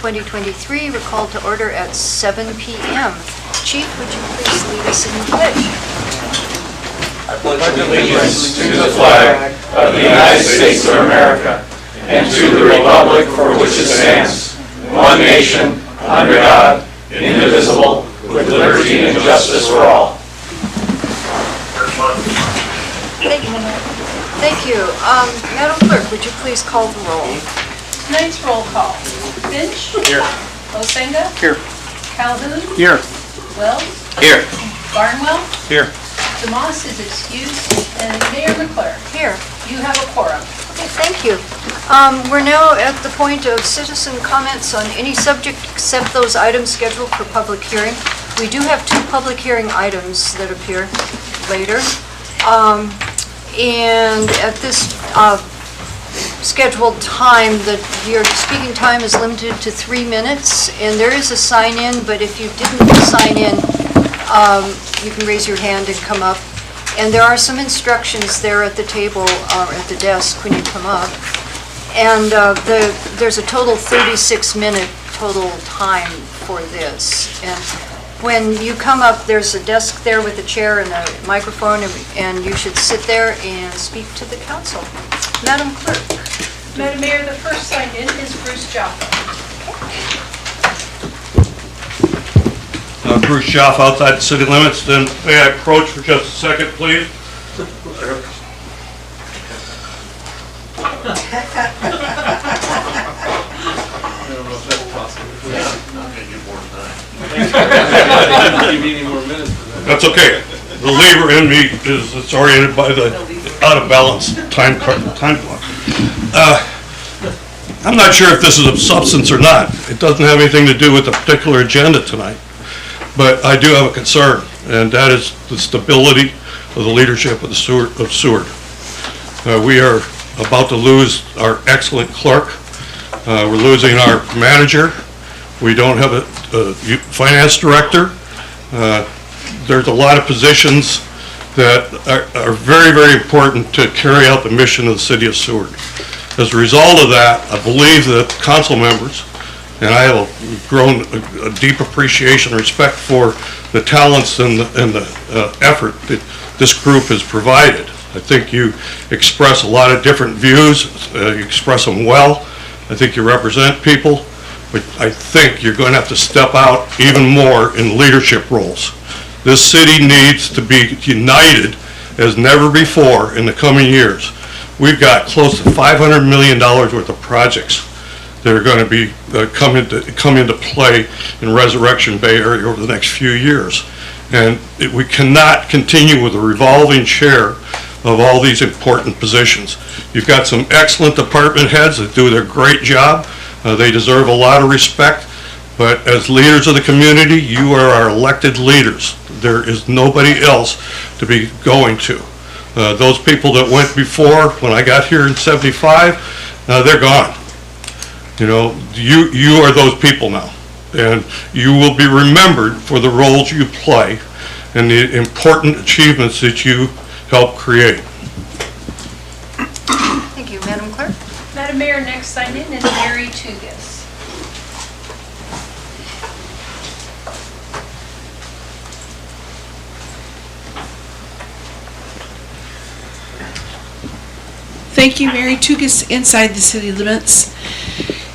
2023, recalled to order at 7 p.m. Chief, would you please lead us in the pledge? I pledge allegiance to the flag of the United States of America and to the republic for which it stands, one nation, under God, indivisible, with liberty and justice for all. Thank you. Madam Clerk, would you please call the roll? Tonight's roll call. Finch. Here. Osenga. Here. Calhoun. Here. Wells. Here. Barnwell. Here. DeMoss is excused. And Mayor McClure. Here. You have a quorum. Okay, thank you. We're now at the point of citizen comments on any subject except those items scheduled for public hearing. We do have 2 public hearing items that appear later. And at this scheduled time, your speaking time is limited to 3 minutes, and there is a sign-in, but if you didn't sign in, you can raise your hand and come up. And there are some instructions there at the table or at the desk when you come up. And there's a total 36-minute total time for this. And when you come up, there's a desk there with a chair and a microphone, and you should sit there and speak to the council. Madam Clerk. Madam Mayor, the first sign-in is Bruce Jaffa. Bruce Schaff, outside the city limits. Then may I approach for just a second, please? That's okay. The lever in me it's oriented by the out of balance time clock. I'm not sure if this is of substance or not. It doesn't have anything to do with the particular agenda tonight. But I do have a concern, and that is the stability of the leadership of Seward. We are about to lose our excellent clerk. We're losing our manager. We don't have a finance director. There's a lot of positions that are very, very important to carry out the mission of the city of Seward. As a result of that, I believe that council members, and I have grown a deep appreciation and respect for the talents and the effort that this group has provided. I think you express a lot of different views. You express them well. I think you represent people. But I think you're going to have to step out even more in leadership roles. This city needs to be united as never before in the coming years. We've got close to $500 million worth of projects that are going to be come into play in Resurrection Bay area over the next few years. And we cannot continue with a revolving chair of all these important positions. You've got some excellent department heads that do their great job. They deserve a lot of respect. But as leaders of the community, you are our elected leaders. There is nobody else to be going to. Those people that went before, when I got here in '75, they're gone. You know, you are those people now, and you will be remembered for the roles you play and the important achievements that you help create. Thank you. Madam Clerk? Madam Mayor, next sign-in is Mary Tugas. Thank you, Mary Tugas, inside the city limits.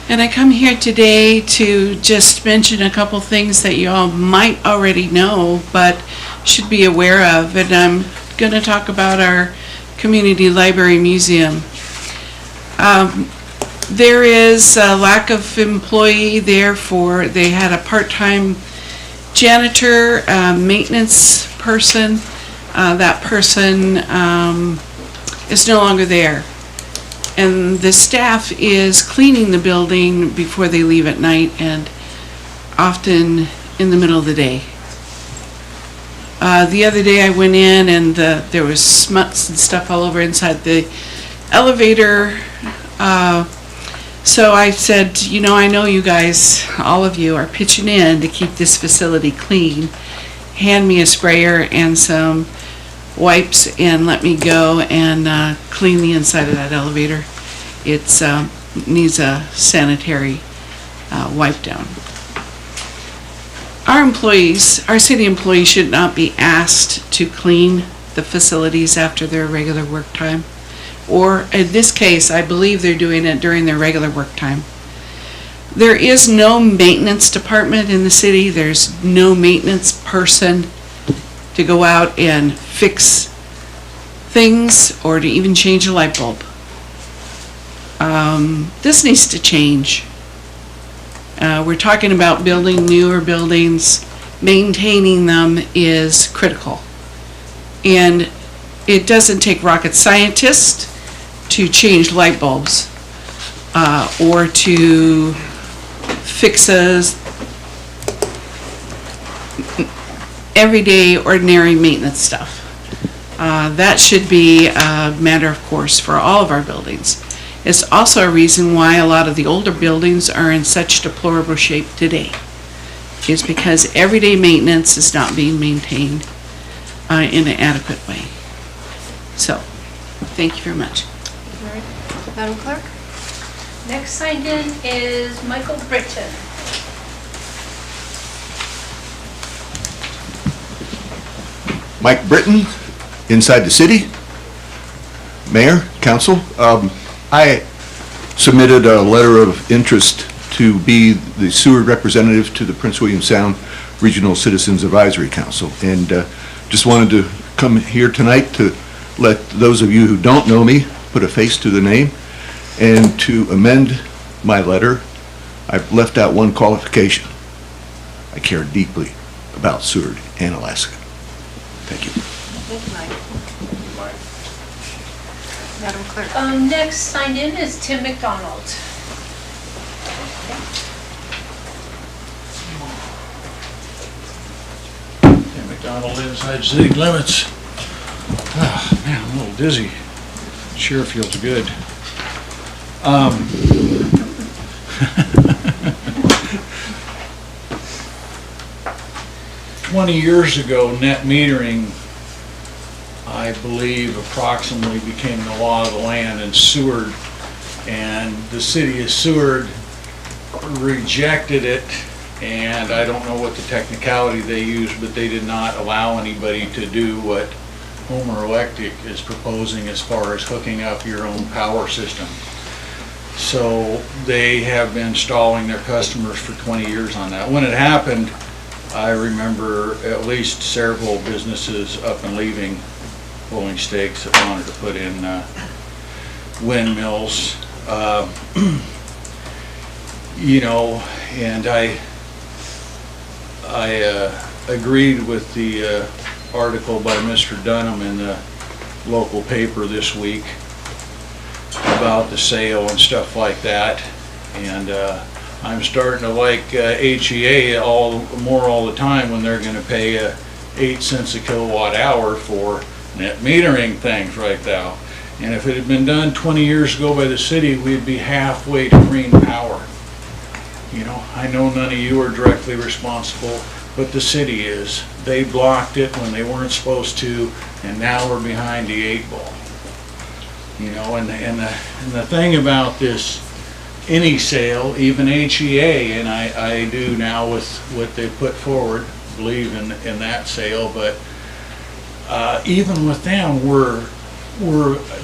And I come here today to just mention a couple things that you all might already know, but should be aware of. And I'm going to talk about our community library museum. There is a lack of employee there they had a part-time janitor, maintenance person. That person is no longer there. And the staff is cleaning the building before they leave at night and often in the middle of the day. The other day I went in and there was smuts and stuff all over inside the elevator. So I said, you know, I know you guys, all of you, are pitching in to keep this facility clean. Hand me a sprayer and some wipes and let me go and clean the inside of that elevator. It's needs a sanitary wiped down. Our city employees should not be asked to clean the facilities after their regular work time. Or in this case, I believe they're doing it during their regular work time. There is no maintenance department in the city. There's no maintenance person to go out and fix things or to even change a light bulb. This needs to change. We're talking about building newer buildings. Maintaining them is critical. And it doesn't take rocket scientists to change light bulbs or to fix everyday, ordinary maintenance stuff. That should be a matter of course for all of our buildings. It's also a reason why a lot of the older buildings are in such deplorable shape today, is because everyday maintenance is not being maintained in an adequate way. So, thank you very much. Madam Clerk? Next signed in is Michael Britton. Mike Britton, Inside the City. Mayor, Council, I submitted a letter of interest to be the sewer representative to the Prince William Sound Regional Citizens Advisory Council, and just wanted to come here tonight to let those of you who don't know me put a face to the name, and to amend my letter. I've left out one qualification. I care deeply about Seward and Alaska. Thank you. Thank you, Mike. Madam Clerk? Next signed in is Tim McDonald. Tim McDonald, Inside City Limits. Ah, man, I'm a little dizzy. Sure feels good. 20 years ago, net metering, I believe, approximately became the law of the land in Seward, and the city of Seward rejected it, and I don't know what the technicality they used, but they did not allow anybody to do what Homer Electric is proposing as far as hooking up your own power system. So they have been stalling their customers for 20 years on that. When it happened, I remember at least several businesses up and leaving, pulling stakes that wanted to put in windmills. You know, and I agreed with the article by Mr. Dunham in the local paper this week about the sale and stuff like that, and I'm starting to like HEA more all the time when they're going to pay 8 cents a kilowatt hour for net metering things right now. And if it had been done 20 years ago by the city, we'd be halfway to green power. You know, I know none of you are directly responsible, but the city is. They blocked it when they weren't supposed to, and now we're behind the 8 ball. You know, and the thing about this, any sale, even HEA, and I do now with what they put forward, believe in that sale, but even with them, we're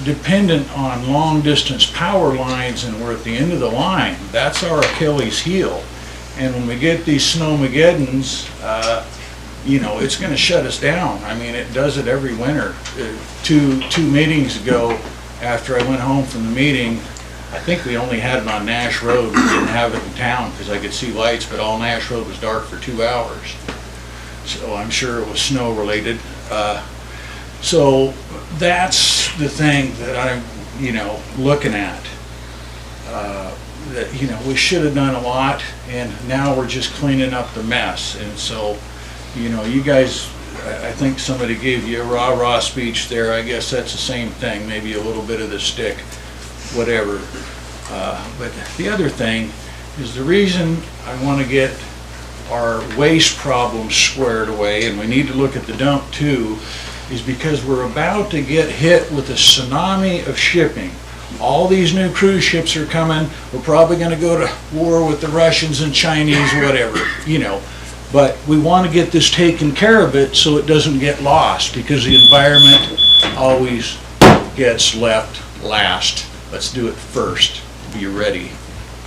dependent on long distance power lines, and we're at the end of the line. That's our Achilles heel. And when we get these snowmageddons, you know, it's going to shut us down. I mean, it does it every winter. Two meetings ago, after I went home from the meeting, I think we only had it on Nash Road. We didn't have it in town because I could see lights, but all Nash Road was dark for 2 hours. So I'm sure it was snow related. So that's the thing that I'm, you know, looking at. That, you know, we should have done a lot, and now we're just cleaning up the mess. And so, you know, you guys, I think somebody gave you a rah-rah speech there. I guess that's the same thing, maybe a little bit of the stick, whatever. But the other thing is the reason I want to get our waste problems squared away, and we need to look at the dump too, is because we're about to get hit with a tsunami of shipping. all these new cruise ships are coming, we're probably gonna go to war with the Russians and Chinese, whatever, you know. But we wanna get this taken care of it so it doesn't get lost, because the environment always gets left last. Let's do it first. Be ready.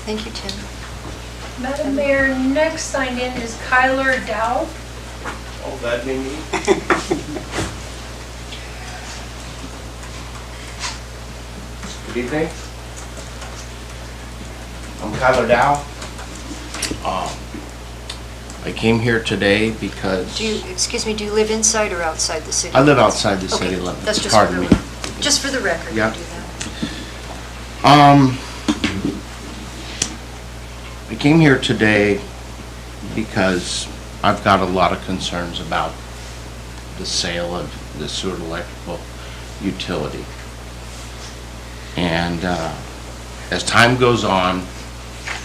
Thank you, Tim. Madam Mayor, next signed in is Kyler Dow. Oh, that'd be me. Good evening. I'm Kyler Dow. I came here today because Do you, excuse me, do you live inside or outside the city? I live outside the Okay, city limits. that's just for Pardon me. just for the record, you Yeah. do that. I came here today because I've got a lot of concerns about the sale of the sewer and electrical utility. And as time goes on,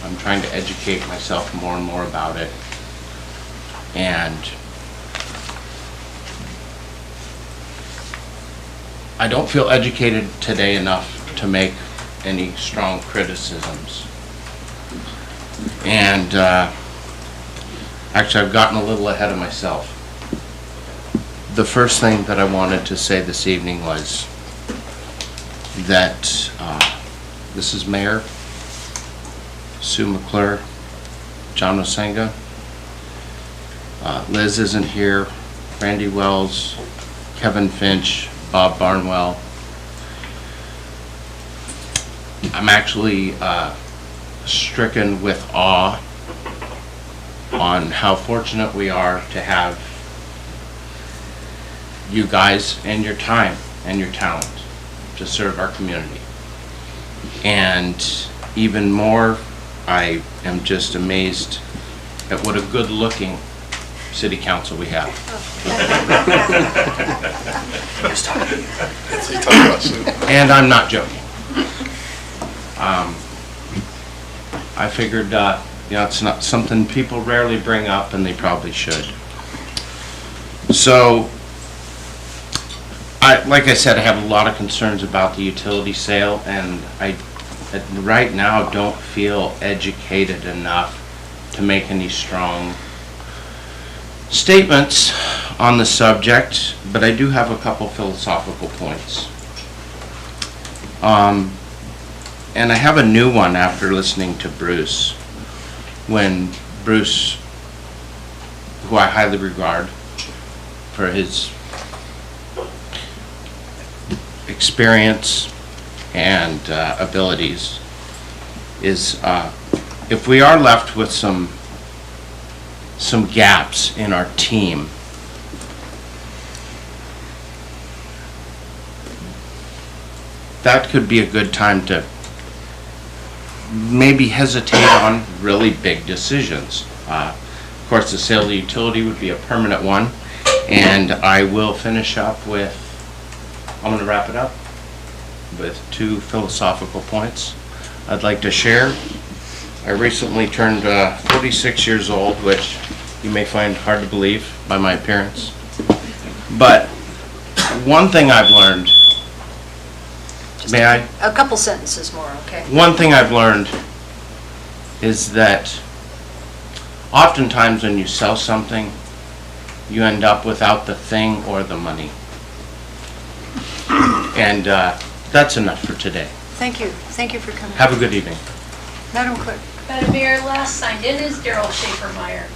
I'm trying to educate myself more and more about it. And I don't feel educated today enough to make any strong criticisms. And actually, I've gotten a little ahead of myself. The first thing that I wanted to say this evening was that this is Mayor Sue McClure, John Osenga. Liz isn't here, Randy Wells, Kevin Finch, Bob Barnwell. I'm actually stricken with awe on how fortunate we are to have you guys and your time and your talent to serve our community. And even more, I am just amazed at what a good-looking city council we have. And I'm not joking. I figured, you know, it's not something people rarely bring up, and they probably should. So, like I said, I have a lot of concerns about the utility sale, and I right now don't feel educated enough to make any strong statements on the subject, but I do have a couple philosophical points. And I have a new one after listening to Bruce. When Bruce, who I highly regard for his experience and abilities, is if we are left with some gaps in our team, that could be a good time to maybe hesitate on really big decisions. Of course, the sale of the utility would be a permanent one, and I will finish up with, I'm going to wrap it up with two philosophical points I'd like to share. I recently turned 46 years old, which you may find hard to believe by my appearance. But one thing I've learned, may I? A couple sentences more, okay? One thing I've learned is that oftentimes when you sell something, you end up without the thing or the money. And that's enough for today. Thank you. Thank you for coming. Have a good evening. Madam Clerk. Madam Mayor, last signed in is Daryl Schaefer-Meyer.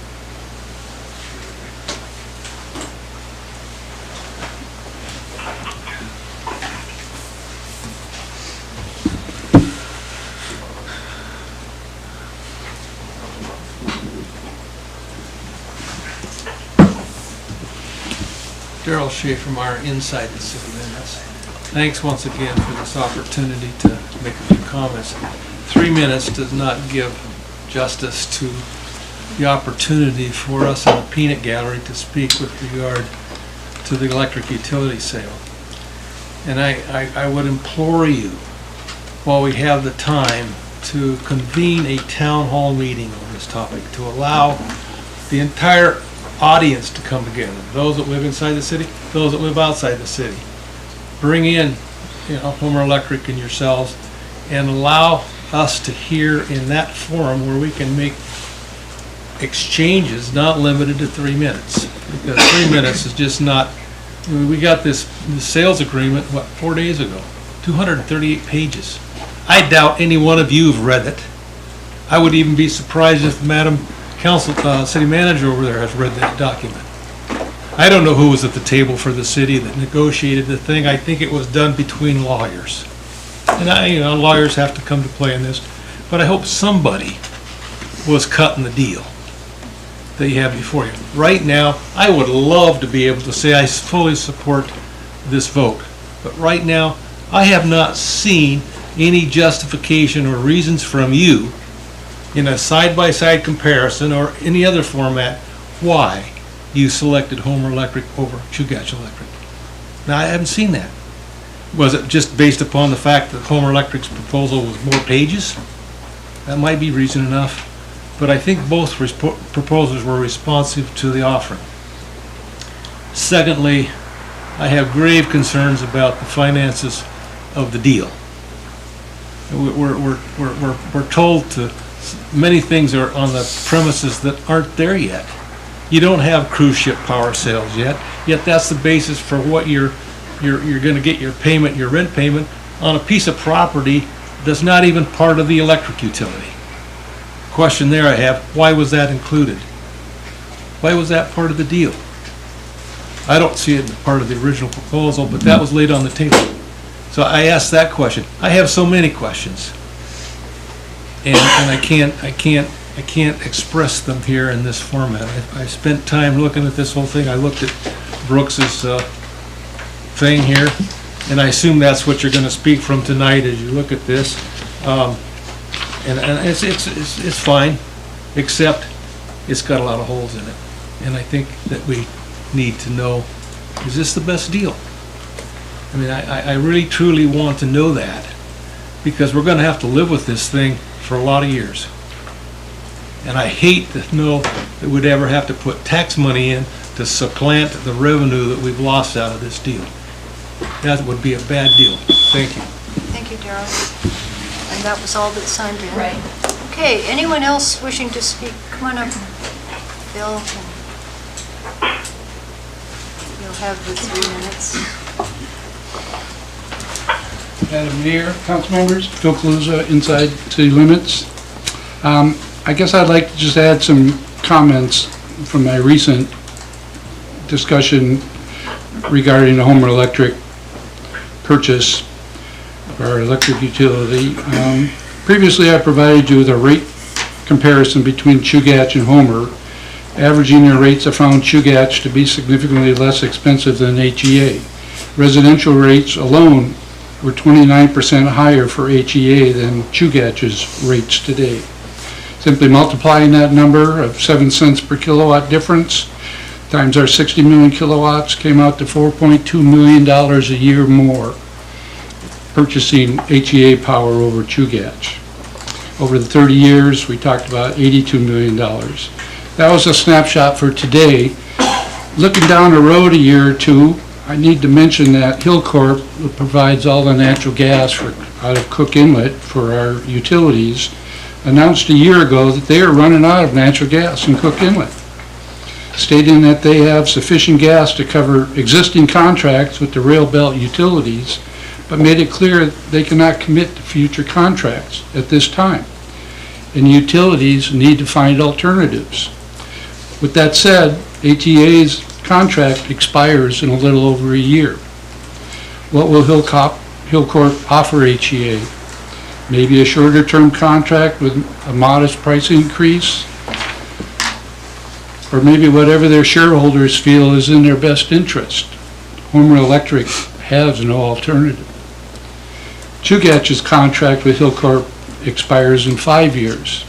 Daryl Schaefer-Meyer, inside the city limits. Thanks once again for this opportunity to make a few comments. 3 minutes does not give justice to the opportunity for us in the peanut gallery to speak with regard to the electric utility sale. And I would implore you, while we have the time, to convene a town hall meeting on this topic, to allow the entire audience to come together, those that live inside the city, those that live outside the city. Bring in, Homer Electric and yourselves, and allow us to hear in that forum where we can make exchanges not limited to 3 minutes. Because 3 minutes is just not, we got this sales agreement, 4 days ago? 238 pages. I doubt any one of you have read it. I would even be surprised if Madam City Manager over there has read that document. I don't know who was at the table for the city that negotiated the thing. I think it was done between lawyers. And lawyers have to come to play in this, but I hope somebody was cutting the deal that you have before you. Right now, I would love to be able to say I fully support this vote, but right now, I have not seen any justification or reasons from you in a side-by-side comparison or any other format why you selected Homer Electric over Chugach Electric. Now, I haven't seen that. Was it just based upon the fact that Homer Electric's proposal was more pages? That might be reason enough, but I think both proposals were responsive to the offering. Secondly, I have grave concerns about the finances of the deal. We're told to, many things are on the premises that aren't there yet. You don't have cruise ship power sales yet that's the basis for what you're going to get your payment, your rent payment, on a piece of property that's not even part of the electric utility. Question there I have, why was that included? Why was that part of the deal? I don't see it as part of the original proposal, but that was laid on the table. So I asked that question. I have so many questions, and I can't express them here in this format. I spent time looking at this whole thing. I looked at Brooks's thing here, and I assume that's what you're going to speak from tonight as you look at this. And it's fine, except it's got a lot of holes in it. And I think that we need to know, is this the best deal? I mean, I really truly want to know that, because we're going to have to live with this thing for a lot of years. And I hate to know that we'd ever have to put tax money in to supplant the revenue that we've lost out of this deal. That would be a bad deal. Thank you. Thank you, Darrell. And that was all that signed in? Right. Okay, anyone else wishing to speak? Come on up, Bill. You'll have the 3 minutes. Madam Mayor, council members, Phil Kaluza, Inside City Limits. I guess I'd like to just add some comments from my recent discussion regarding the Homer Electric purchase of our electric utility. Previously, I provided you with a rate comparison between Chugach and Homer. Averaging their rates, I found Chugach to be significantly less expensive than HEA. Residential rates alone were 29% higher for HEA than Chugach's rates today. Simply multiplying that number of 7 cents per kilowatt difference times our 60 million kilowatts came out to $4.2 million a year more purchasing HEA power over Chugach. Over the 30 years, we talked about $82 million. That was a snapshot for today. Looking down the road a year or two, I need to mention that Hillcorp, who provides all the natural gas out of Cook Inlet for our utilities, announced a year ago that they are running out of natural gas in Cook Inlet, stating that they have sufficient gas to cover existing contracts with the rail belt utilities, but made it clear they cannot commit to future contracts at this time, and utilities need to find alternatives. With that said, HEA's contract expires in a little over a year. What will Hillcorp offer HEA? Maybe a shorter term contract with a modest price increase? Or maybe whatever their shareholders feel is in their best interest. Homer Electric has no alternative. Chugach's contract with Hillcorp expires in 5 years.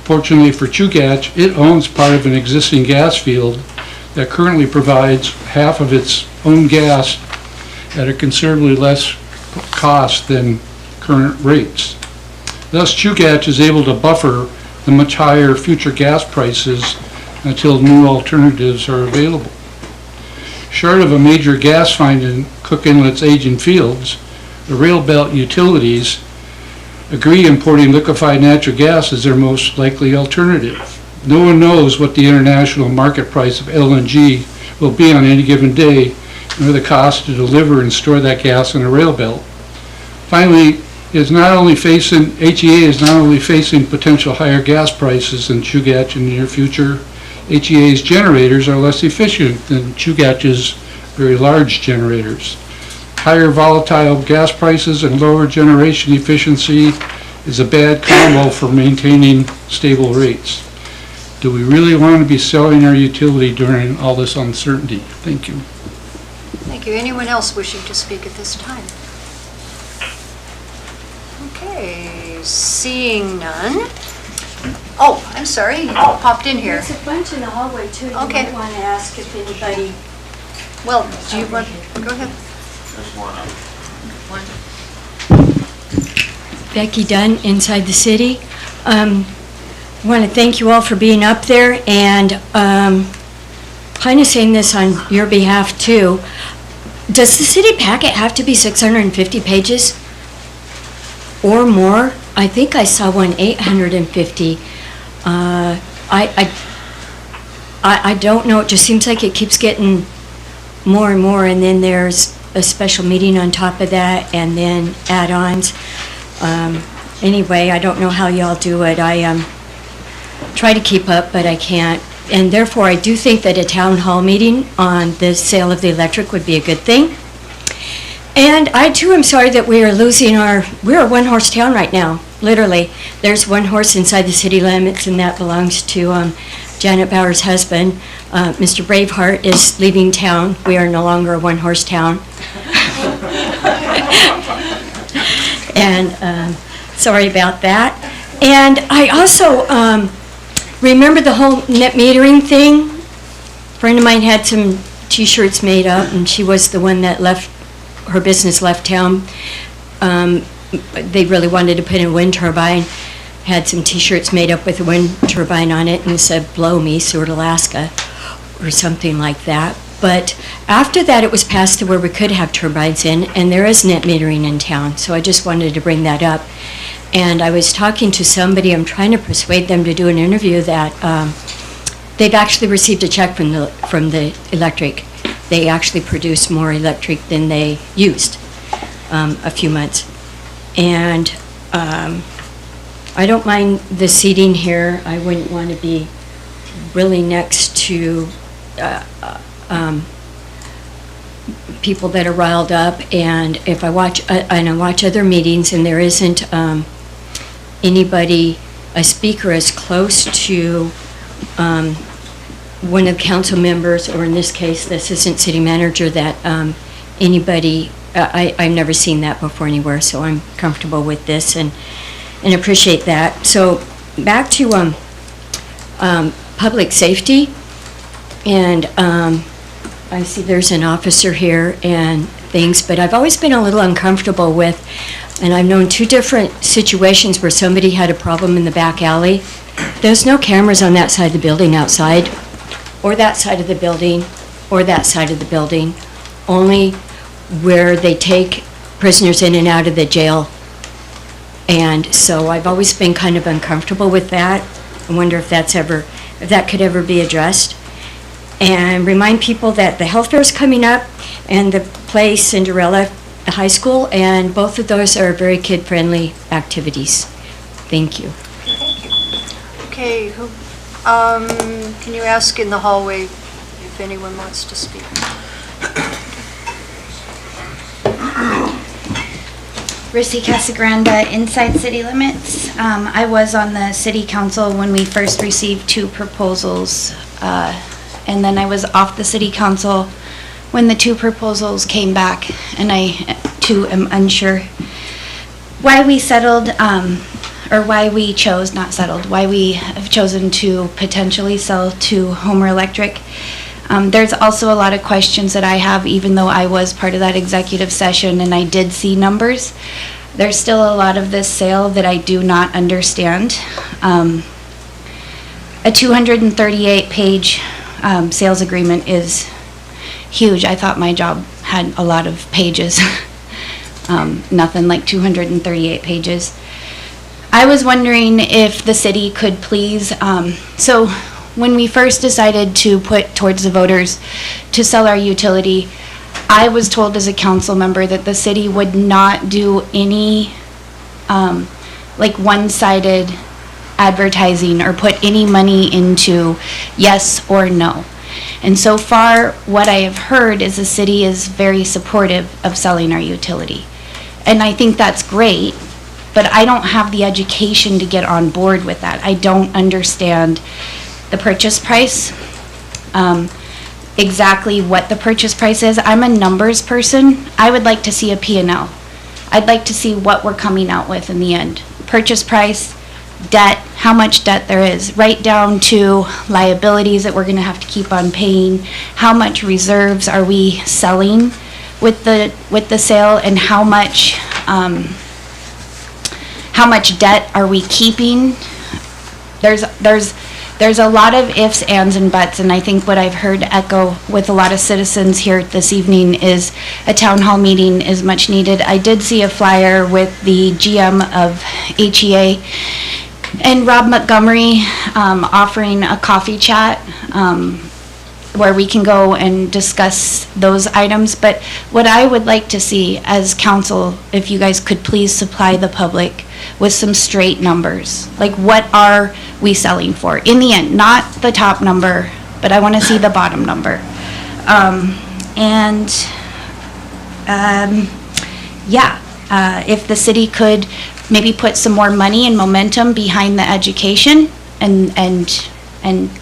Fortunately for Chugach, it owns part of an existing gas field that currently provides half of its own gas at a considerably less cost than current rates. Thus, Chugach is able to buffer the much higher future gas prices until new alternatives are available. Short of a major gas find in Cook Inlet's aging fields, the rail belt utilities agree importing liquefied natural gas is their most likely alternative. No one knows what the international market price of LNG will be on any given day, nor the cost to deliver and store that gas in a rail belt. Finally, HEA is not only facing potential higher gas prices than Chugach in the near future, HEA's generators are less efficient than Chugach's very large generators. Higher volatile gas prices and lower generation efficiency is a bad combo for maintaining stable rates. Do we really want to be selling our utility during all this uncertainty? Thank you. Thank you. Anyone else wishing to speak at this time? Okay, seeing none. Oh, I'm sorry, you popped in here. There's a bunch in the hallway too. You Okay. might want to ask if anybody. Well, do you want, go ahead. Becky Dunn, Inside the City. I want to thank you all for being up there and kind of saying this on your behalf too. Does the city packet have to be 650 pages or more? I think I saw one 850. I don't know, it just seems like it keeps getting more and more, and then there's a special meeting on top of that, and then add-ons. Anyway, I don't know how y'all do it. I try to keep up, but I can't. And therefore, I do think that a town hall meeting on the sale of the electric would be a good thing. And I too am sorry that we are losing we're a one-horse town right now, literally. There's one horse inside the city limits, and that belongs to Janet Bauer's husband. Mr. Braveheart is leaving town. We are no longer a one-horse town. And sorry about that. And I also remember the whole net metering thing. A friend of mine had some T-shirts made up, and she was the one that her business left town. They really wanted to put in a wind turbine. Had some T-shirts made up with a wind turbine on it and said, "Blow me, Seward, Alaska," or something like that. But after that, it was passed to where we could have turbines in, and there is net metering in town. So I just wanted to bring that up. And I was talking to somebody, I'm trying to persuade them to do an interview that they've actually received a check from the electric. They actually produced more electric than they used a few months. And I don't mind the seating here. I wouldn't want to be really next to people that are riled up. And if I watch other meetings and there isn't anybody, a speaker as close to one of the council members, or in this case, the assistant city manager, that anybody, I've never seen that before anywhere, so I'm comfortable with this and appreciate that. So back to public safety, and I see there's an officer here and things, but I've always been a little uncomfortable with, and I've known two different situations where somebody had a problem in the back alley. There's no cameras on that side of the building outside, or that side of the building, or that side of the building, only where they take prisoners in and out of the jail. And so I've always been kind of uncomfortable with that. I wonder if that could ever be addressed. And remind people that the health fair is coming up, and the play Cinderella High School, and both of those are very kid-friendly activities. Thank you. Okay, can you ask in the hallway if anyone wants to speak? Rissy Casagranda, Inside City Limits. I was on the city council when we first received two proposals, and then I was off the city council when the two proposals came back, and I too am unsure why we settled, or why we chose, not settled, why we have chosen to potentially sell to Homer Electric. There's also a lot of questions that I have, even though I was part of that executive session and I did see numbers. There's still a lot of this sale that I do not understand. A 238-page sales agreement is huge. I thought my job had a lot of pages. Nothing like 238 pages. I was wondering if the city could please, so when we first decided to put towards the voters to sell our utility, I was told as a council member that the city would not do any, like one-sided advertising or put any money into yes or no. And so far, what I have heard is the city is very supportive of selling our utility. And I think that's great, but I don't have the education to get on board with that. I don't understand the purchase price, exactly what the purchase price is. I'm a numbers person. I would like to see a P&L. I'd like to see what we're coming out with in the end. Purchase price, debt, how much debt there is, right down to liabilities that we're going to have to keep on paying, how much reserves are we selling with the sale, and how much debt are we keeping. There's a lot of ifs, ands, and buts, and I think what I've heard echo with a lot of citizens here this evening is a town hall meeting is much needed. I did see a flyer with the GM of HEA and Rob Montgomery offering a coffee chat where we can go and discuss those items. But what I would like to see as council, if you guys could please supply the public with some straight numbers. Like, what are we selling for? In the end, not the top number, but I want to see the bottom number. If the city could maybe put some more money and momentum behind the education and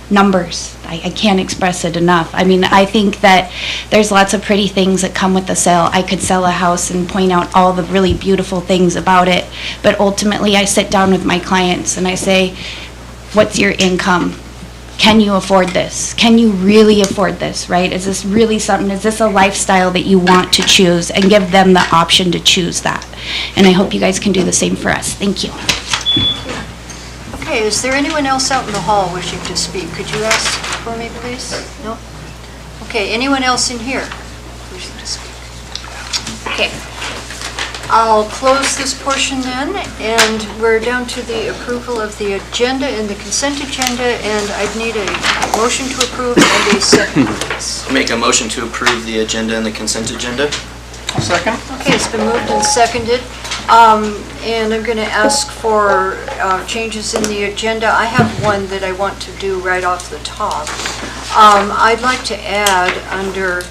numbers. I can't express it enough. I mean, I think that there's lots of pretty things that come with the sale. I could sell a house and point out all the really beautiful things about it, but ultimately I sit down with my clients and I say, what's your income? Can you afford this? Can you really afford this, right? Is this really something, is this a lifestyle that you want to choose? And give them the option to choose that. And I hope you guys can do the same for us. Thank you. Okay, is there anyone else out in the hall wishing to speak? Could you ask for me, please? No? Okay, anyone else in here wishing to speak? Okay. I'll close this portion then, and we're down to the approval of the agenda and the consent agenda, and I'd need a motion to approve and a second, please. I'll make a motion to approve the agenda and the consent agenda. Second. Okay, it's been moved and seconded, and I'm going to ask for changes in the agenda. I have one that I want to do right off the top. I'd like to add under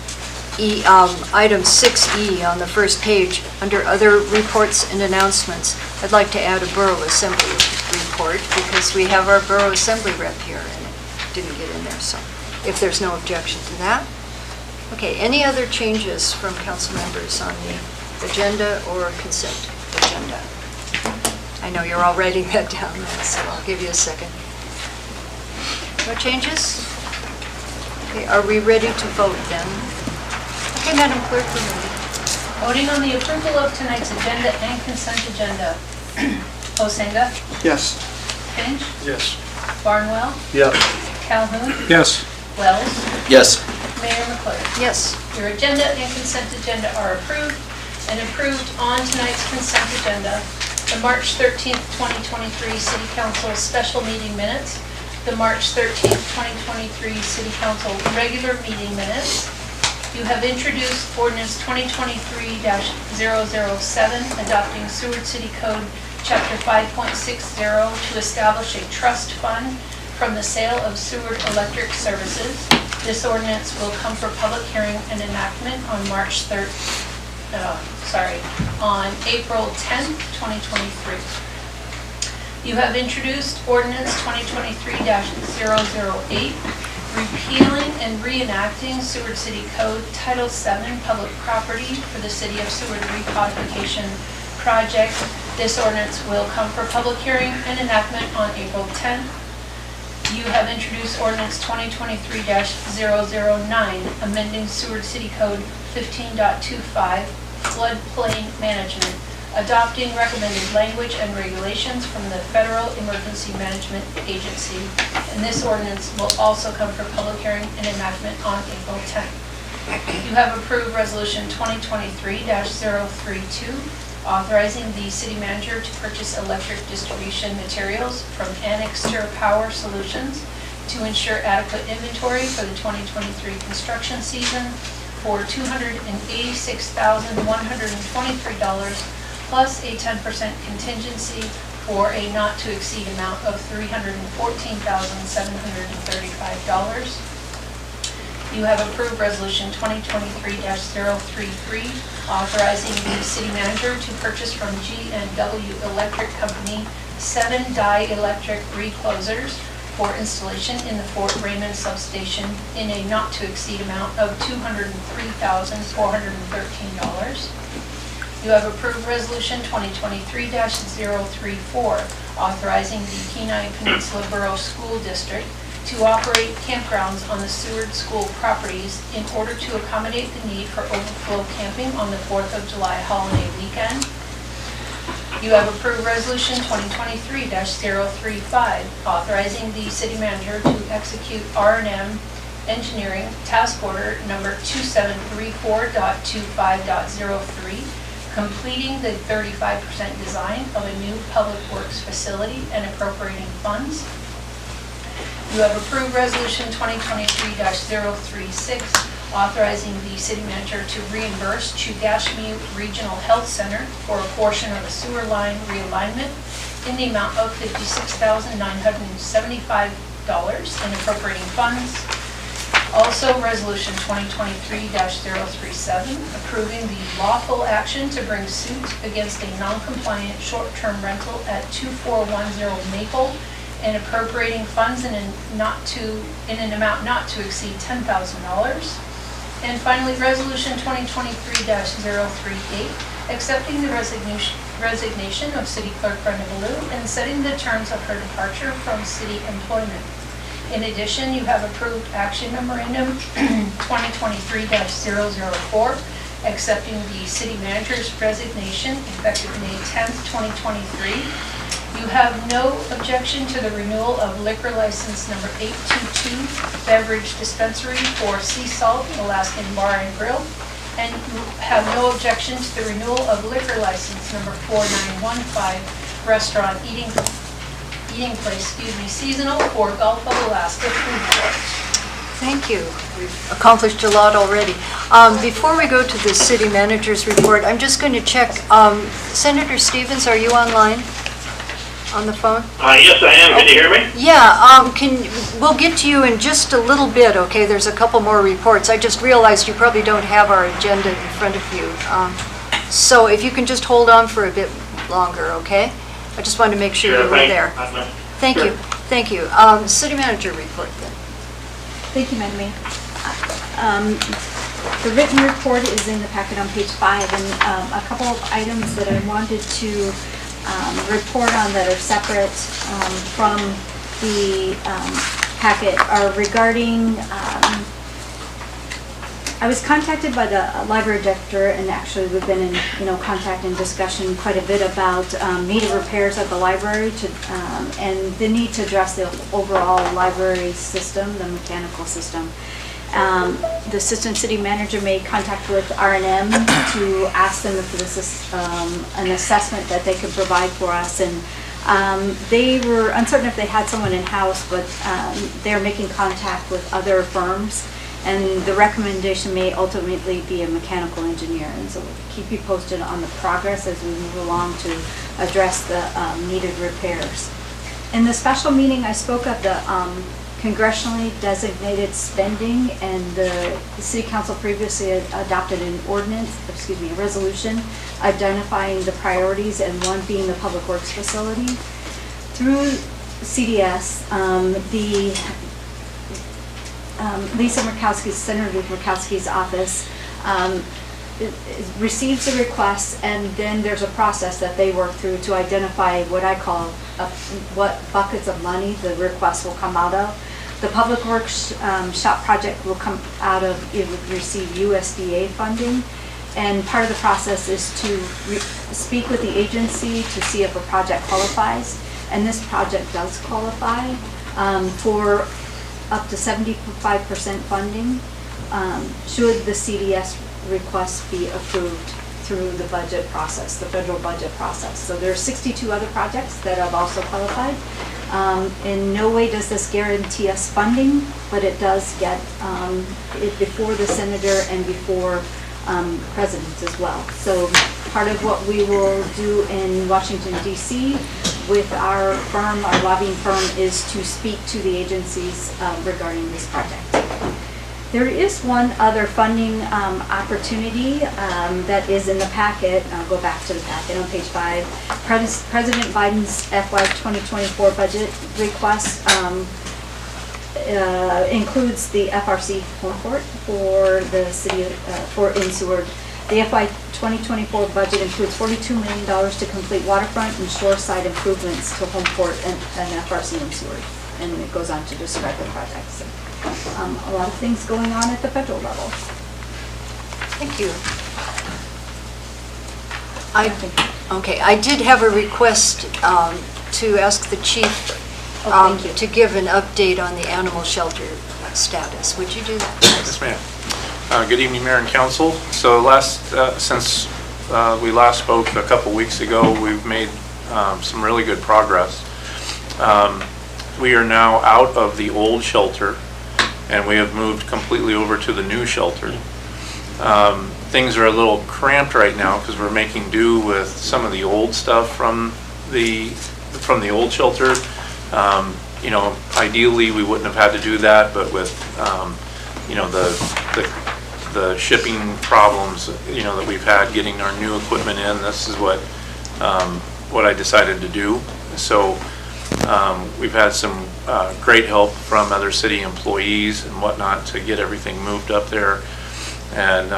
item 6E on the first page, under other reports and announcements, I'd like to add a Borough Assembly report, because we have our Borough Assembly rep here, and it didn't get in there, so if there's no objection to that. Okay, any other changes from council members on the agenda or consent agenda? I know you're all writing that down now, so I'll give you a second. No changes? Okay, are we ready to vote then? Okay, Madam Clerk, we're ready. Voting on the approval of tonight's agenda and consent agenda. Osenga? Yes. Finch? Yes. Barnwell? Yes. Calhoun? Yes. Wells? Yes. Mayor McClure? Yes. Your agenda and consent agenda are approved, and approved on tonight's consent agenda, the March 13th, 2023 City Council special meeting minutes, the March 13th, 2023 City Council regular meeting minutes. You have introduced ordinance 2023-007, adopting Seward City Code Chapter 5.60 to establish a trust fund from the sale of Seward electric services. This ordinance will come for public hearing and enactment on on April 10th, 2023. You have introduced ordinance 2023-008, repealing and reenacting Seward City Code Title VII Public Property for the City of Seward Recodification Project. This ordinance will come for public hearing and enactment on April 10th. You have introduced ordinance 2023-009, amending Seward City Code 15.25, floodplain management, adopting recommended language and regulations from the Federal Emergency Management Agency. And this ordinance will also come for public hearing and enactment on April 10th. You have approved resolution 2023-032, authorizing the city manager to purchase electric distribution materials from Annexter Power Solutions to ensure adequate inventory for the 2023 construction season for $286,123 plus a 10% contingency for a not-to-exceed amount of $314,735. You have approved Resolution 2023-033, authorizing the city manager to purchase from G&W Electric Company 7 dielectric reclosers for installation in the Fort Raymond substation in a not-to-exceed amount of $203,413. You have approved Resolution 2023-034, authorizing the Kenai Peninsula Borough School District to operate campgrounds on the Seward School properties in order to accommodate the need for overflow camping on the 4th of July holiday weekend. You have approved Resolution 2023-035, authorizing the city manager to execute R&M Engineering Task Order number 2734.25.03, completing the 35% design of a new public works facility and appropriating funds. You have approved Resolution 2023-036, authorizing the city manager to reimburse Chugashmi Regional Health Center for a portion of the sewer line realignment in the amount of $56,975 and appropriating funds. Also, Resolution 2023-037, approving the lawful action to bring suit against a non-compliant short-term rental at 2410 Maple and appropriating funds in an amount not to exceed $10,000. And finally, Resolution 2023-038, accepting the resignation of City Clerk Brenda Ballou and setting the terms of her departure from city employment. In addition, you have approved Action Memorandum 2023-004, accepting the city manager's resignation effective May 10th, 2023. You have no objection to the renewal of liquor license number 822, beverage dispensary for Sea Salt Alaskan Bar and Grill, and you have no objection to the renewal of liquor license number 4915, restaurant eating place, seasonal for Gulf of Alaska Food Court. Thank you. We've accomplished a lot already. Before we go to the city manager's report, I'm just going to check. Senator Stevens, are you online? On the phone? Yes, I am. Can you hear me? Yeah, we'll get to you in just a little bit, okay? There's a couple more reports. I just realized you probably don't have our agenda in front of you. So if you can just hold on for a bit longer, okay? I just wanted to make sure you were there. Thank you. Thank you. City manager report then. Thank you, Madam Mayor. The written report is in the packet on page 5, and a couple of items that I wanted to report on that are separate from the packet are regarding, I was contacted by the library director, and actually we've been in contact and discussion quite a bit about needed repairs at the library and the need to address the overall library system, the mechanical system. The assistant city manager made contact with R&M to ask them if this is an assessment that they could provide for us, and they were uncertain if they had someone in-house, but they're making contact with other firms, and the recommendation may ultimately be a mechanical engineer, and so we'll keep you posted on the progress as we move along to address the needed repairs. In the special meeting, I spoke of the congressionally designated spending, and the city council previously adopted an ordinance, a resolution identifying the priorities, and one being the public works facility. Through CDS, Senator Lisa Murkowski's office receives the requests, and then there's a process that they work through to identify what I call what buckets of money the request will come out of. The Public Works shop project will come out of, it would receive USDA funding, and part of the process is to speak with the agency to see if a project qualifies, and this project does qualify for up to 75% funding should the CDS request be approved through the budget process, the federal budget process. So there are 62 other projects that have also qualified. In no way does this guarantee us funding, but it does get it before the senator and before presidents as well. So part of what we will do in Washington DC with our firm, our lobbying firm, is to speak to the agencies regarding this project. There is one other funding opportunity that is in the packet. I'll go back to the packet on page 5. President Biden's FY 2024 budget request includes the FRC home court for the city in Seward. The FY 2024 budget includes $42 million to complete waterfront and shoreside improvements to home court and FRC in Seward. And it goes on to describe the projects. A lot of things going on at the federal level. Thank you. I did have a request to ask the chief to give an update on the animal shelter status. Would you do that? Yes, ma'am. Good evening, Mayor and Council. So since we last spoke a couple weeks ago, we've made some really good progress. We are now out of the old shelter, and we have moved completely over to the new shelter. Things are a little cramped right now because we're making do with some of the old stuff from the old shelter. You know, ideally we wouldn't have had to do that, but with you know, the shipping problems, you know, that we've had getting our new equipment in, this is what I decided to do. So we've had some great help from other city employees and whatnot to get everything moved up there, and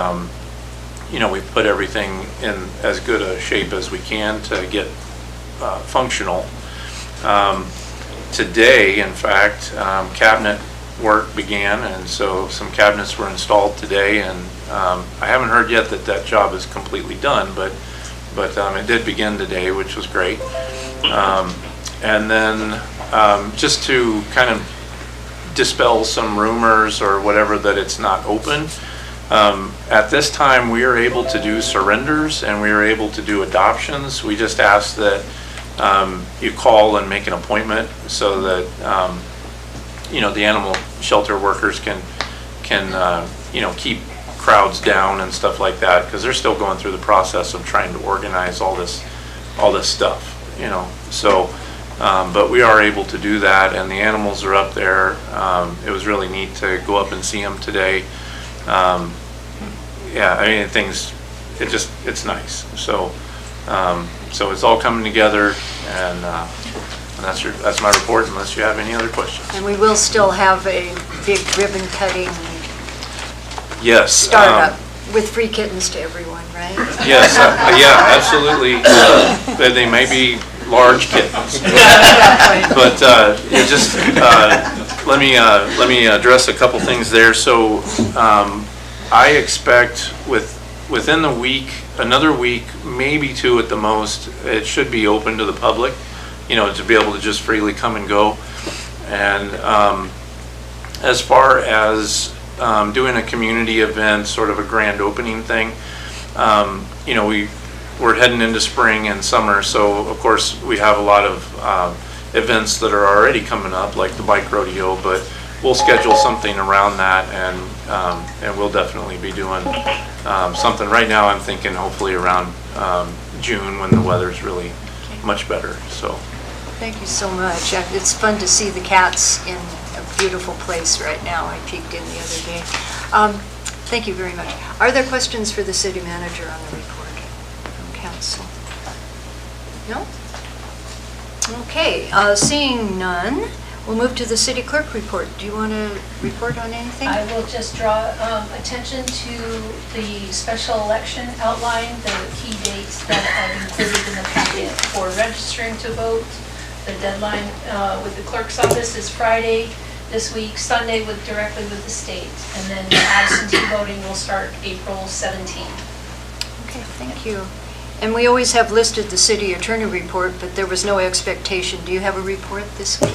you know, we've put everything in as good a shape as we can to get functional. Today, in fact, cabinet work began, and so some cabinets were installed today, and I haven't heard yet that that job is completely done, but it did begin today, which was great. And then just to kind of dispel some rumors or whatever that it's not open, at this time we are able to do surrenders and we are able to do adoptions. We just ask that you call and make an appointment so that you know, the animal shelter workers can you know, keep crowds down and stuff like that, because they're still going through the process of trying to organize all this stuff, you know. So but we are able to do that, and the animals are up there. It was really neat to go up and see them today. Yeah, I mean, it's nice. So so it's all coming together, and that's my report, unless you have any other questions. And we will still have a big ribbon cutting Yes. startup with free kittens to everyone, right? Yes, yeah, absolutely. They may be large kittens, but just let me address a couple things there. So I expect within the week, another week, maybe 2 at the most, it should be open to the public, you know, to be able to just freely come and go. And as far as doing a community event, sort of a grand opening thing, you know, we're heading into spring and summer, so of course we have a lot of events that are already coming up, like the bike rodeo, but we'll schedule something around that, and we'll definitely be doing something. Right now I'm thinking hopefully around June, when the weather's really much better. So Thank you so much. It's fun to see the cats in a beautiful place right now. I peeked in the other day. Thank you very much. Are there questions for the city manager on the report from council? No? Okay, seeing none, we'll move to the city clerk report. Do you want to report on anything? I will just draw attention to the special election outline, the key dates that I've included in the packet for registering to vote. The deadline with the clerk's office is Friday this week, Sunday directly with the state, and then the absentee voting will start April 17th. Okay, thank you. And we always have listed the city attorney report, but there was no expectation. Do you have a report this week?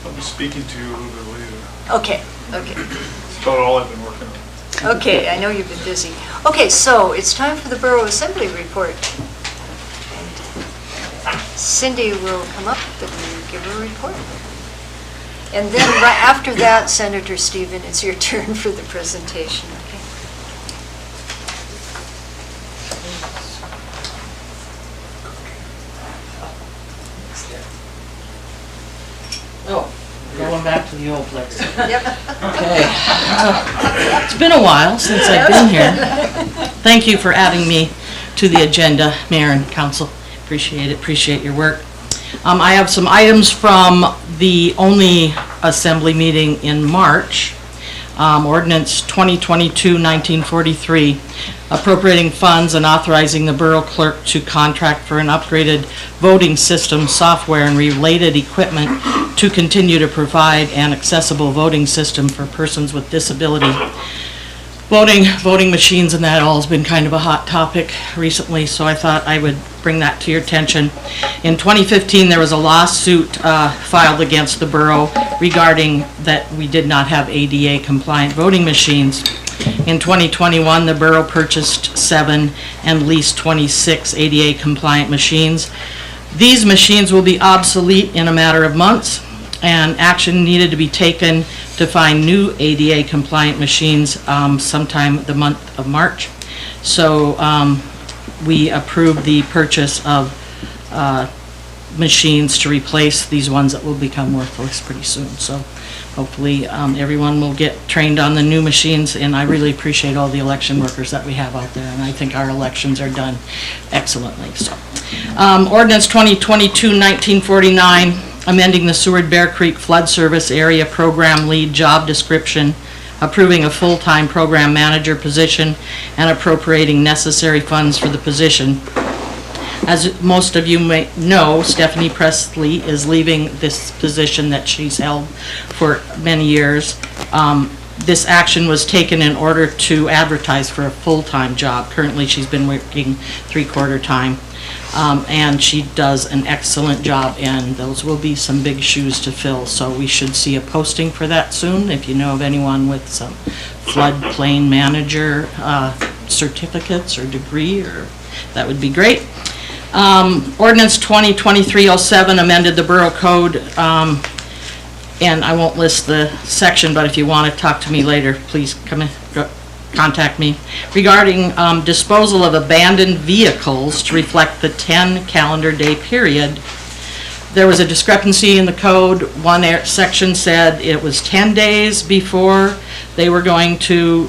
I'll be speaking to you a little bit later. Okay, okay. It's about all I've been working on. Okay, I know you've been busy. Okay, so it's time for the Borough Assembly report. Cindy will come up and give her report. And then right after that, Senator Stephen, it's your turn for the presentation, okay? Oh, going back to the old place. Yep. Okay. It's been a while since I've been here. Thank you for adding me to the agenda, Mayor and Council. Appreciate it, appreciate your work. I have some items from the only assembly meeting in March. Ordinance 2022-1943, appropriating funds and authorizing the borough clerk to contract for an upgraded voting system software and related equipment to continue to provide an accessible voting system for persons with disability. Voting machines and that all has been kind of a hot topic recently, so I thought I would bring that to your attention. In 2015, there was a lawsuit filed against the borough regarding that we did not have ADA compliant voting machines. In 2021, the borough purchased 7 and leased 26 ADA compliant machines. These machines will be obsolete in a matter of months, and action needed to be taken to find new ADA compliant machines sometime the month of March. So we approved the purchase of machines to replace these ones that will become worthless pretty soon. So hopefully everyone will get trained on the new machines, and I really appreciate all the election workers that we have out there, and I think our elections are done excellently. So Ordinance 2022-1949, amending the Seward Bear Creek Flood Service Area Program Lead job description, approving a full-time program manager position, and appropriating necessary funds for the position. As most of you may know, Stephanie Presley is leaving this position that she's held for many years. This action was taken in order to advertise for a full-time job. Currently, she's been working 3/4 time. And she does an excellent job, and those will be some big shoes to fill. So we should see a posting for that soon. If you know of anyone with some floodplain manager certificates or degree, that would be great. Ordinance 2023-07 amended the Borough Code, and I won't list the section, but if you want to talk to me later, please come in. Contact me regarding disposal of abandoned vehicles to reflect the 10 calendar day period. There was a discrepancy in the code. One section said it was 10 days before they were going to,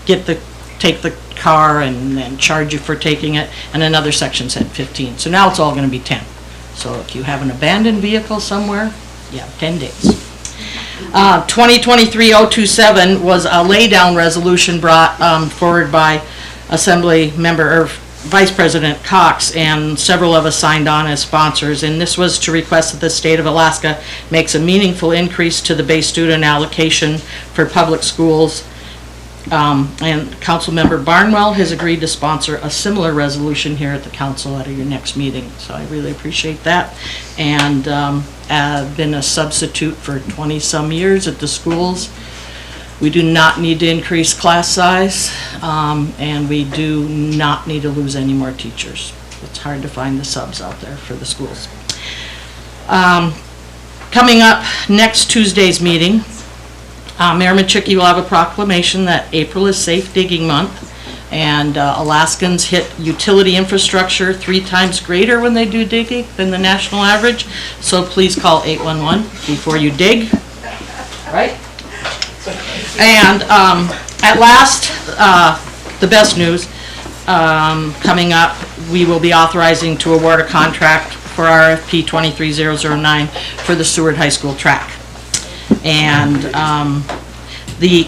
take the car and then charge you for taking it, and another section said 15. So now it's all going to be 10. So if you have an abandoned vehicle somewhere, yeah, 10 days. 2023-027 was a lay-down resolution brought forward by Assembly Member or Vice President Cox, and several of us signed on as sponsors, and this was to request that the state of Alaska makes a meaningful increase to the base student allocation for public schools. And Councilmember Barnwell has agreed to sponsor a similar resolution here at the council at your next meeting, so I really appreciate that. And I've been a substitute for 20-some years at the schools. We do not need to increase class size, and we do not need to lose any more teachers. It's hard to find the subs out there for the schools. Coming up next Tuesday's meeting, Mayor Machuki will have a proclamation that April is Safe Digging Month, and Alaskans hit utility infrastructure 3 times greater when they do digging than the national average, so please call 811 before you dig, right? And at last, the best news, coming up, we will be authorizing to award a contract for RFP 23009 for the Seward High School track. And the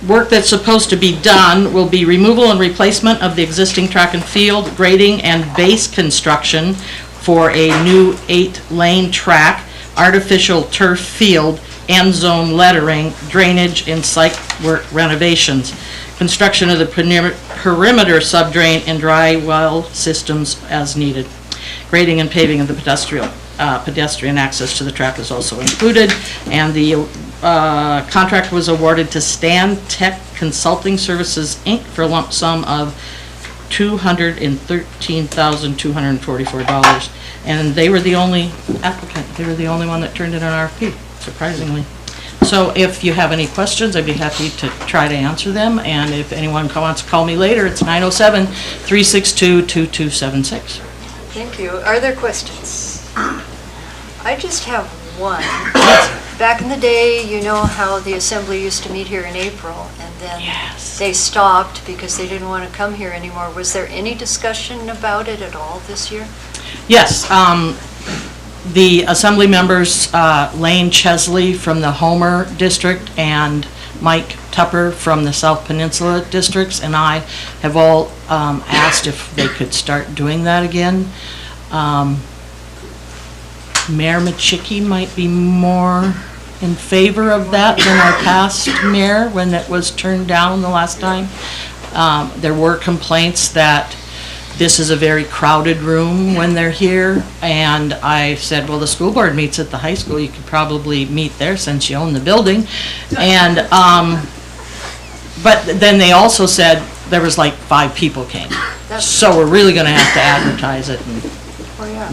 work that's supposed to be done will be removal and replacement of the existing track and field, grading and base construction for a new 8-lane track, artificial turf field, end zone lettering, drainage, and site work renovations, construction of the perimeter subdrain and dry well systems as needed, grading and paving of the pedestrian access to the track is also included. And the contract was awarded to Stan Tech Consulting Services, Inc. for a lump sum of $213,244. And they were the only applicant. They were the only one that turned in an RFP, surprisingly. So if you have any questions, I'd be happy to try to answer them. And if anyone wants to call me later, it's 907-362-2276. Thank you. Are there questions? I just have one. Back in the day, you know how the assembly used to meet here in April, and then they stopped because they didn't want to come here anymore. Was there any discussion about it at all this year? Yes, the assembly members, Lane Chesley from the Homer District and Mike Tupper from the South Peninsula Districts, and I have all asked if they could start doing that again. Mayor Machicki might be more in favor of that than our past mayor when it was turned down the last time. There were complaints that this is a very crowded room when they're here, and I said, well, the school board meets at the high school, you could probably meet there since you own the building. And but then they also said there was like 5 people came. So we're really gonna have to advertise it and,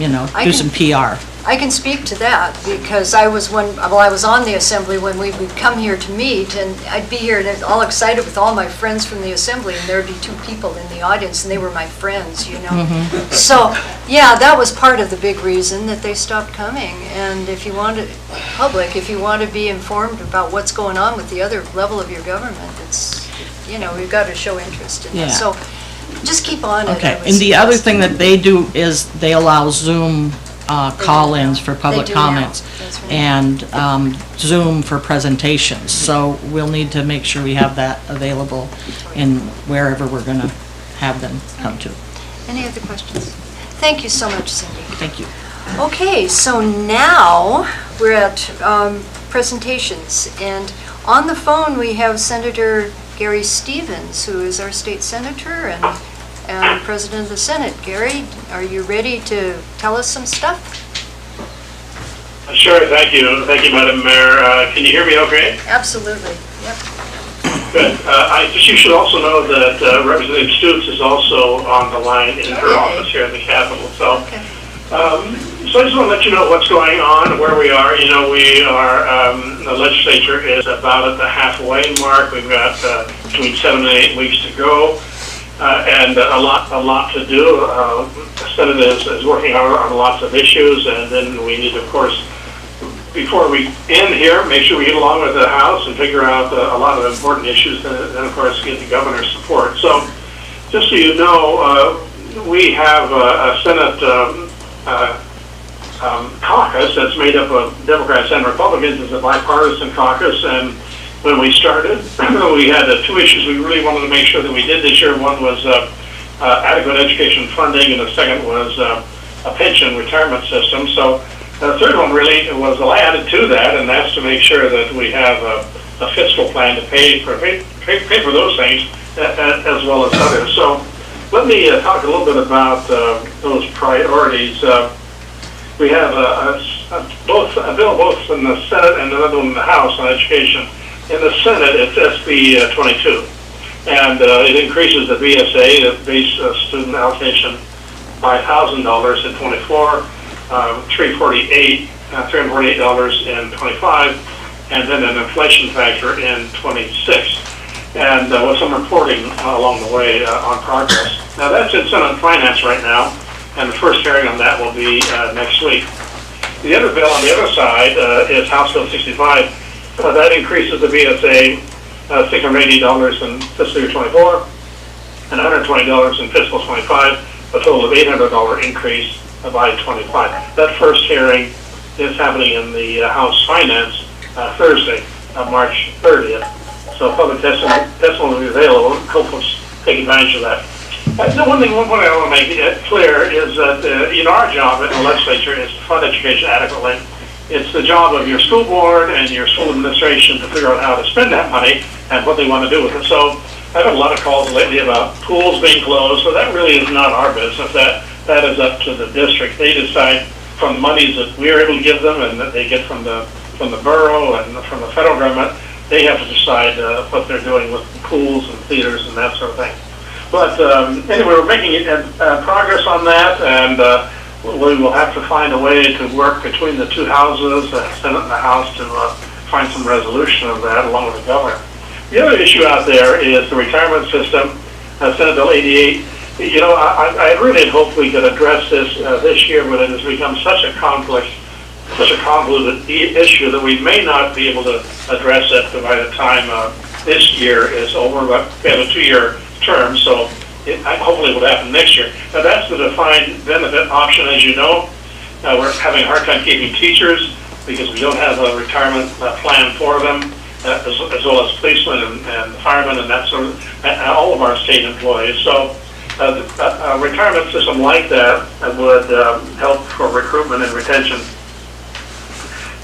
you know, do some PR. I can speak to that because I was on the assembly when we would come here to meet, and I'd be here and all excited with all my friends from the assembly, and there'd be 2 people in the audience, and they were my friends, you know. So, yeah, that was part of the big reason that they stopped coming. And if you want to, if you want to be informed about what's going on with the other level of your government, it's, you know, we've got to show interest in that. So, just keep on it. Okay, and the other thing that they do is they allow Zoom call-ins for public comments and Zoom for presentations. So we'll need to make sure we have that available in wherever we're going to have them come to. Any other questions? Thank you so much, Cindy. Thank you. Okay, so now we're at presentations, and on the phone we have Senator Gary Stevens, who is our state senator and President of the Senate. Gary, are you ready to tell us some stuff? Sure, thank you. Thank you, Madam Mayor. Can you hear me okay? Absolutely, yep. Good. You should also know that Representative Stutes is also on the line in her office here in the Capitol. So, so I just want to let you know what's going on, where we are. You know, we are, the legislature is about at the halfway mark. We've got between 7 and 8 weeks to go. And a lot to do. The Senate is working on lots of issues, and then we need, of course, before we end here, make sure we get along with the House and figure out a lot of important issues, and then, of course, get the governor's support. So, just so you know, we have a Senate caucus that's made up of Democrats and Republicans. It's a bipartisan caucus, and when we started, we had 2 issues we really wanted to make sure that we did this year. One was adequate education funding, and the second was a pension retirement system. So the third one really was added to that, and that's to make sure that we have a fiscal plan to pay for those things as well as others. So let me talk a little bit about those priorities. We have a bill both in the Senate and another one in the House on education. In the Senate, it's SB 22, and it increases the VSA, the base student allocation, by $1,000 in 24, $348 in 25, and then an inflation factor in 26, and with some reporting along the way on progress. Now that's in Senate Finance right now, and the first hearing on that will be next week. The other bill on the other side is House Bill 65. That increases the VSA $680 in fiscal year 24 and $120 in fiscal 25, a total of $800 increase by 25. That first hearing is happening in the House Finance Thursday, March 30th. So public testimony will be available. Hope folks take advantage of that. One point I want to make clear is that our job in the legislature is to fund education adequately. It's the job of your school board and your school administration to figure out how to spend that money and what they want to do with it. So I've had a lot of calls lately about pools being closed, so that really is not our business. That is up to the district. They decide from the monies that we are able to give them and that they get from the borough and from the federal government. They have to decide what they're doing with pools and theaters and that sort of thing. But anyway, we're making progress on that, and we will have to find a way to work between the two houses, the Senate and the House, to find some resolution of that along with the governor. The other issue out there is the retirement system, Senate Bill 88. You know, I really had hoped we could address this this year, but it has become such a complex, such a convoluted issue that we may not be able to address it by the time this year is over. But we have a 2-year term, so hopefully it will happen next year. Now, that's the defined benefit option, as you know. We're having a hard time keeping teachers because we don't have a retirement plan for them, as well as policemen and firemen and that sort of, and all of our state employees. So a retirement system like that would help for recruitment and retention.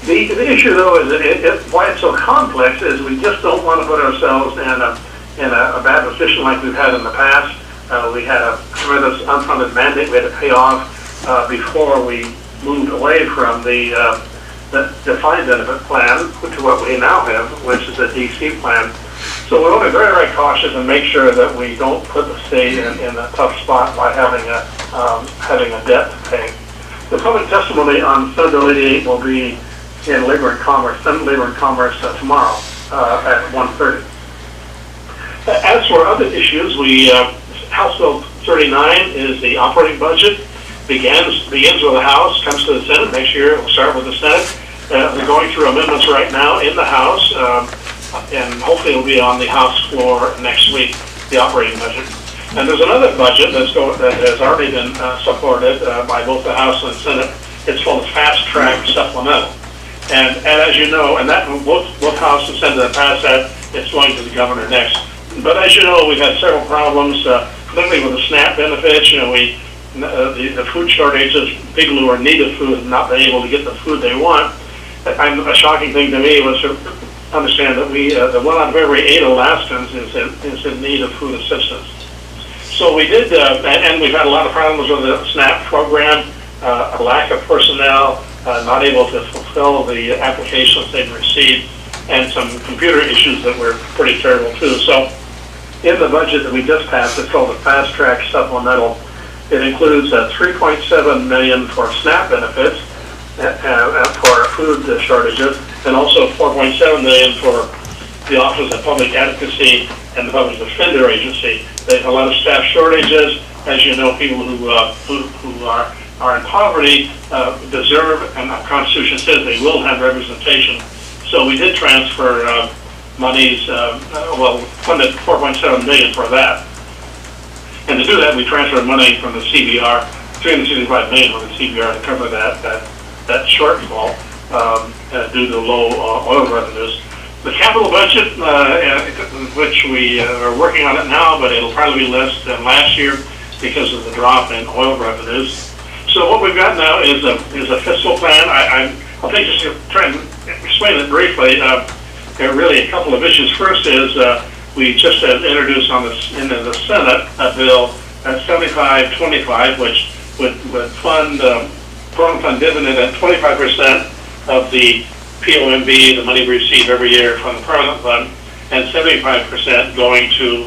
The issue, though, is why it's so complex is we just don't want to put ourselves in a bad position like we've had in the past. We had a tremendous unfunded mandate we had to pay off before we moved away from the defined benefit plan to what we now have, which is a DC plan. So we want to be very, very cautious and make sure that we don't put the state in a tough spot by having a debt to pay. The public testimony on Senate Bill 88 will be in Labor and Commerce, Senate Labor and Commerce tomorrow at 1:30. As for other issues, House Bill 39 is the operating budget. Begins with the House, comes to the Senate. Next year it will start with the Senate. They're going through amendments right now in the House, and hopefully it'll be on the House floor next week, the operating budget. And there's another budget that has already been supported by both the House and the Senate. It's called the Fast Track Supplemental. And as you know, and that both House and Senate have passed that, it's going to the governor next. But as you know, we've had several problems, particularly with the SNAP benefits. You know, the food shortages, people who are in need of food have not been able to get the food they want. A shocking thing to me was to understand that the 1 out of every 8 Alaskans is in need of food assistance. So we did, and we've had a lot of problems with the SNAP program, a lack of personnel, not able to fulfill the applications they've received, and some computer issues that were pretty terrible too. So in the budget that we just passed, it's called the Fast Track Supplemental. It includes $3.7 million for SNAP benefits for food shortages, and also $4.7 million for the Office of Public Advocacy and the Public Defender Agency. They have a lot of staff shortages. As you know, people who are in poverty deserve, and the Constitution says they will have representation. So we did transfer monies, funded $4.7 million for that. And to do that, we transferred money from the CBR, $365 million from the CBR to cover that shortfall due to low oil revenues. The capital budget, which we are working on it now, but it'll probably be less than last year because of the drop in oil revenues. So what we've got now is a fiscal plan. I'll take just to try and explain it briefly. There are really a couple of issues. First is we just introduced into the Senate a bill at 75-25, which would fund foreign fund dividend at 25% of the POMB, the money we receive every year from the permanent fund, and 75% going to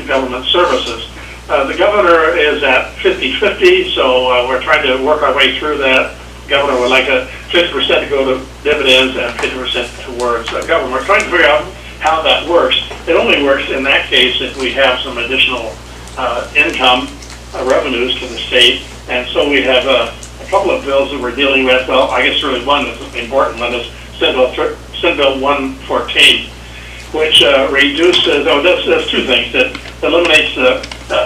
government services. The governor is at 50-50, so we're trying to work our way through that. The governor would like 50% to go to dividends and 50% towards government. We're trying to figure out how that works. It only works in that case if we have some additional income revenues to the state. And so we have a couple of bills that we're dealing with. Well, I guess really one that's important one is Senate Bill 114, which reduces, there's two things. That eliminates a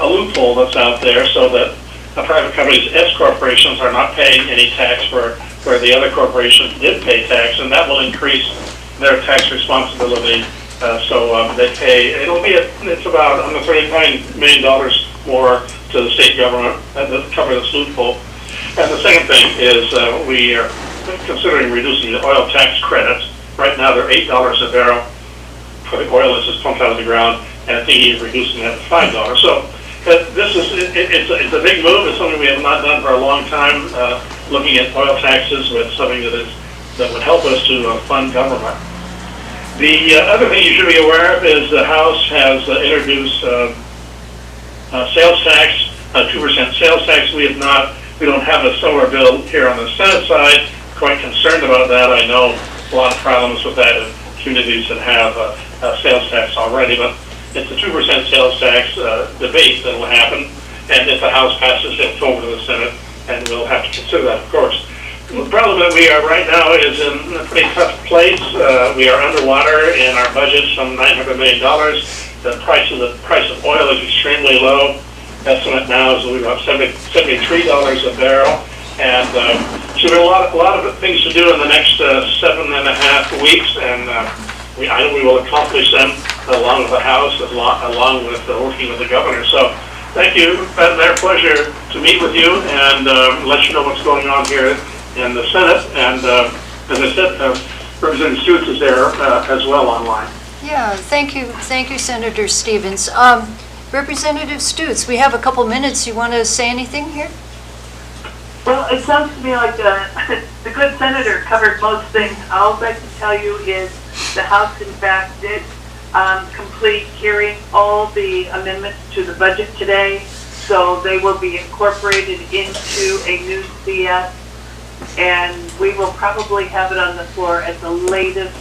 loophole that's out there so that private companies, S corporations, are not paying any tax where the other corporations did pay tax, and that will increase their tax responsibility. So they pay, it's about $139 million more to the state government to cover this loophole. And the second thing is we are considering reducing the oil tax credits. Right now they're $8 a barrel for the oil that's just pumped out of the ground, and I think he's reducing that to $5. So this is, it's a big move. It's something we have not done for a long time, looking at oil taxes with something that would help us to fund government. The other thing you should be aware of is the House has introduced sales tax, 2% sales tax. We don't have a similar bill here on the Senate side. Quite concerned about that. I know a lot of problems with that in communities that have a sales tax already, but it's a 2% sales tax debate that will happen, and if the House passes it over to the Senate, and we'll have to consider that, of course. The problem that we are right now is in a pretty tough place. We are underwater in our budget, some $900 million. The price of oil is extremely low. Estimate now is we're about $73 a barrel, and so there are a lot of things to do in the next 7.5 weeks, and I know we will accomplish them along with the House, along with working with the governor. So thank you. It's been a pleasure to meet with you and let you know what's going on here in the Senate. And as I said, Representative Stutes is there as well online. Yeah, thank you, Senator Stevens. Representative Stutes, we have a couple minutes. You want to say anything here? Well, it sounds to me like the good senator covered most things. All I can tell you is the House, in fact, did complete hearing all the amendments to the budget today, so they will be incorporated into a new CS, and we will probably have it on the floor at the latest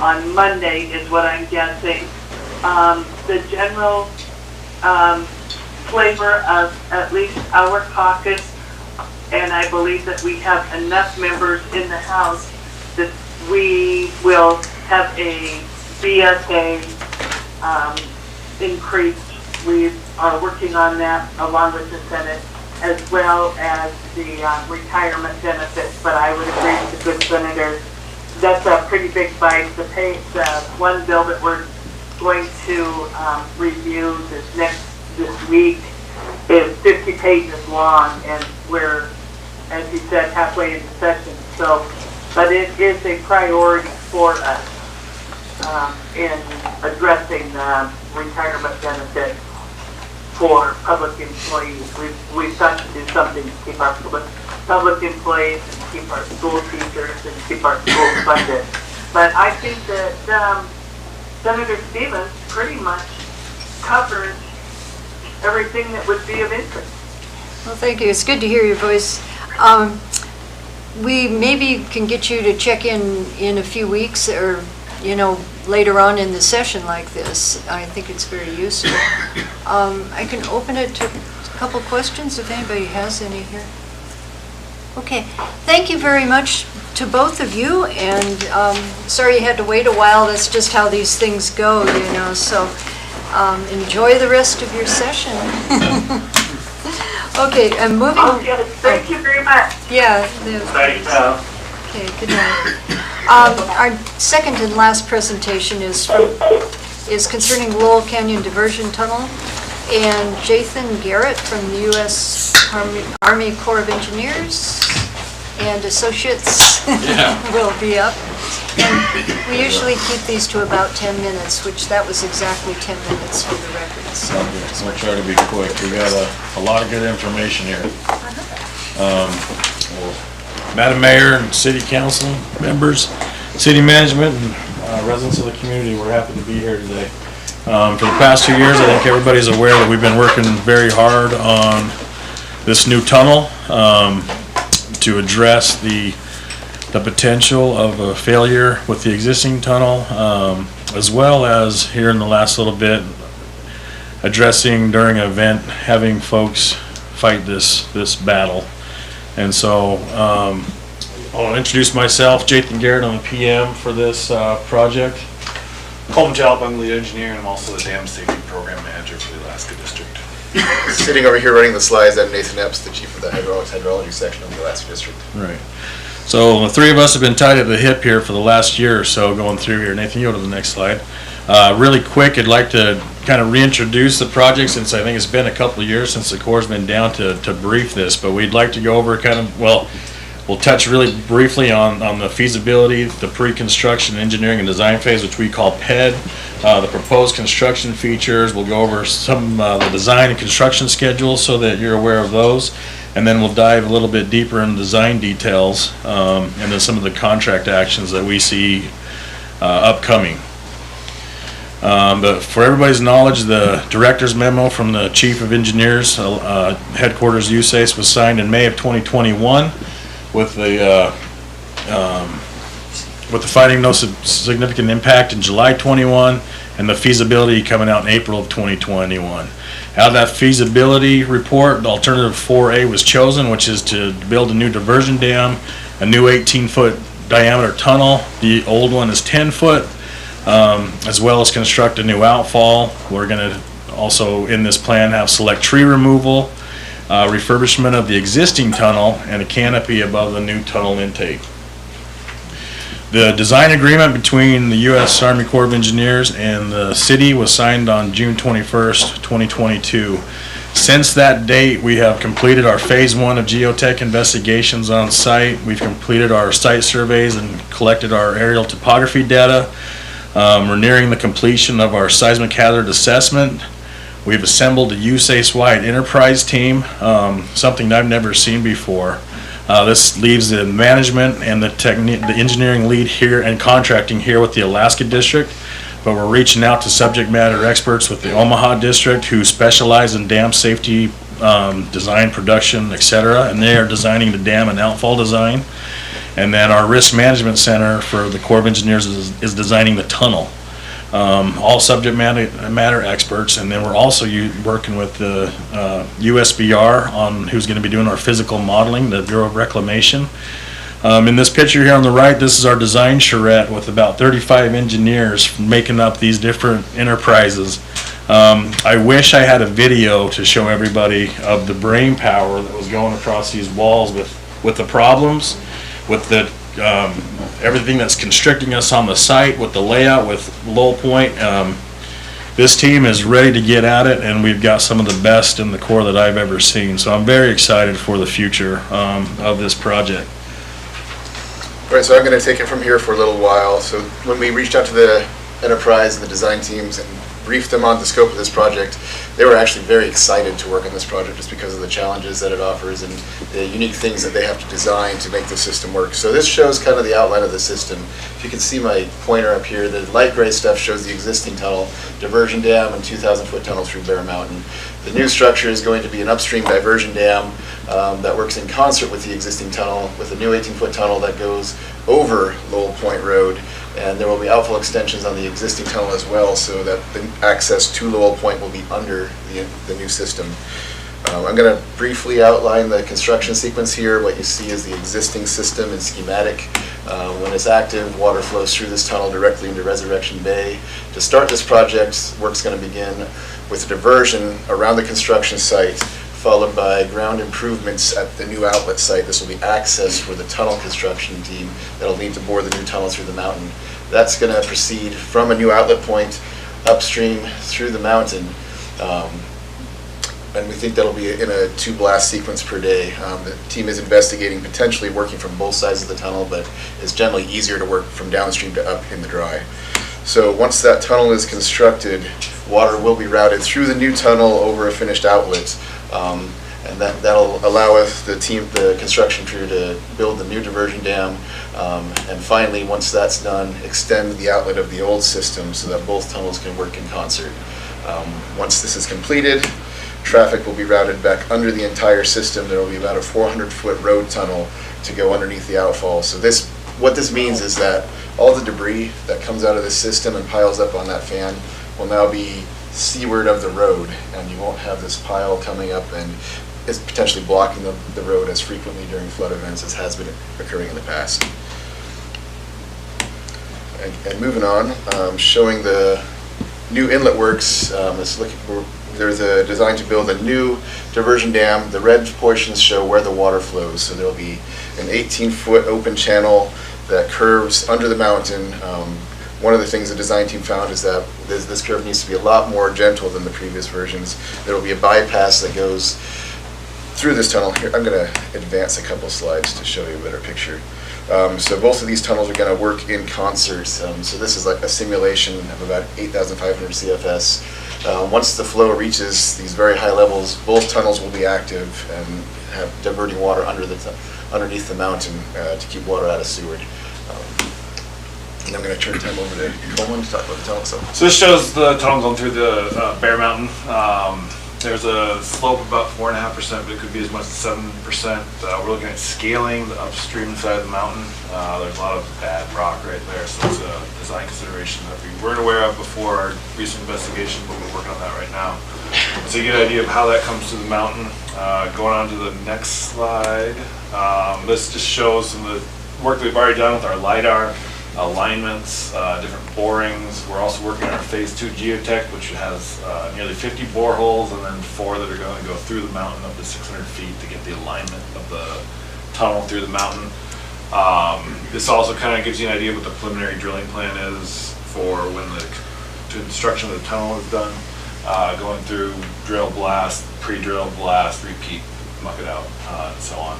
on Monday, is what I'm guessing. The general flavor of at least our caucus, and I believe that we have enough members in the House that we will have a BSA increase. We are working on that along with the Senate, as well as the retirement benefits. But I would agree with the good senator, that's a pretty big bite. The one bill that we're going to review this week is 50 pages long, and we're, as you said, halfway into session. So, but it is a priority for us in addressing retirement benefits for public employees. We've got to do something to keep our public employees and keep our school teachers and keep our schools funded. But I think that Senator Stevens pretty much covered everything that would be of interest. Well, thank you. It's good to hear your voice. We maybe can get you to check in a few weeks, or later on in the session like this. I think it's very useful. I can open it to a couple questions if anybody has any here. Okay, thank you very much to both of you, and sorry you had to wait a while. That's just how these things go, so enjoy the rest of your session. Okay, I'm moving. Oh, yes, thank you very much. Yeah. Thanks, Al. Okay, good night. Our second and last presentation is concerning Laurel Canyon Diversion Tunnel, and Jathan Garrett from the U.S. Army Corps of Engineers and Associates will be up. And we usually keep these to about 10 minutes, which that was exactly 10 minutes for the record. So we'll try to be quick. We got a lot of good information here. Madam Mayor and City Council members, City Management, and residents of the community, we're happy to be here today. For the past 2 years, I think everybody's aware that we've been working very hard on this new tunnel to address the potential of a failure with the existing tunnel, as well as here in the last little bit, addressing during an event, having folks fight this battle. And so I'll introduce myself, Jathan Garrett. I'm the PM for this project. Colton Jalp, I'm the lead engineer, and I'm also the Dam Safety Program Manager for the Alaska District. Sitting over here running the slides, I'm Nathan Epps, the Chief of the Hydrology Section of the Alaska District. Right. So the three of us have been tied at the hip here for the last year or so going through here. Nathan, you go to the next slide. Really quick, I'd like to kind of reintroduce the project, since I think it's been a couple of years since the Corps has been down to brief this, but we'd like to go over kind of, well, We'll touch really briefly on the feasibility, the pre-construction engineering and design phase, which we call PED, the proposed construction features. We'll go over some the design and construction schedules so that you're aware of those. And then we'll dive a little bit deeper in design details and then some of the contract actions that we see upcoming. But for everybody's knowledge, the director's memo from the Chief of Engineers, headquarters USACE, was signed in May of 2021 with the finding no significant impact in July 21 and the feasibility coming out in April of 2021. Out of that feasibility report, the alternative 4A was chosen, which is to build a new diversion dam, a new 18-foot diameter tunnel. The old one is 10 foot. As well as construct a new outfall. We're going to also, in this plan, have select tree removal, refurbishment of the existing tunnel, and a canopy above the new tunnel intake. The design agreement between the U.S. Army Corps of Engineers and the city was signed on June 21st, 2022. Since that date, we have completed our phase 1 of geotech investigations on site. We've completed our site surveys and collected our aerial topography data. We're nearing the completion of our seismic hazard assessment. We've assembled a USACE-wide enterprise team, something I've never seen before. This leaves the management and the engineering lead here and contracting here with the Alaska District, but we're reaching out to subject matter experts with the Omaha District who specialize in dam safety, design, production, etc., and they are designing the dam and outfall design. And then our risk management center for the Corps of Engineers is designing the tunnel. All subject matter experts, and then we're also working with the USBR on who's going to be doing our physical modeling, the Bureau of Reclamation. In this picture here on the right, this is our design charrette with about 35 engineers making up these different enterprises. I wish I had a video to show everybody of the brain power that was going across these walls with the problems, with the everything that's constricting us on the site, with the layout, with Lowell Point. This team is ready to get at it, and we've got some of the best in the Corps that I've ever seen. So I'm very excited for the future of this project. All right, so I'm going to take it from here for a little while. So when we reached out to the enterprise and the design teams and briefed them on the scope of this project, they were actually very excited to work on this project just because of the challenges that it offers and the unique things that they have to design to make the system work. So this shows kind of the outline of the system. If you can see my pointer up here, the light gray stuff shows the existing tunnel, diversion dam, and 2,000-foot tunnel through Bear Mountain. The new structure is going to be an upstream diversion dam that works in concert with the existing tunnel, with a new 18-foot tunnel that goes over Lowell Point Road. And there will be outfall extensions on the existing tunnel as well, so that the access to Lowell Point will be under the new system. I'm going to briefly outline the construction sequence here. What you see is the existing system in schematic. When it's active, water flows through this tunnel directly into Resurrection Bay. To start this project, work's going to begin with a diversion around the construction site, followed by ground improvements at the new outlet site. This will be access for the tunnel construction team that'll need to bore the new tunnel through the mountain. That's going to proceed from a new outlet point upstream through the mountain. And we think that'll be in a 2 blast sequence per day. The team is investigating potentially working from both sides of the tunnel, but it's generally easier to work from downstream to up in the dry. So once that tunnel is constructed, water will be routed through the new tunnel over a finished outlet. And that'll allow us, the construction crew, to build the new diversion dam. And finally, once that's done, extend the outlet of the old system so that both tunnels can work in concert. Once this is completed, traffic will be routed back under the entire system. There will be about a 400-foot road tunnel to go underneath the outfall. So what this means is that all the debris that comes out of the system and piles up on that fan will now be seaward of the road, and you won't have this pile coming up and is potentially blocking the road as frequently during flood events as has been occurring in the past. And moving on, showing the new inlet works, there's a design to build a new diversion dam. The red portions show where the water flows, so there'll be an 18-foot open channel that curves under the mountain. One of the things the design team found is that this curve needs to be a lot more gentle than the previous versions. There will be a bypass that goes through this tunnel. Here, I'm going to advance a couple slides to show you a better picture. So both of these tunnels are going to work in concert. So this is like a simulation of about 8,500 CFS. Once the flow reaches these very high levels, both tunnels will be active and have diverting water underneath the mountain to keep water out of Seward. And I'm going to turn time over to Coleman to talk about the tunnel itself. So this shows the tunnel going through the Bear Mountain. There's a slope of about 4.5%, but it could be as much as 7%. We're looking at scaling the upstream side of the mountain. There's a lot of bad rock right there, so it's a design consideration that we weren't aware of before our recent investigation, but we're working on that right now. So you get an idea of how that comes to the mountain. Going on to the next slide, this just shows some of the work that we've already done with our LiDAR, alignments, different borings. We're also working on our phase 2 geotech, which has nearly 50 boreholes and then 4 that are going to go through the mountain up to 600 feet to get the alignment of the tunnel through the mountain. This also kind of gives you an idea of what the preliminary drilling plan is for when the construction of the tunnel is done. Going through drill, blast, pre-drill, blast, repeat, muck it out, and so on.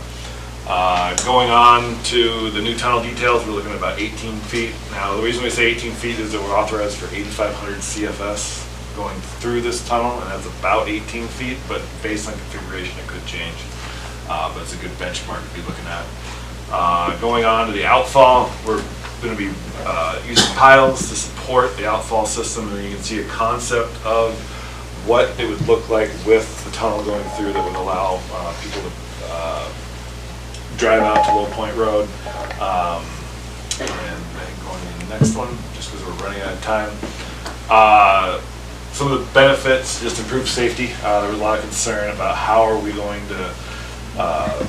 Going on to the new tunnel details, we're looking at about 18 feet. Now, the reason we say 18 feet is that we're authorized for 8,500 CFS going through this tunnel, and that's about 18 feet, but based on configuration, it could change. But it's a good benchmark to be looking at. Going on to the outfall, we're going to be using piles to support the outfall system, and you can see a concept of what it would look like with the tunnel going through that would allow people to drive out to Low Point Road. And then going to the next one, just because we're running out of time. Some of the benefits, just improved safety. There was a lot of concern about how are we going to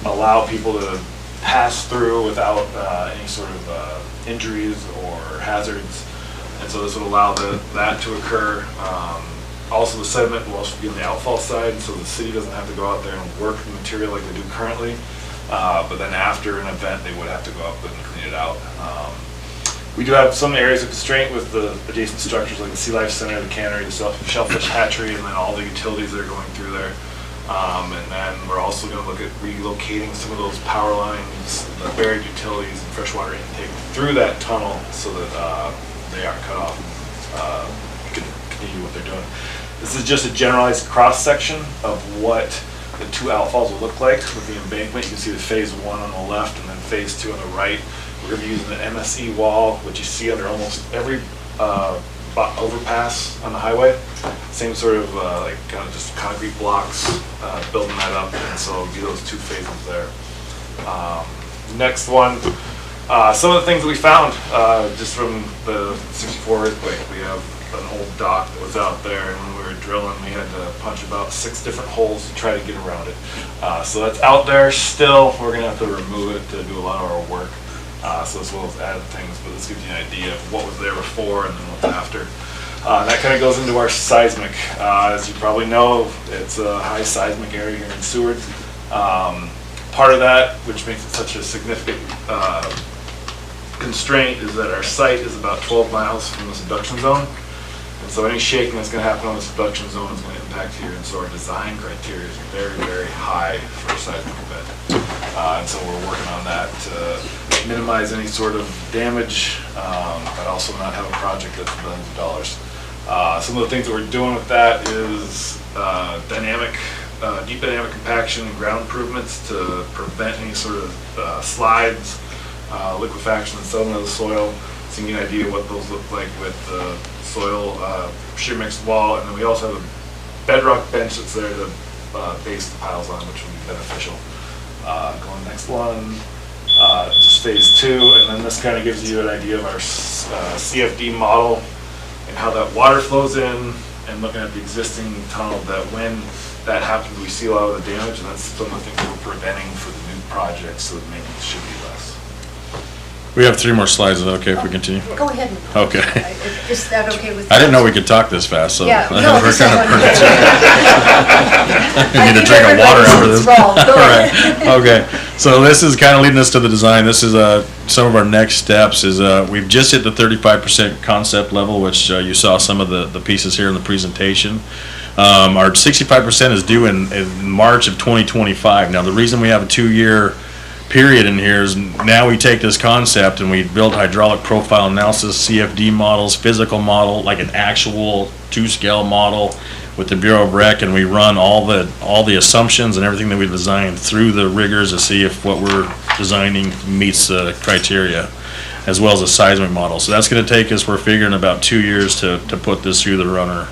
allow people to pass through without any sort of injuries or hazards. And so this would allow that to occur. Also, the sediment will also be on the outfall side, so the city doesn't have to go out there and work the material like they do currently. But then after an event, they would have to go up and clean it out. We do have some areas of constraint with the adjacent structures like the Sea Life Center, the cannery, the shellfish hatchery, and then all the utilities that are going through there. And then we're also going to look at relocating some of those power lines, the buried utilities and freshwater intake through that tunnel so that they aren't cut off and can continue what they're doing. This is just a generalized cross-section of what the 2 outfalls will look like with the embankment. You can see the phase 1 on the left and then phase 2 on the right. We're going to be using the MSE wall, which you see under almost every overpass on the highway. Same sort of like kind of just concrete blocks, building that up, and so it'll be those 2 phases there. Next one, some of the things that we found just from the 64 earthquake. We have an old dock that was out there, and when we were drilling, we had to punch about 6 different holes to try to get around it. So that's out there still. We're going to have to remove it to do a lot of our work. So as well as added things, but this gives you an idea of what was there before and then what's after. That kind of goes into our seismic. As you probably know, it's a high seismic area here in Seward. Part of that, which makes it such a significant constraint, is that our site is about 12 miles from the subduction zone. And so any shaking that's going to happen on the subduction zone is going to impact here. And so our design criteria is very, very high for a seismic event. And so we're working on that to minimize any sort of damage, but also not have a project that's billions of dollars. Some of the things that we're doing with that is deep dynamic compaction and ground improvements to prevent any sort of slides, liquefaction and settlement of the soil. So you get an idea what those look like with the soil shear mixed wall. And then we also have a bedrock bench that's there to base the piles on, which will be beneficial. Going next one, just phase 2, and then this kind of gives you an idea of our CFD model and how that water flows in, and looking at the existing tunnel, that when that happens, we see a lot of the damage, and that's some of the things that we're preventing for the new project, so that maintenance should be less. We have 3 more slides. Is that okay if we continue? Go ahead. Okay. Is that okay with you? I didn't know we could talk this fast, so Yeah, we're no, kind this of I need to drink a water after this. All right. Okay. So this is kind of leading us to the design. This is some of our next steps. Is we've just hit the 35% concept level, which you saw some of the pieces here in the presentation. Our 65% is due in March of 2025. Now, the reason we have a 2-year period in here is now we take this concept and we build hydraulic profile analysis, CFD models, physical model, like an actual 2-scale model with the Bureau of Rec, and we run all the assumptions and everything that we designed through the rigors to see if what we're designing meets the criteria, as well as a seismic model. So that's going to take us, we're figuring, about 2 years to put this through the runner.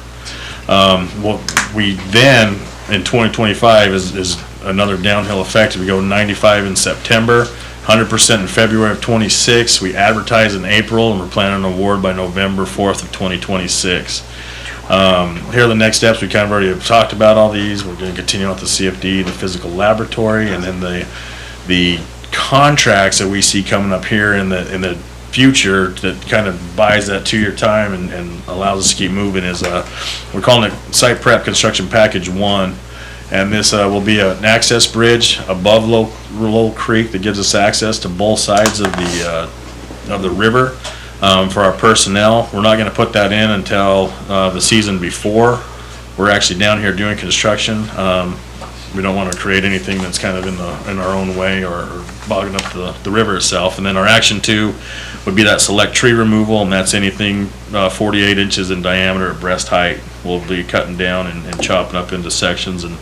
What we then, in 2025, is another downhill effect. We go 95 in September, 100% in February of 26. We advertise in April, and we're planning an award by November 4th of 2026. Here are the next steps. We kind of already have talked about all these. We're going to continue with the CFD, the physical laboratory, and then the contracts that we see coming up here in the future that kind of buys that 2-year time and allows us to keep moving is we're calling it Site Prep Construction Package 1. And this will be an access bridge above Low Creek that gives us access to both sides of the river for our personnel. We're not going to put that in until the season before. We're actually down here doing construction. We don't want to create anything that's kind of in our own way or bogging up the river itself. And then our action 2 would be that select tree removal, and that's anything 48 inches in diameter at breast height. We'll be cutting down and chopping up into sections and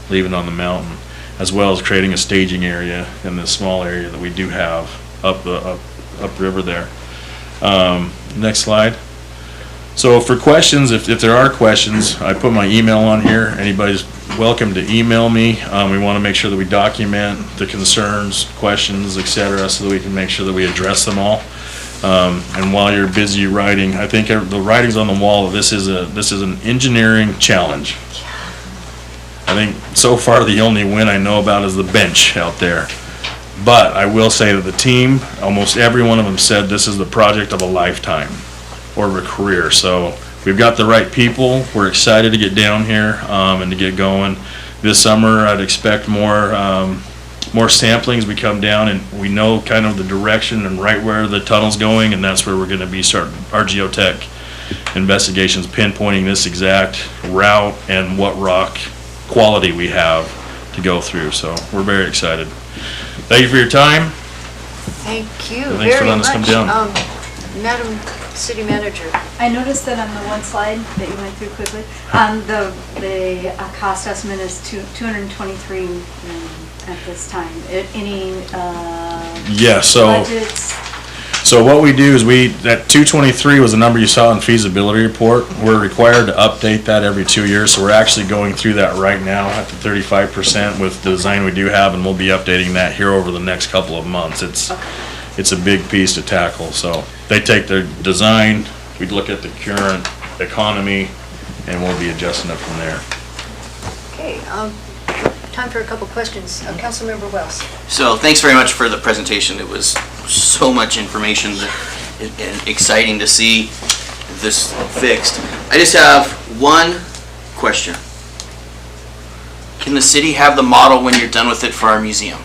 leaving on the mountain, as well as creating a staging area in this small area that we do have upriver there. Next slide. So for questions, if there are questions, I put my email on here. Anybody's welcome to email me. We want to make sure that we document the concerns, questions, etc., so that we can make sure that we address them all. And while you're busy writing, I think the writing's on the wall. This is an engineering challenge. I think so far the only win I know about is the bench out there. But I will say that the team, almost every one of them said this is the project of a lifetime or of a career. So we've got the right people. We're excited to get down here and to get going. This summer I'd expect more samplings. We come down and we know kind of the direction and right where the tunnel's going, and that's where we're going to be starting our geotech investigations, pinpointing this exact route and what rock quality we have to go through. So we're very excited. Thank you for your time. Thank you Thanks very for letting us come much. down. Madam City Manager. I noticed that on the one slide that you went through quickly, the cost estimate is $223 at this time. Any Yeah, budgets? So what we do is that 223 was the number you saw in feasibility report. We're required to update that every 2 years, so we're actually going through that right now at the 35% with the design we do have, and we'll be updating that here over the next couple of months. It's a big piece to tackle. So they take their design, we look at the current economy, and we'll be adjusting it from there. Okay, time for a couple questions. Councilmember Wells. So thanks very much for the presentation. It was so much information and exciting to see this fixed. I just have one question. Can the city have the model when you're done with it for our museum?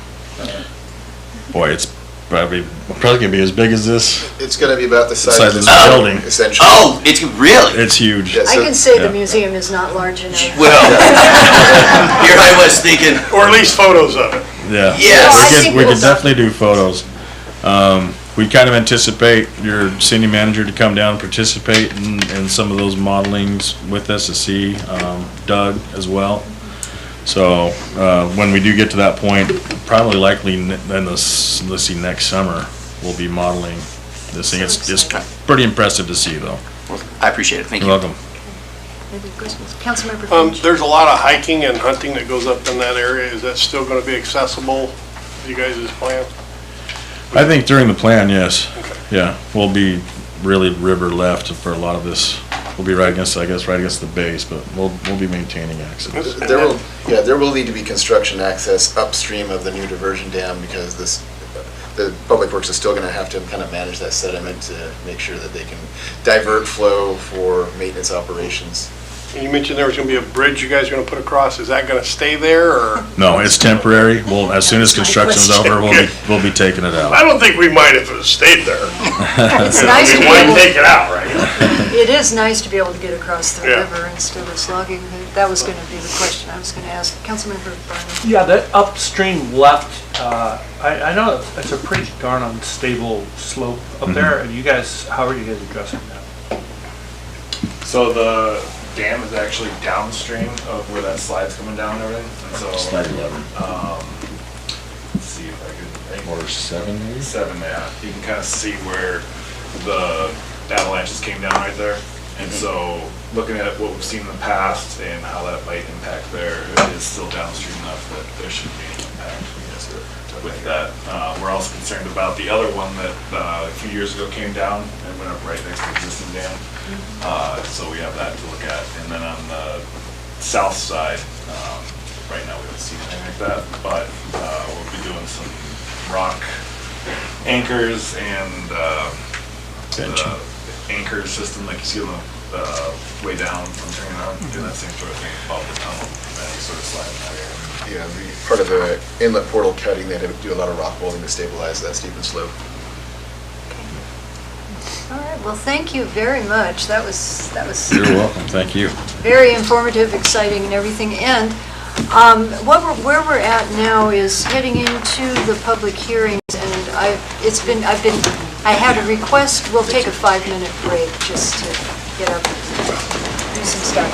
Boy, it's probably gonna be as big as this. It's gonna be about the size of this this building. essentially. Oh, it's really? It's huge. Yeah, I so- can say the museum is not large enough. Well, here I was thinking. Or at least photos of it. Yeah. Yes. We could definitely do photos. We kind of anticipate your city manager to come down and participate in some of those modelings with us to see, Doug as well. So, when we do get to that point, probably likely let's see, next summer, we'll be modeling this thing. It's pretty impressive to see, though. Well, I appreciate it. Thank you. You're welcome. Any questions? Councilmember Finch. There's a lot of hiking and hunting that goes up in that area. Is that still gonna be accessible, you guys' plan? I think during the plan, yes. Yeah, we'll be really river left for a lot of this. We'll be right against the base, but we'll be maintaining access. There will need to be construction access upstream of the new diversion dam because the Public Works is still gonna have to kind of manage that sediment to make sure that they can divert flow for maintenance operations. And you mentioned there was gonna be a bridge you guys are gonna put across. Is that gonna stay there, or? No, it's temporary. Well, as soon as construction's over, we'll be taking it out. I don't think we might if it stayed there. It's nice to be Why able, take it out, right? It is nice to be able to get across the Yeah. river instead of slogging. That was going to be the question I was going to ask. Councilmember Barney. Yeah, that upstream left, I know it's a pretty darn unstable slope up there. And you guys, how are you guys addressing that? So the dam is actually downstream of where that slide's coming down and everything. And so, Slide 11. Let's see if I can. Or 7 maybe? 7, yeah. You can kind of see where the avalanches came down right there. And so looking at what we've seen in the past and how that might impact there, it is still downstream enough that there shouldn't be any impact with that. We're also concerned about the other one that a few years ago came down and went up right next to the existing dam. So we have that to look at. And then on the south side, right now we don't see anything like that, but we'll be doing some rock anchors and the anchor system like you see on the way down from turning around, doing that same sort of thing above the tunnel, and then sort of slide in that area. Yeah, part of the inlet portal cutting, they had to do a lot of rock welding to stabilize that steep and slope. All right, well, thank you very much. That was You're welcome, thank you. very informative, exciting, and everything. And where we're at now is heading into the public hearings, and I had a request. We'll take a 5-minute break just to get up and do some stuff.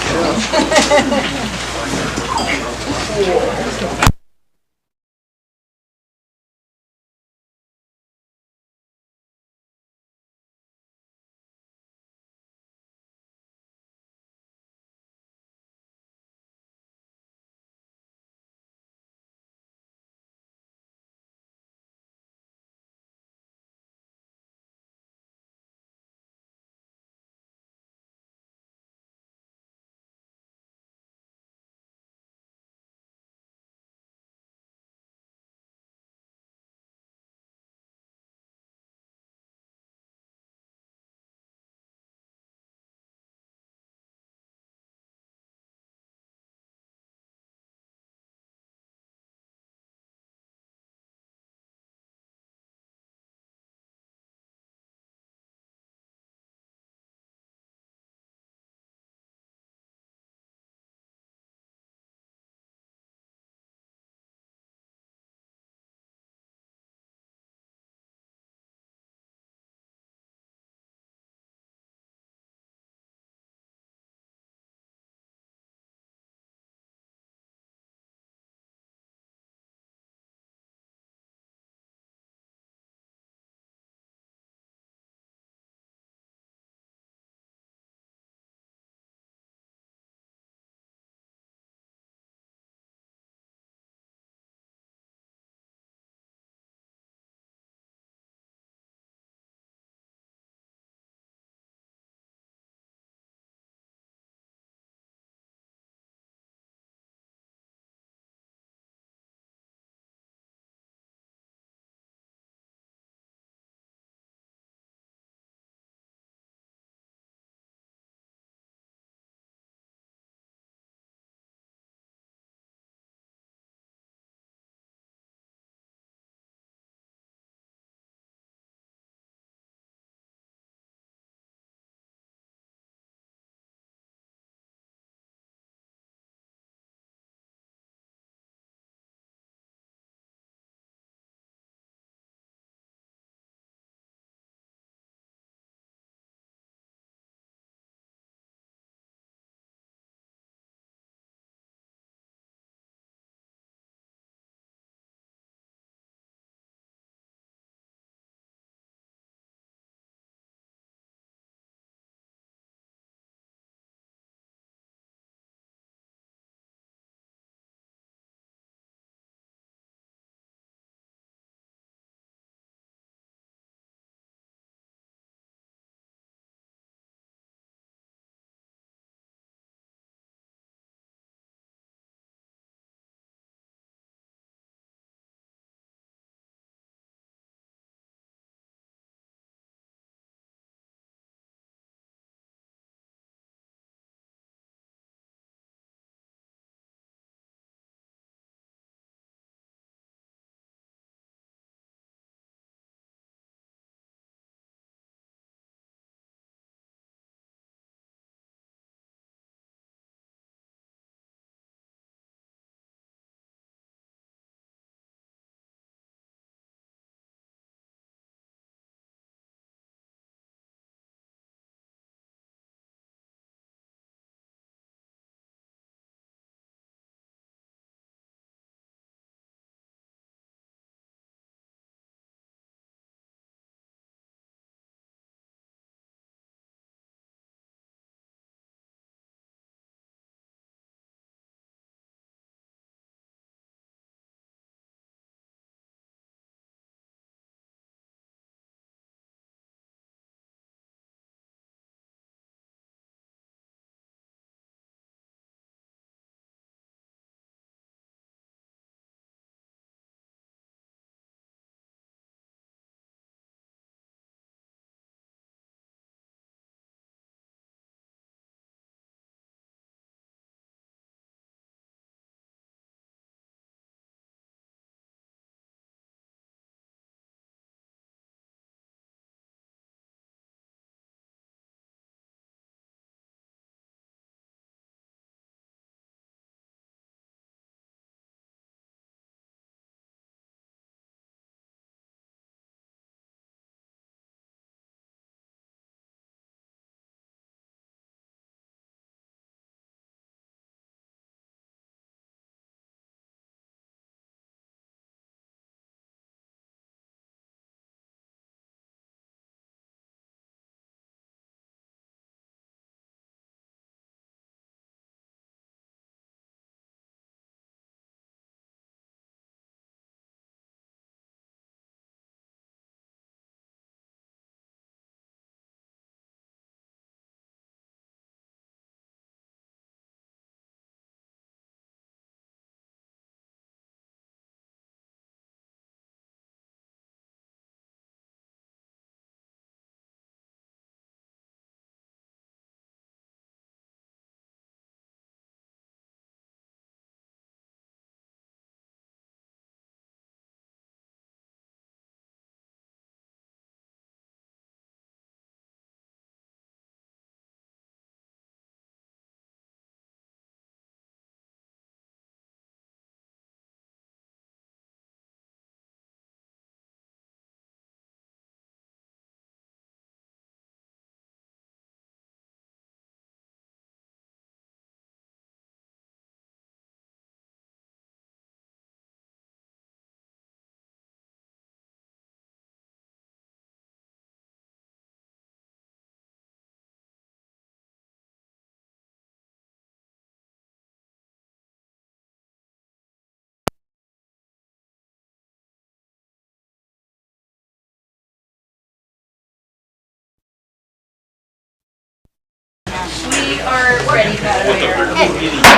We are ready, Madam Mayor. Okay,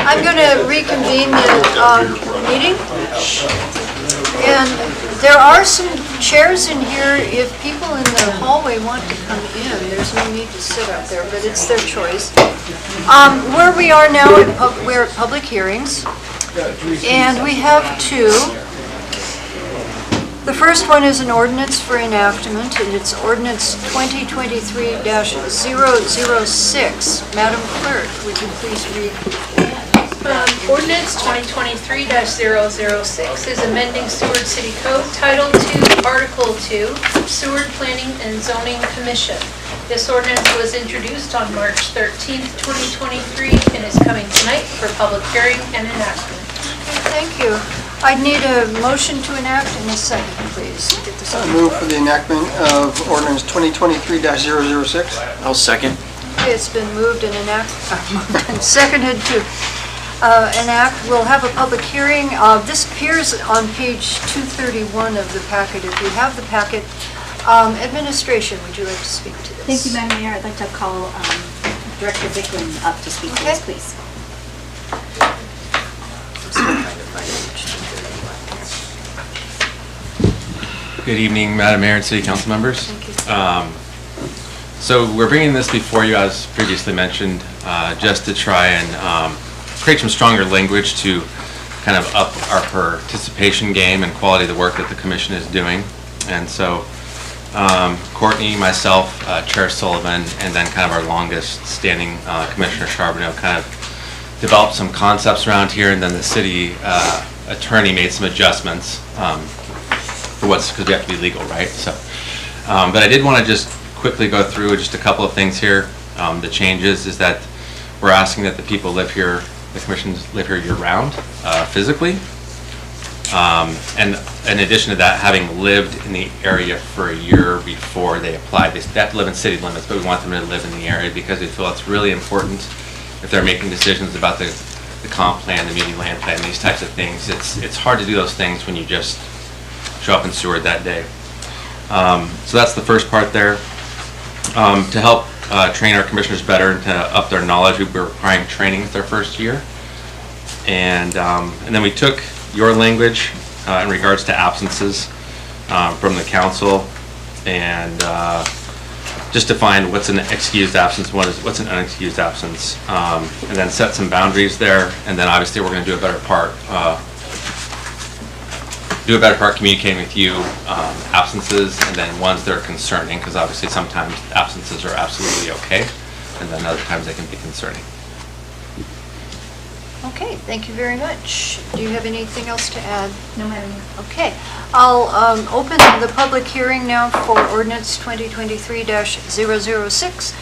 I'm going to reconvene the meeting. And there are some chairs in here if people in the hallway want to come in. There's no need to sit out there, but it's their choice. Where we are now, we're at public hearings, and we have two. The first one is an ordinance for enactment, and it's ordinance 2023-006. Madam Clerk, would you please read? Ordinance 2023-006 is amending Seward City Code, Title 2, Article 2, Seward Planning and Zoning Commission. This ordinance was introduced on March 13th, 2023, and is coming tonight for public hearing and enactment. Thank you. I'd need a motion to enact in a second, please. I move for the enactment of ordinance 2023-006. I'll second. Okay, it's been moved and seconded to enact. We'll have a public hearing. This appears on page 231 of the packet. If you have the packet, administration, would you like to speak to this? Thank you, Madam Mayor. I'd like to call Director Bicklin up to speak to this, please. I'm still trying to find page 231. Good evening, Madam Mayor and City Council members. Thank you. So we're bringing this before you, as previously mentioned, just to try and create some stronger language to kind of up our participation game and quality of the work that the commission is doing. And so Courtney, myself, Chair Sullivan, and then kind of our longest standing Commissioner Charbonneau kind of developed some concepts around here, and then the city attorney made some adjustments because we have to be legal, right? So, but I did want to just quickly go through just a couple of things here. The changes is that we're asking that the people live here, the commissions live here year-round, physically. And in addition to that, having lived in the area for a year before they apply, they have to live in city limits, but we want them to live in the area because we feel it's really important if they're making decisions about the comp plan, the muni land plan, these types of things. It's hard to do those things when you just show up in Seward that day. So that's the first part there. To help train our commissioners better and to up their knowledge, we're requiring training with their first year. And then we took your language in regards to absences from the council and just define what's an excused absence, what's an unexcused absence, and then set some boundaries there. And then obviously we're going to do a better part communicating with you absences and then ones that are concerning, because obviously sometimes absences are absolutely okay and then other times they can be concerning. Okay, thank you very much. Do you have anything else to add? No, Madam Mayor. Okay, I'll open the public hearing now for ordinance 2023-006.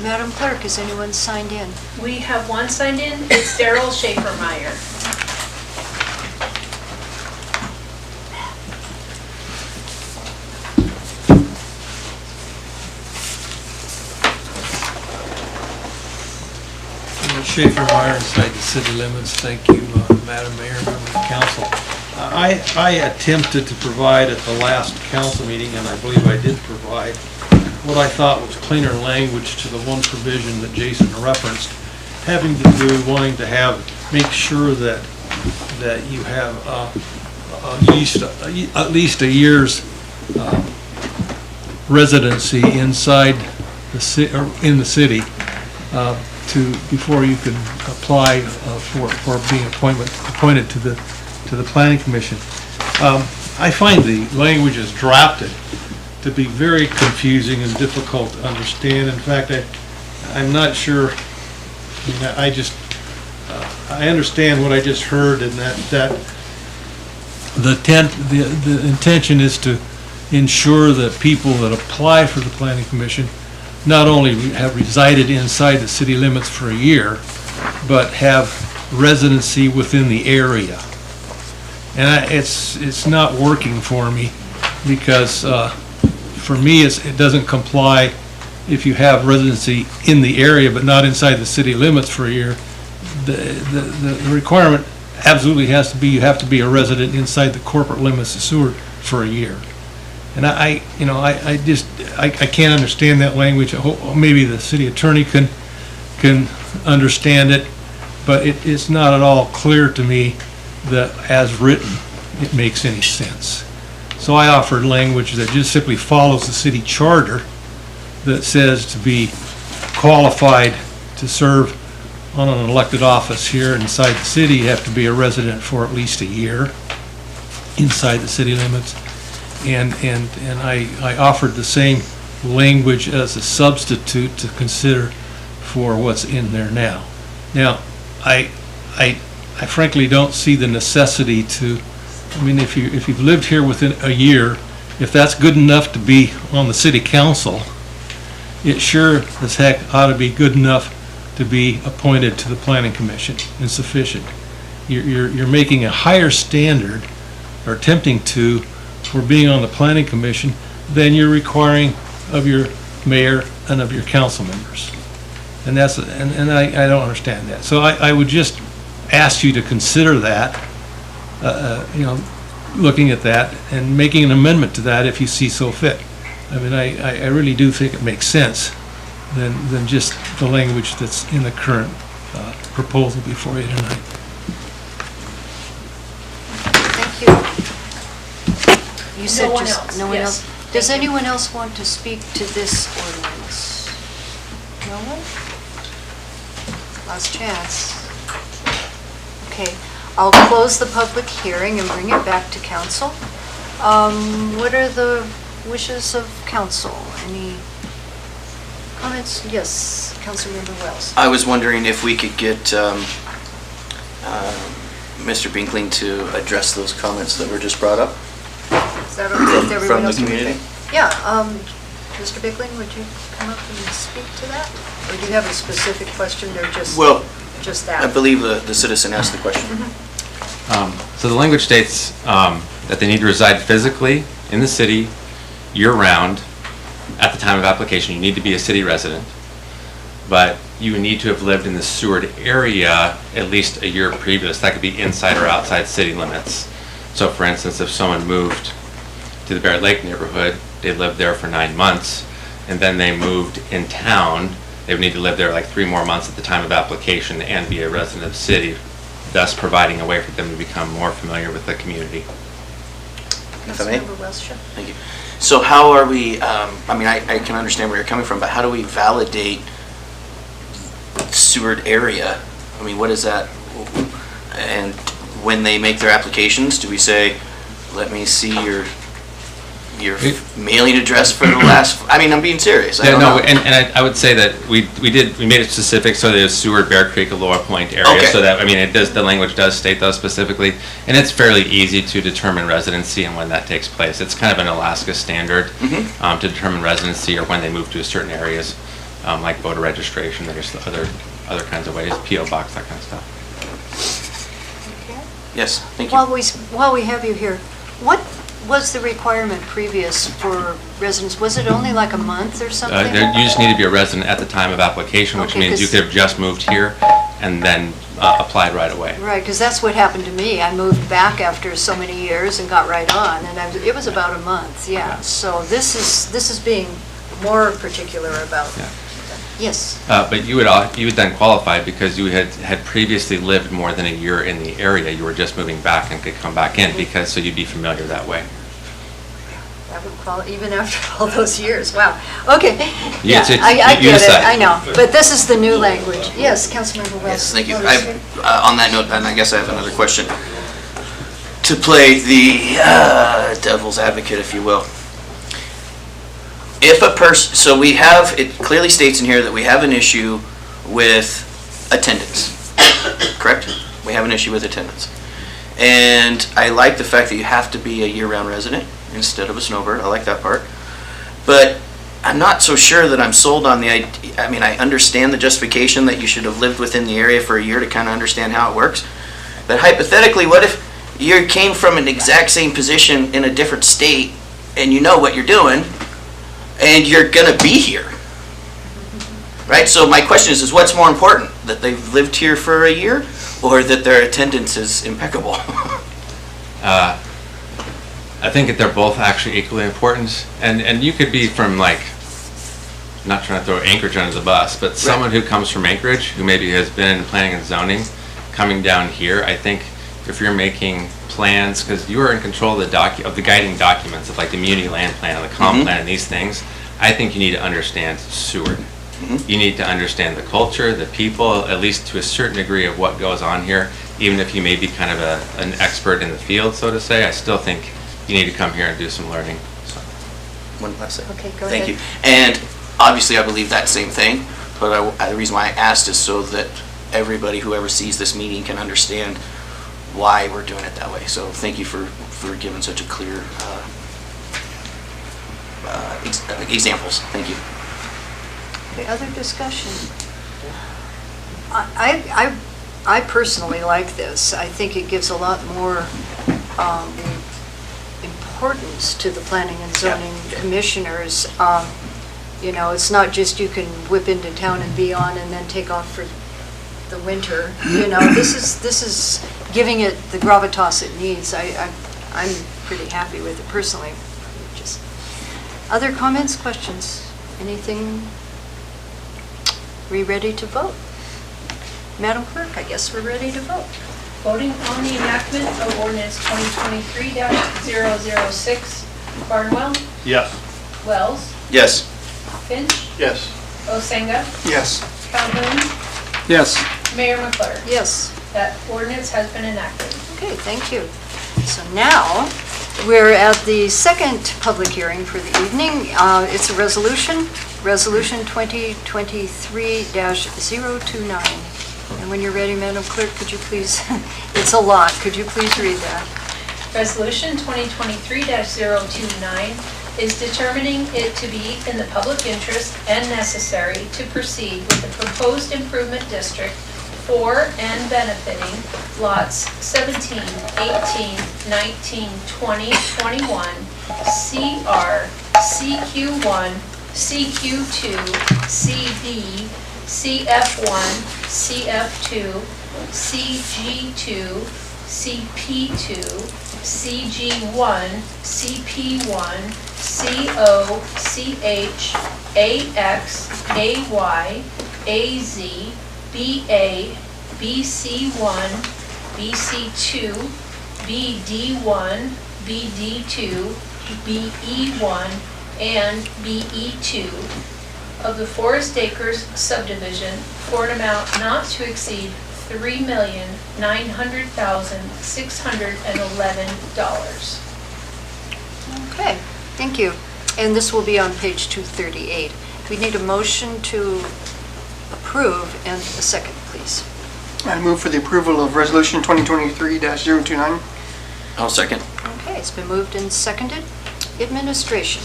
Madam Clerk, is anyone signed in? We have one signed in. It's Daryl Schaefer-Meyer. Schaefer-Meyer inside the city limits. Thank you, Madam Mayor, members of the council. I attempted to provide at the last council meeting, and I believe I did provide, what I thought was cleaner language to the one provision that Jason referenced, having to do, wanting to make sure that you have at least a year's residency inside the in the city before you can apply for being appointed to the planning commission. I find the language as drafted to be very confusing and difficult to understand. In fact, I'm not sure. I understand what I just heard, and that the intention is to ensure that people that apply for the planning commission not only have resided inside the city limits for a year, but have residency within the area. And it's not working for me, because for me it doesn't comply if you have residency in the area but not inside the city limits for a year. The requirement absolutely has to be you have to be a resident inside the corporate limits of Seward for a year. And I can't understand that language. Maybe the city attorney can can understand it, but it's not at all clear to me that as written, it makes any sense. So I offered language that just simply follows the city charter that says to be qualified to serve on an elected office here inside the city, you have to be a resident for at least a year inside the city limits. And I offered the same language as a substitute to consider for what's in there now. Now, I frankly don't see the necessity to, I mean, if you've lived here within a year, if that's good enough to be on the city council, it sure as heck ought to be good enough to be appointed to the planning commission and sufficient. You're making a higher standard, or attempting to, for being on the planning commission than you're requiring of your mayor and of your council members. And that's, and I don't understand that. So I would just ask you to consider that, looking at that and making an amendment to that if you see so fit. I mean, I really do think it makes sense than just the language that's in the current proposal before you tonight. Thank you. You said No one just, else, no one yes. else? Does anyone else want to speak to this ordinance? No one? Last chance. Okay, I'll close the public hearing and bring it back to council. What are the wishes of council? Any comments? Yes, Councilmember Wells. I was wondering if we could get Mr. Binkling to address those comments that were just brought up Is that okay with everyone from the else? community. Yeah, Mr. Bickling, would you come up and speak to that? Or do you have a specific question or just Well, that? I believe the citizen asked the question. So the language states that they need to reside physically in the city year-round at the time of application. You need to be a city resident, but you need to have lived in the Seward area at least a year previous. That could be inside or outside city limits. So for instance, if someone moved to the Bear Lake neighborhood, they lived there for 9 months, and then they moved in town, they would need to live there like 3 more months at the time of application and be a resident of the city, thus providing a way for them to become more familiar with the community. If I may? Councilmember Wells, sure. Thank you. So how are we, I can understand where you're coming from, but how do we validate Seward area? I mean, what is that? And when they make their applications, do we say, let me see your mailing address for the last, I mean, I'm being serious. I don't know. And I would say that we made it specific so that it's Seward, Bear Creek, Lower Point area, Okay. so that, I mean, the language does state those specifically, and it's fairly easy to determine residency and when that takes place. It's kind of an Alaska standard to determine residency or when they move to certain areas, like voter registration. There's other kinds of ways, P.O. box, that kind of stuff. Yes, thank you. While we have you here, what was the requirement previous for residents? Was it only like a month or something? You just need to be a resident at the time of application, which Okay, means you 'cause- could have just moved here and then applied right away. Right, because that's what happened to me. I moved back after so many years and got right on, and it was about a month, yeah. So this is being more particular about. Yeah. Yes. But you would then qualify because you had previously lived more than a year in the area. You were just moving back and could come back in because, so you'd be familiar that way. That would qualify, even after all those years, wow. Okay, Yeah, yeah, I you get it, decide. I know. But this is the new language. Yes, Councilmember Wells. Yes, thank you. On that note, and I guess I have another question. To play the devil's advocate, if you will. If a person, so we have, it clearly states in here that we have an issue with attendance, correct? We have an issue with attendance. And I like the fact that you have to be a year-round resident instead of a snowbird. I like that part. But I'm not so sure that I'm sold on the idea. I mean, I understand the justification that you should have lived within the area for a year to kind of understand how it works. But hypothetically, what if you came from an exact same position in a different state and you know what you're doing and you're going to be here? Right? So my question is what's more important? That they've lived here for a year or that their attendance is impeccable? I think that they're both actually equally important, and you could be from like not trying to throw Anchorage under the bus, but someone who comes from Anchorage, who maybe has been in planning and zoning, coming down here, I think if you're making plans, because you are in control of the guiding documents of like the community land plan and the comp plan and these things, I think you need to understand Seward. You need to understand the culture, the people, at least to a certain degree of what goes on here. Even if you may be kind of an expert in the field, so to say, I still think you need to come here and do some learning. So. One last thing. Okay, go Thank ahead. you. And obviously I believe that same thing, but the reason why I asked is so that everybody, whoever sees this meeting, can understand why we're doing it that way. So thank you for giving such a clear examples. Thank you. Okay, other discussion? I personally like this. I think it gives a lot more importance to the planning and zoning commissioners. You know, it's not just you can whip into town and be on and then take off for the winter. You know, this is giving it the gravitas it needs. I'm pretty happy with it personally. Just other comments, questions, anything? We ready to vote? Madam Clerk, I guess we're ready to vote. Voting on the enactment of ordinance 2023-006. Barnwell, Yes. Wells, Yes. Finch, Yes. Osenga, Yes. Calhoun, Yes. Mayor McClure. Yes. That ordinance has been enacted. Okay, thank you. So now, we're at the second public hearing for the evening. It's a resolution, Resolution 2023-029. And when you're ready, Madam Clerk, could you please, it's a lot, could you please read that? Resolution 2023-029 is determining it to be in the public interest and necessary to proceed with the proposed improvement district for and benefiting lots 17, 18, 19, 20, 21, CR, CQ1, CQ2, CD, CF1, CF2, CG2, CP2, CG1, CP1, CO, CH, AX, AY, AZ, BA, BC1, BC2, BD1, BD2, BE1, and BE2 of the Forest Acres subdivision for an amount not to exceed $3,900,611. Okay, thank you. And this will be on page 238. We need a motion to approve and a second, please. I move for the approval of Resolution 2023-029. I'll second. Okay, it's been moved and seconded. Administration.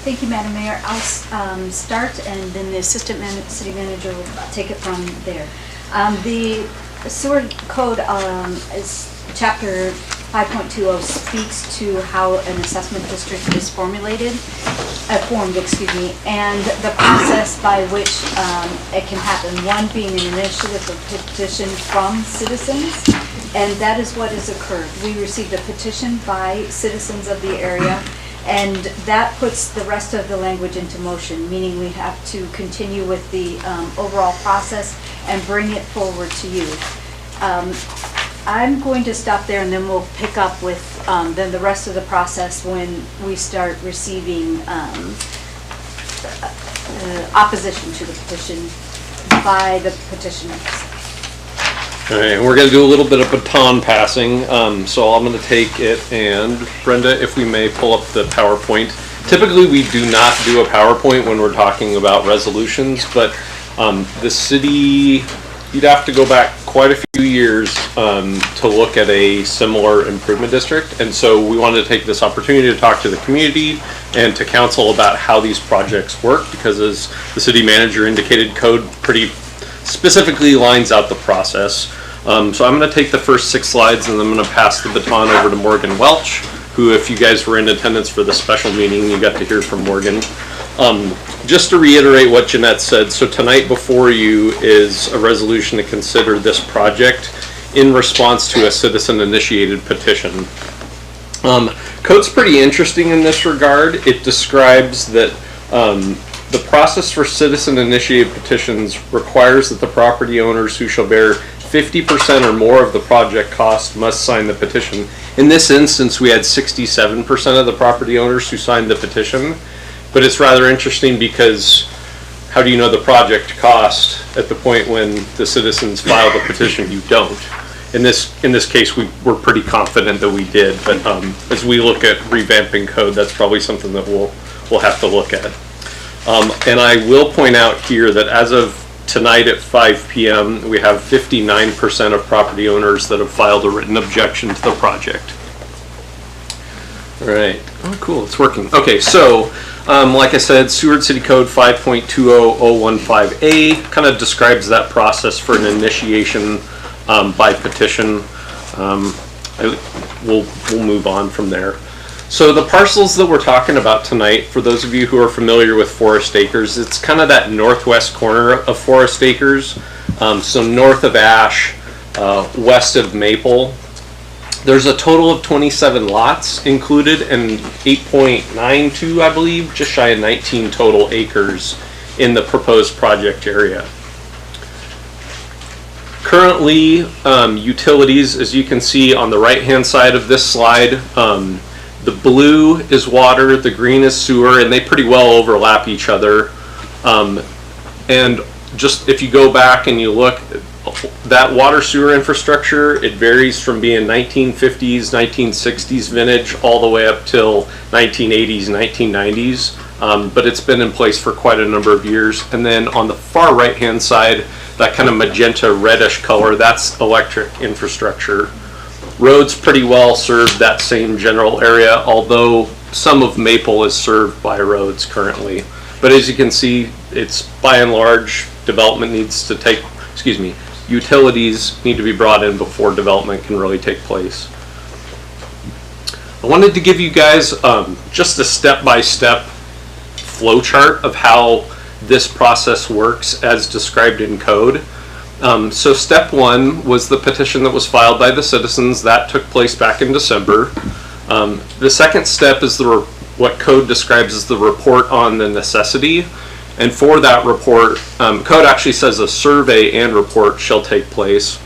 Thank you, Madam Mayor. I'll start, and then the Assistant City Manager will take it from there. The Sewer Code is Chapter 5.20 speaks to how an assessment district is formed, and the process by which it can happen. One being an initiative of petition from citizens, and that is what has occurred. We received a petition by citizens of the area, and that puts the rest of the language into motion, meaning we have to continue with the overall process and bring it forward to you. I'm going to stop there, and then we'll pick up with then the rest of the process when we start receiving opposition to the petition by the petitioners. All right, and we're going to do a little bit of baton passing, so I'm going to take it, and Brenda, if we may pull up the PowerPoint. Typically, we do not do a PowerPoint when we're talking about resolutions, but the city, you'd have to go back quite a few years to look at a similar improvement district, and so we wanted to take this opportunity to talk to the community and to council about how these projects work, because as the city manager indicated, code pretty specifically lines out the process. So I'm going to take the first 6 slides, and then I'm going to pass the baton over to Morgan Welch, who, if you guys were in attendance for the special meeting, you got to hear from Morgan. Just to reiterate what Jeanette said, so tonight before you is a resolution to consider this project in response to a citizen-initiated petition. Code's pretty interesting in this regard. It describes that The process for citizen-initiated petitions requires that the property owners who shall bear 50% or more of the project cost must sign the petition. In this instance, we had 67% of the property owners who signed the petition, but it's rather interesting because how do you know the project cost at the point when the citizens file the petition? You don't. In this case, we're pretty confident that we did, but as we look at revamping code, that's probably something that we'll have to look at. And I will point out here that as of tonight at 5 p.m., we have 59% of property owners that have filed a written objection to the project. All right. Oh, cool. It's working. Okay, so like I said, Seward City Code 5.20015A kind of describes that process for an initiation by petition. We'll move on from there. So the parcels that we're talking about tonight, for those of you who are familiar with Forest Acres, it's kind of that northwest corner of Forest Acres. So north of Ash, west of Maple. There's a total of 27 lots included and 8.92, I believe, just shy of 19 total acres in the proposed project area. Currently, utilities, as you can see on the right-hand side of this slide, the blue is water, the green is sewer, and they pretty well overlap each other. And just if you go back and you look, that water sewer infrastructure, it varies from being 1950s, 1960s vintage all the way up till 1980s, 1990s. But it's been in place for quite a number of years. And then on the far right-hand side, that kind of magenta reddish color, that's electric infrastructure. Roads pretty well serve that same general area, although some of Maple is served by roads currently. But as you can see, it's by and large, development needs to take, utilities need to be brought in before development can really take place. I wanted to give you guys just a step-by-step flow chart of how this process works as described in code. So step one was the petition that was filed by the citizens. That took place back in December. The second step is what code describes as the report on the necessity. And for that report, code actually says a survey and report shall take place.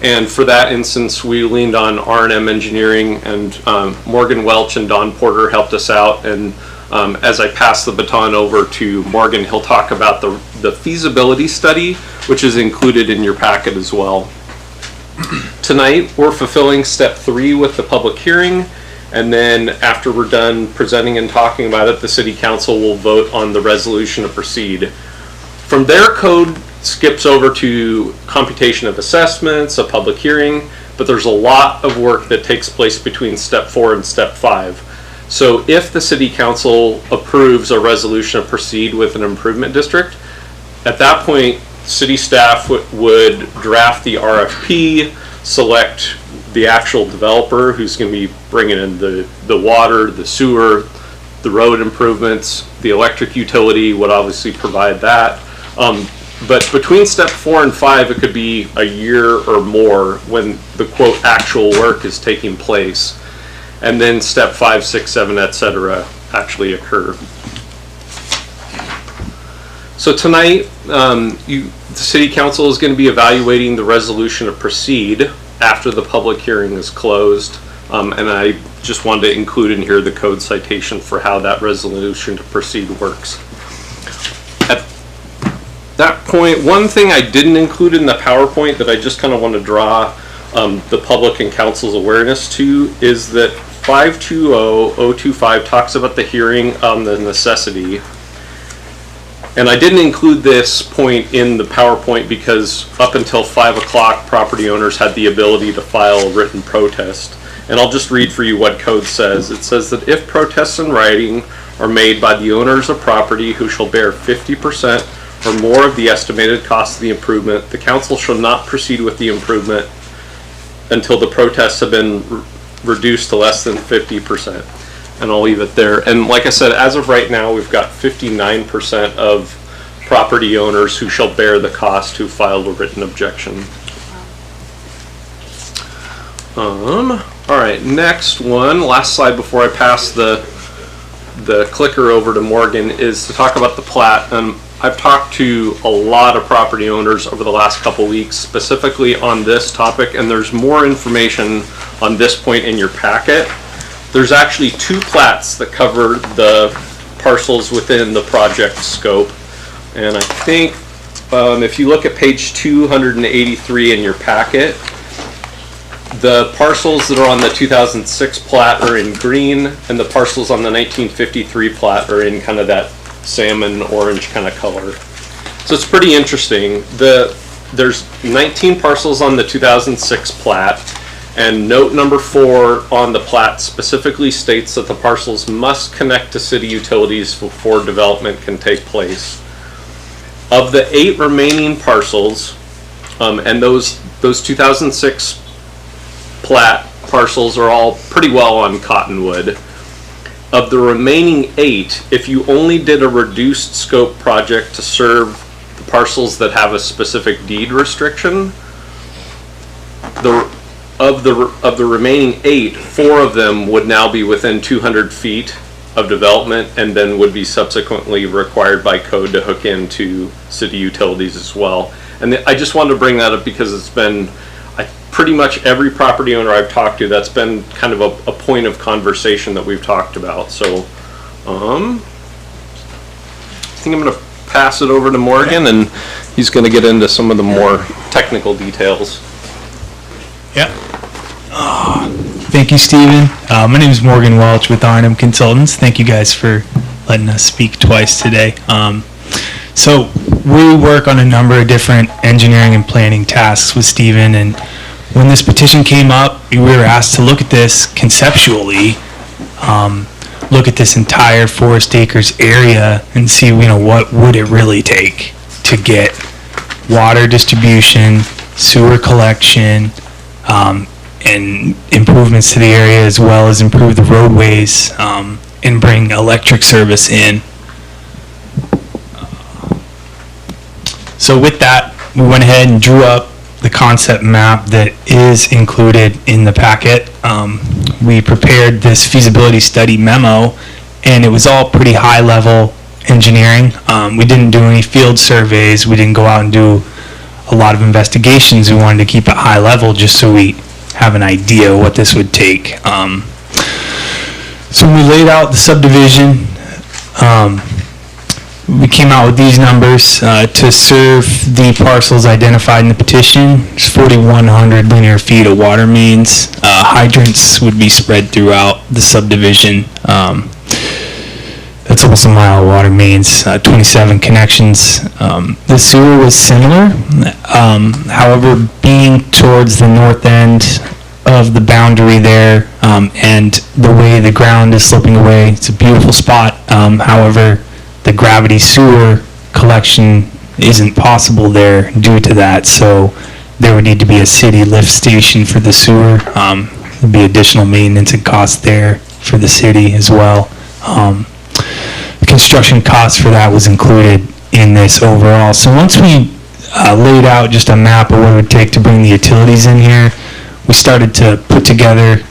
And for that instance, we leaned on R&M Engineering, and Morgan Welch and Don Porter helped us out. And as I pass the baton over to Morgan, he'll talk about the feasibility study, which is included in your packet as well. Tonight, we're fulfilling step 3 with the public hearing, and then after we're done presenting and talking about it, the City Council will vote on the resolution to proceed. From there, code skips over to computation of assessments, a public hearing, but there's a lot of work that takes place between step 4 and step 5. So if the City Council approves a resolution to proceed with an improvement district, at that point, city staff would draft the RFP, select the actual developer who's going to be bringing in the water, the sewer, the road improvements, the electric utility would obviously provide that. But between step 4 and 5, it could be a year or more when the quote actual work is taking place. And then step 5, 6, 7, etc. actually occur. So tonight, the City Council is going to be evaluating the resolution to proceed after the public hearing is closed. And I just wanted to include in here the code citation for how that resolution to proceed works. At that point, one thing I didn't include in the PowerPoint that I just kind of want to draw the public and council's awareness to is that 520025 talks about the hearing on the necessity. And I didn't include this point in the PowerPoint because up until 5 o'clock, property owners had the ability to file a written protest. And I'll just read for you what code says. It says that if protests in writing are made by the owners of property who shall bear 50% or more of the estimated cost of the improvement, the council shall not proceed with the improvement until the protests have been reduced to less than 50%. And I'll leave it there. And like I said, as of right now, we've got 59% of property owners who shall bear the cost who filed a written objection. All right, next one, last slide before I pass the the clicker over to Morgan is to talk about the plat. I've talked to a lot of property owners over the last couple weeks, specifically on this topic, and there's more information on this point in your packet. There's actually 2 plats that cover the parcels within the project scope. And I think if you look at page 283 in your packet, the parcels that are on the 2006 plat are in green, and the parcels on the 1953 plat are in kind of that salmon orange kind of color. So it's pretty interesting. There's 19 parcels on the 2006 plat, and note number 4 on the plat specifically states that the parcels must connect to city utilities before development can take place. Of the 8 remaining parcels, and those 2006 plat parcels are all pretty well on Cottonwood. Of the remaining 8, if you only did a reduced scope project to serve the parcels that have a specific deed restriction, of the remaining 8, 4 of them would now be within 200 feet of development, and then would be subsequently required by code to hook into city utilities as well. And I just wanted to bring that up because it's been pretty much every property owner I've talked to, that's been kind of a point of conversation that we've talked about. So I think I'm going to pass it over to Morgan, and he's going to get into some of the more technical details. Yeah. Thank you, Stephen. My name is Morgan Welch with R&M Consultants. Thank you guys for letting us speak twice today. So we work on a number of different engineering and planning tasks with Stephen, and when this petition came up, we were asked to look at this conceptually, look at this entire Forest Acres area and see, what would it really take to get water distribution, sewer collection, and improvements to the area, as well as improve the roadways, and bring electric service in. So with that, we went ahead and drew up the concept map that is included in the packet. We prepared this feasibility study memo, and it was all pretty high level engineering. We didn't do any field surveys. We didn't go out and do a lot of investigations. We wanted to keep it high level just so we have an idea what this would take. So when we laid out the subdivision, we came out with these numbers to serve the parcels identified in the petition. There's 4,100 linear feet of water mains. Hydrants would be spread throughout the subdivision. That's almost a mile of water mains, 27 connections. The sewer was similar. However, being towards the north end of the boundary there, and the way the ground is sloping away, it's a beautiful spot. However, the gravity sewer collection isn't possible there due to that, so there would need to be a city lift station for the sewer. There'd be additional maintenance and costs there for the city as well. The construction cost for that was included in this overall. So once we laid out just a map of what it would take to bring the utilities in here, we started to put together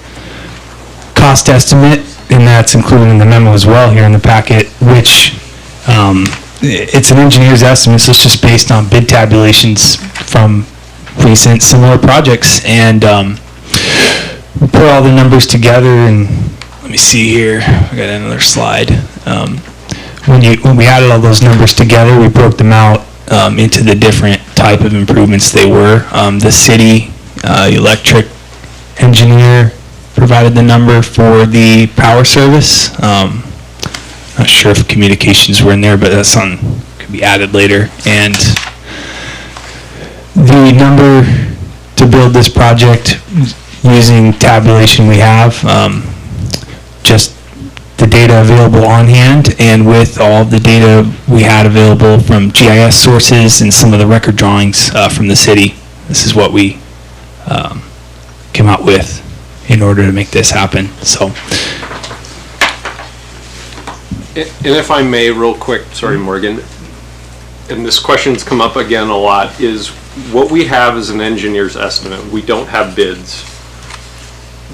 cost estimate, and that's included in the memo as well here in the packet, which it's an engineer's estimate, so it's just based on bid tabulations from recent similar projects. And we put all the numbers together, and let me see here, I got another slide. When we added all those numbers together, we broke them out into the different type of improvements they were. The city electric engineer provided the number for the power service. Not sure if communications were in there, but that's something could be added later. And the number to build this project using tabulation we have, just the data available on hand, and with all the data we had available from GIS sources and some of the record drawings from the city. This is what we came out with in order to make this happen. So. And if I may, real quick, sorry, Morgan, and this question's come up again a lot, is what we have is an engineer's estimate. We don't have bids.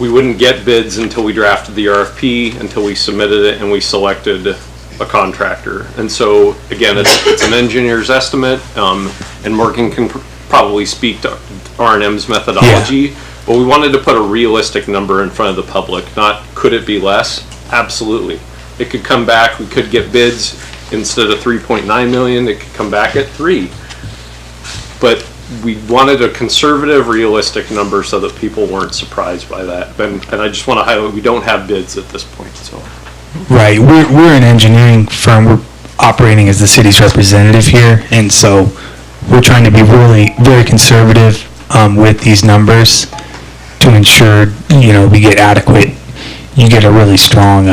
we wouldn't get bids until we drafted the RFP, until we submitted it and we selected a contractor. And so, again, it's an engineer's estimate, and Morgan can probably speak to R&M's methodology, but we wanted to put a realistic number in front of the public, not could it be less? Absolutely. It could come back, we could get bids, instead of 3.9 million, it could come back at 3. But we wanted a conservative, realistic number so that people weren't surprised by that. And I just want to highlight, we don't have bids at this point, so. Right, we're an engineering firm, we're operating as the city's representative here, and so we're trying to be really very conservative with these numbers to ensure, we get adequate, you get a really strong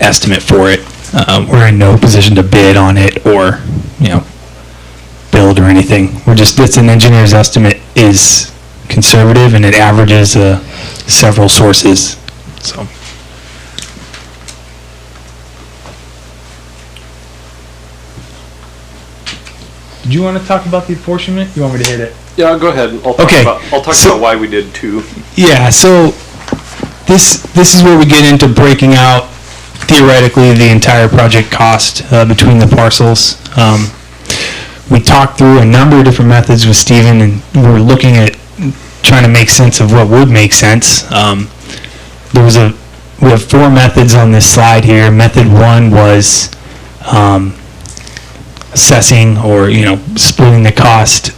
estimate for it. We're in no position to bid on it or, build or anything. It's an engineer's estimate is conservative and it averages several sources, so. Did you want to talk about the apportionment? You want me to hit it? Yeah, go ahead. I'll talk about why we did 2. Yeah, so this is where we get into breaking out theoretically the entire project cost between the parcels. We talked through a number of different methods with Stephen, and we were looking at trying to make sense of what would make sense. We have 4 methods on this slide here. Method 1 was assessing or splitting the cost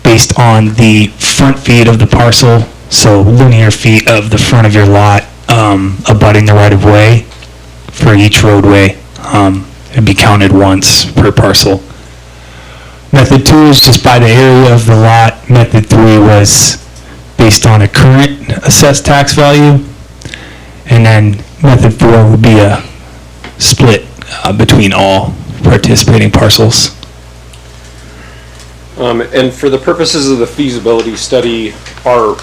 based on the front feet of the parcel, so linear feet of the front of your lot abutting the right of way for each roadway. It'd be counted once per parcel. Method 2 is just by the area of the lot. Method 3 was based on a current assessed tax value. And then method 4 would be a split between all participating parcels. And for the purposes of the feasibility study, our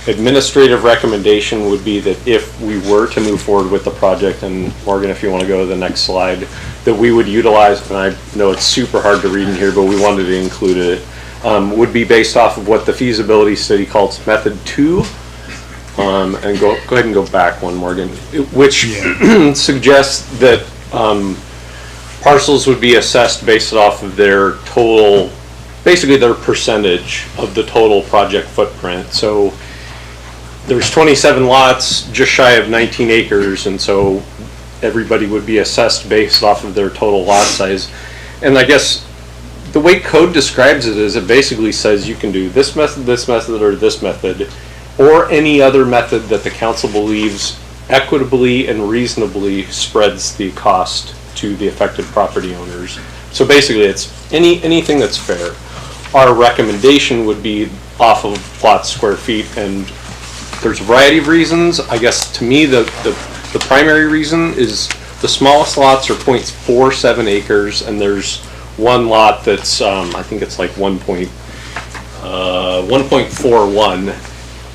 administrative recommendation would be that if we were to move forward with the project, and Morgan, if you want to go to the next slide, that we would utilize, and I know it's super hard to read in here, but we wanted to include it, would be based off of what the feasibility study calls method 2. And go ahead and go back one, Morgan, which suggests that parcels would be assessed based off of their total, basically their percentage of the total project footprint. So there's 27 lots, just shy of 19 acres, and so everybody would be assessed based off of their total lot size. And I guess the way code describes it is it basically says you can do this method, or this method, or any other method that the council believes equitably and reasonably spreads the cost to the affected property owners. So basically it's anything that's fair. Our recommendation would be off of lot square feet, and there's a variety of reasons. I guess to me the primary reason is the smallest lots are 0.47 acres, and there's one lot that's I think it's like 1.41.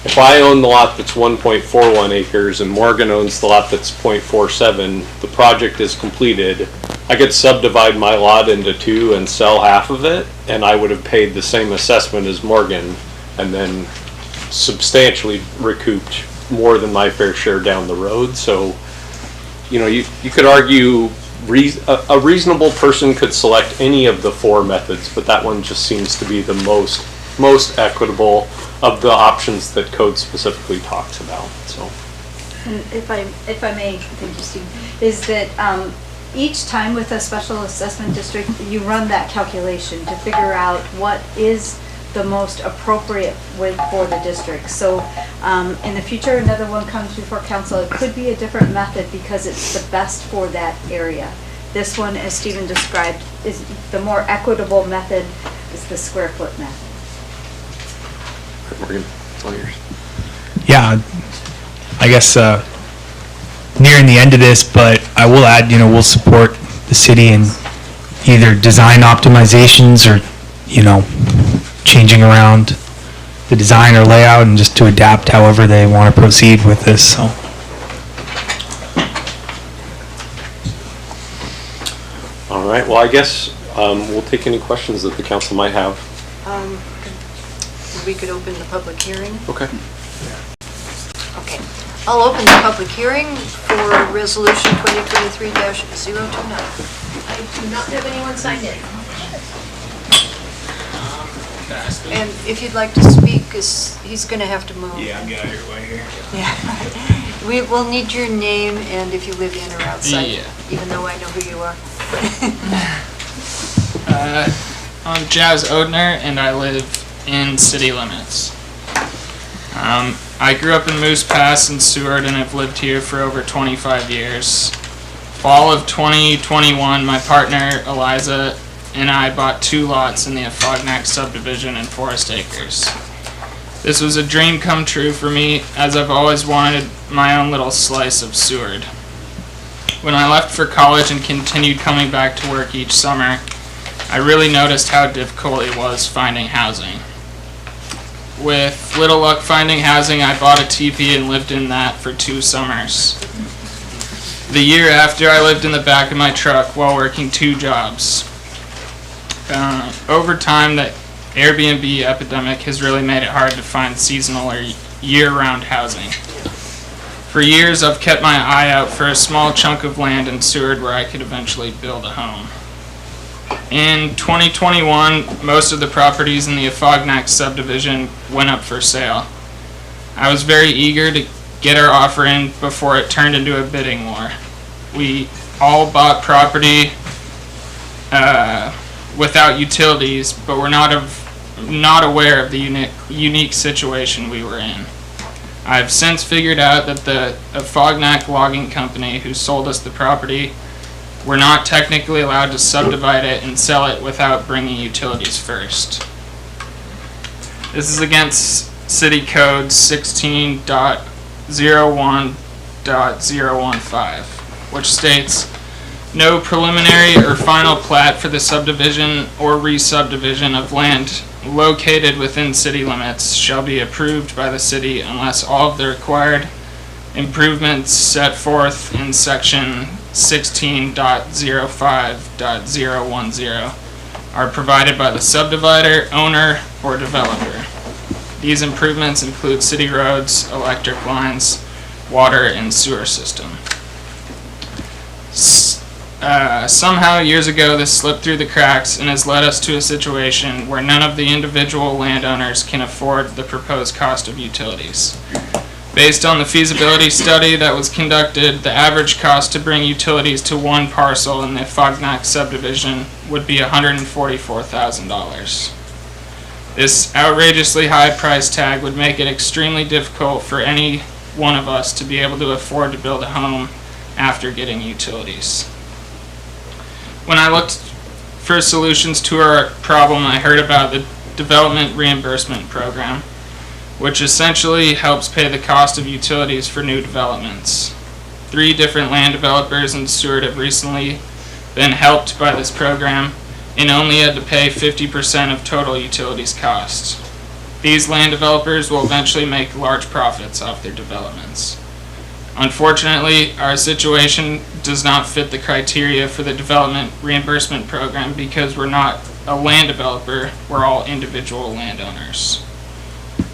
If I own the lot that's 1.41 acres and Morgan owns the lot that's 0.47, the project is completed. I could subdivide my lot into 2 and sell half of it, and I would have paid the same assessment as Morgan, and then substantially recouped more than my fair share down the road. So, you could argue a reasonable person could select any of the 4 methods, but that one just seems to be the most equitable of the options that code specifically talks about. So, and if I may, thank you, Steve, is that each time with a special assessment district, you run that calculation to figure out what is the most appropriate way for the district. So in the future, another one comes before council, it could be a different method because it's the best for that area. This one, as Stephen described, is the more equitable method, is the square foot method. Morgan, it's all yours. Yeah, I guess nearing the end of this, but I will add, we'll support the city in either design optimizations or, changing around the design or layout, and just to adapt however they want to proceed with this. So. All right. Well, I guess we'll take any questions that the council might have. We could open the public hearing. Okay. Okay. I'll open the public hearing for Resolution 2023-029. I do not have anyone signed in. And if you'd like to speak, 'cause he's going to have to move. Yeah, I'm getting out of your way here. Yeah. We will need your name and if you live in or outside, Yeah. even though I know who you are. I'm Jazz Odner, and I live in city limits. I grew up in Moose Pass in Seward, and have lived here for over 25 years. Fall of 2021, my partner Eliza and I bought 2 lots in the Afognak subdivision in Forest Acres. This was a dream come true for me, as I've always wanted my own little slice of Seward. When I left for college and continued coming back to work each summer, I really noticed how difficult it was finding housing. With little luck finding housing, I bought a teepee and lived in that for 2 summers. The year after, I lived in the back of my truck while working 2 jobs. Over time, the Airbnb epidemic has really made it hard to find seasonal or year-round housing. For years, I've kept my eye out for a small chunk of land in Seward where I could eventually build a home. In 2021, most of the properties in the Afognak subdivision went up for sale. I was very eager to get our offer in before it turned into a bidding war. We all bought property without utilities, but were not aware of the unique situation we were in. I've since figured out that the Afognak logging company who sold us the property were not technically allowed to subdivide it and sell it without bringing utilities first. This is against City Code 16.01.015, which states, "No preliminary or final plat for the subdivision or re-subdivision of land located within city limits shall be approved by the city unless all of the required improvements set forth in section 16.05.010 are provided by the subdivider, owner, or developer. These improvements include city roads, electric lines, water, and sewer system." Somehow years ago this slipped through the cracks and has led us to a situation where none of the individual landowners can afford the proposed cost of utilities. Based on the feasibility study that was conducted, the average cost to bring utilities to one parcel in the Afognak subdivision would be $144,000. This outrageously high price tag would make it extremely difficult for any one of us to be able to afford to build a home after getting utilities. When I looked for solutions to our problem, I heard about the Development Reimbursement Program, which essentially helps pay the cost of utilities for new developments. 3 different land developers in Seward have recently been helped by this program and only had to pay 50% of total utilities costs. These land developers will eventually make large profits off their developments. Unfortunately, our situation does not fit the criteria for the Development Reimbursement Program because we're not a land developer, we're all individual landowners.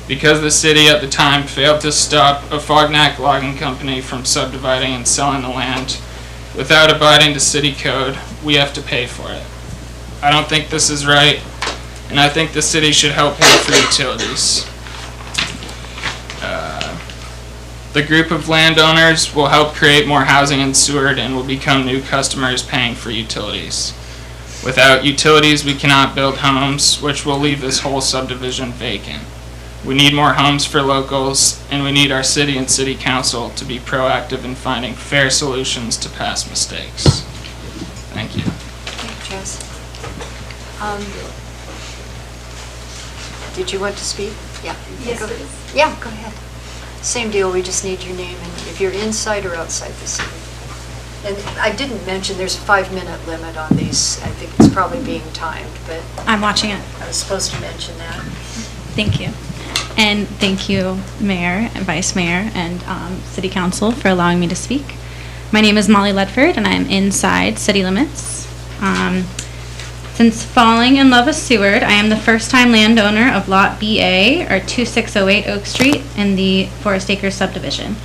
Because the city at the time failed to stop a Afognak logging company from subdividing and selling the land without abiding to city code, we have to pay for it. I don't think this is right, and I think the city should help pay for utilities. The group of landowners will help create more housing in Seward and will become new customers paying for utilities. Without utilities, we cannot build homes, which will leave this whole subdivision vacant. We need more homes for locals, and we need our city and city council to be proactive in finding fair solutions to past mistakes. Thank you. Thank you, Jess. Did you want to speak? Yeah. Yes, Go ahead. please. Yeah, go ahead. Same deal, we just need your name and if you're inside or outside the city. And I didn't mention there's a 5-minute limit on these. I think it's probably being timed, but I'm watching it. I was supposed to mention that. Thank you. And thank you, Mayor and Vice Mayor and City Council for allowing me to speak. My name is Molly Ledford and I'm inside city limits. Since falling in love with Seward, I am the first-time landowner of Lot BA, or 2608 Oak Street, in the Forest Acres subdivision.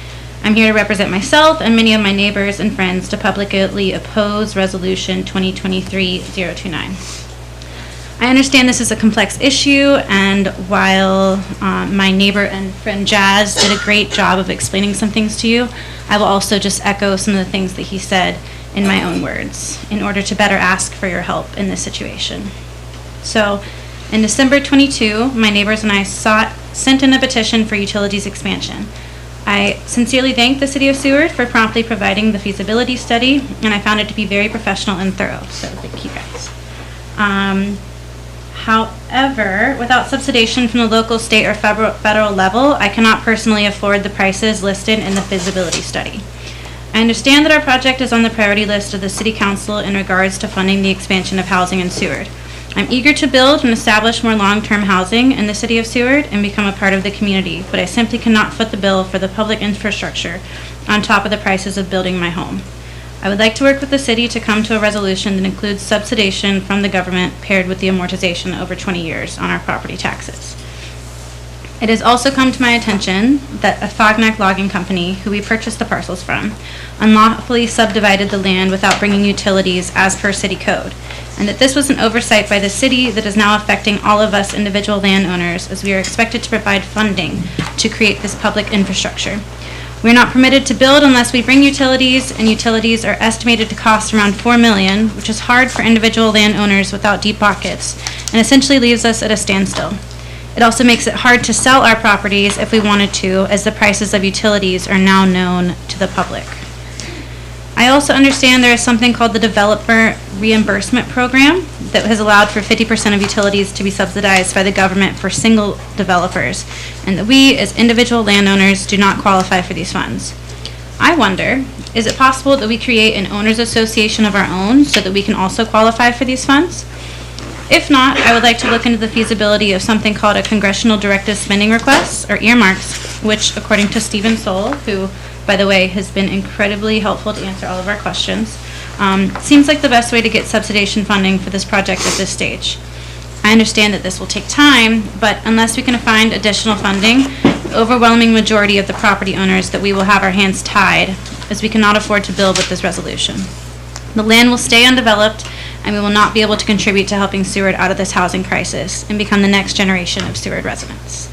I'm here to represent myself and many of my neighbors and friends to publicly oppose Resolution 2023-029. I understand this is a complex issue, and while my neighbor and friend Jazz did a great job of explaining some things to you, I will also just echo some of the things that he said in my own words in order to better ask for your help in this situation. So, in December 22, my neighbors and I sent in a petition for utilities expansion. I sincerely thank the City of Seward for promptly providing the feasibility study, and I found it to be very professional and thorough, so thank you guys. However, without subsidization from the local, state, or federal level, I cannot personally afford the prices listed in the feasibility study. I understand that our project is on the priority list of the City Council in regards to funding the expansion of housing in Seward. I'm eager to build and establish more long-term housing in the City of Seward and become a part of the community, but I simply cannot foot the bill for the public infrastructure on top of the prices of building my home. I would like to work with the city to come to a resolution that includes subsidization from the government paired with the amortization over 20 years on our property taxes. It has also come to my attention that a Fognac logging company, who we purchased the parcels from, unlawfully subdivided the land without bringing utilities as per city code, and that this was an oversight by the city that is now affecting all of us individual landowners, as we are expected to provide funding to create this public infrastructure. We are not permitted to build unless we bring utilities, and utilities are estimated to cost around $4 million, which is hard for individual landowners without deep pockets, and essentially leaves us at a standstill. It also makes it hard to sell our properties if we wanted to, as the prices of utilities are now known to the public. I also understand there is something called the Developer Reimbursement Program that has allowed for 50% of utilities to be subsidized by the government for single developers, and that we, as individual landowners, do not qualify for these funds. I wonder, is it possible that we create an owners association of our own so that we can also qualify for these funds? If not, I would like to look into the feasibility of something called a Congressional Directive Spending Requests, or earmarks, which, according to Stephen Soul, who, by the way, has been incredibly helpful to answer all of our questions, seems like the best way to get subsidization funding for this project at this stage. I understand that this will take time, but unless we can find additional funding, the overwhelming majority of the property owners that we will have our hands tied, as we cannot afford to build with this resolution. The land will stay undeveloped, and we will not be able to contribute to helping Seward out of this housing crisis and become the next generation of Seward residents.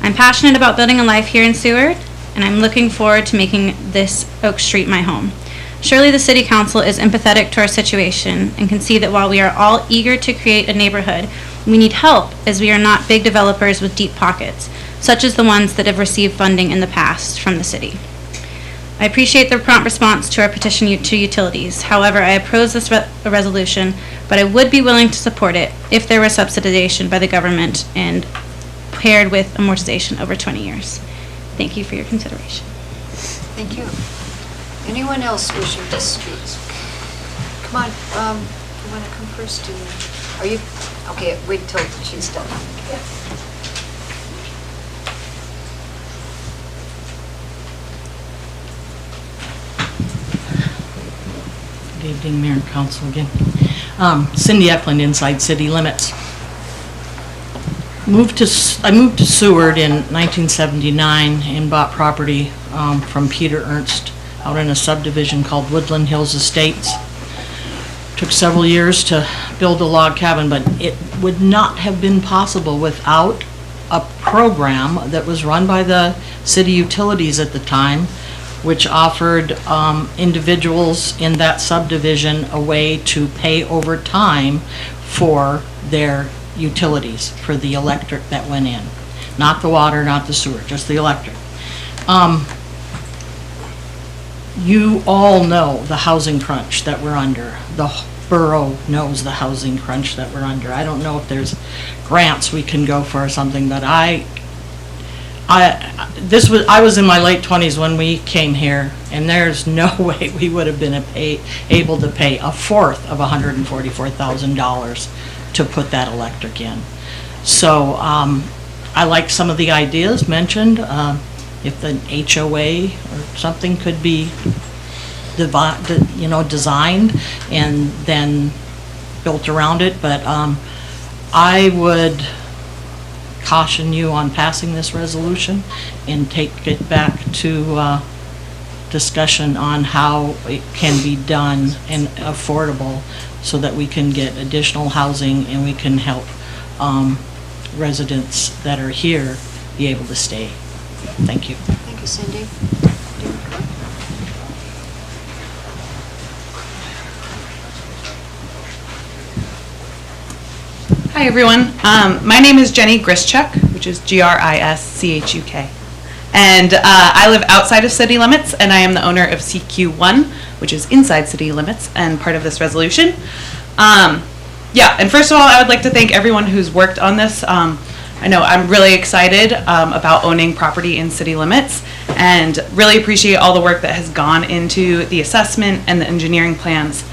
I'm passionate about building a life here in Seward, and I'm looking forward to making this Oak Street my home. Surely the City Council is empathetic to our situation and can see that while we are all eager to create a neighborhood, we need help, as we are not big developers with deep pockets, such as the ones that have received funding in the past from the city. I appreciate the prompt response to our petition to utilities. However, I oppose this resolution, but I would be willing to support it if there was subsidization by the government and paired with amortization over 20 years. Thank you for your consideration. Thank you. Anyone else wishing to speak? Come on, you want to come first? Are you, okay, wait till she's done. Good evening, Mayor and Council again. Cindy Eklund, Inside City Limits. I moved to Seward in 1979 and bought property from Peter Ernst out in a subdivision called Woodland Hills Estates. Took several years to build a log cabin, but it would not have been possible without a program that was run by the city utilities at the time, which offered individuals in that subdivision a way to pay over time for their utilities, for the electric that went in. Not the water, not the sewer, just the electric. You all know the housing crunch that we're under. The borough knows the housing crunch that we're under. I don't know if there's grants we can go for or something, but I was in my late 20s when we came here, and there's no way we would have been able to pay a fourth of $144,000 to put that electric in. So I like some of the ideas mentioned. If the HOA or something could be designed and then built around it, but I would caution you on passing this resolution and take it back to discussion on how it can be done and affordable so that we can get additional housing and we can help residents that are here be able to stay. Thank you. Thank you, Cindy. Hi, everyone. My name is Jenny Grischuk, which is Grischuk. And I live outside of city limits, and I am the owner of CQ1, which is inside city limits and part of this resolution. Yeah, and first of all, I would like to thank everyone who's worked on this. I know I'm really excited about owning property in city limits and really appreciate all the work that has gone into the assessment and the engineering plans.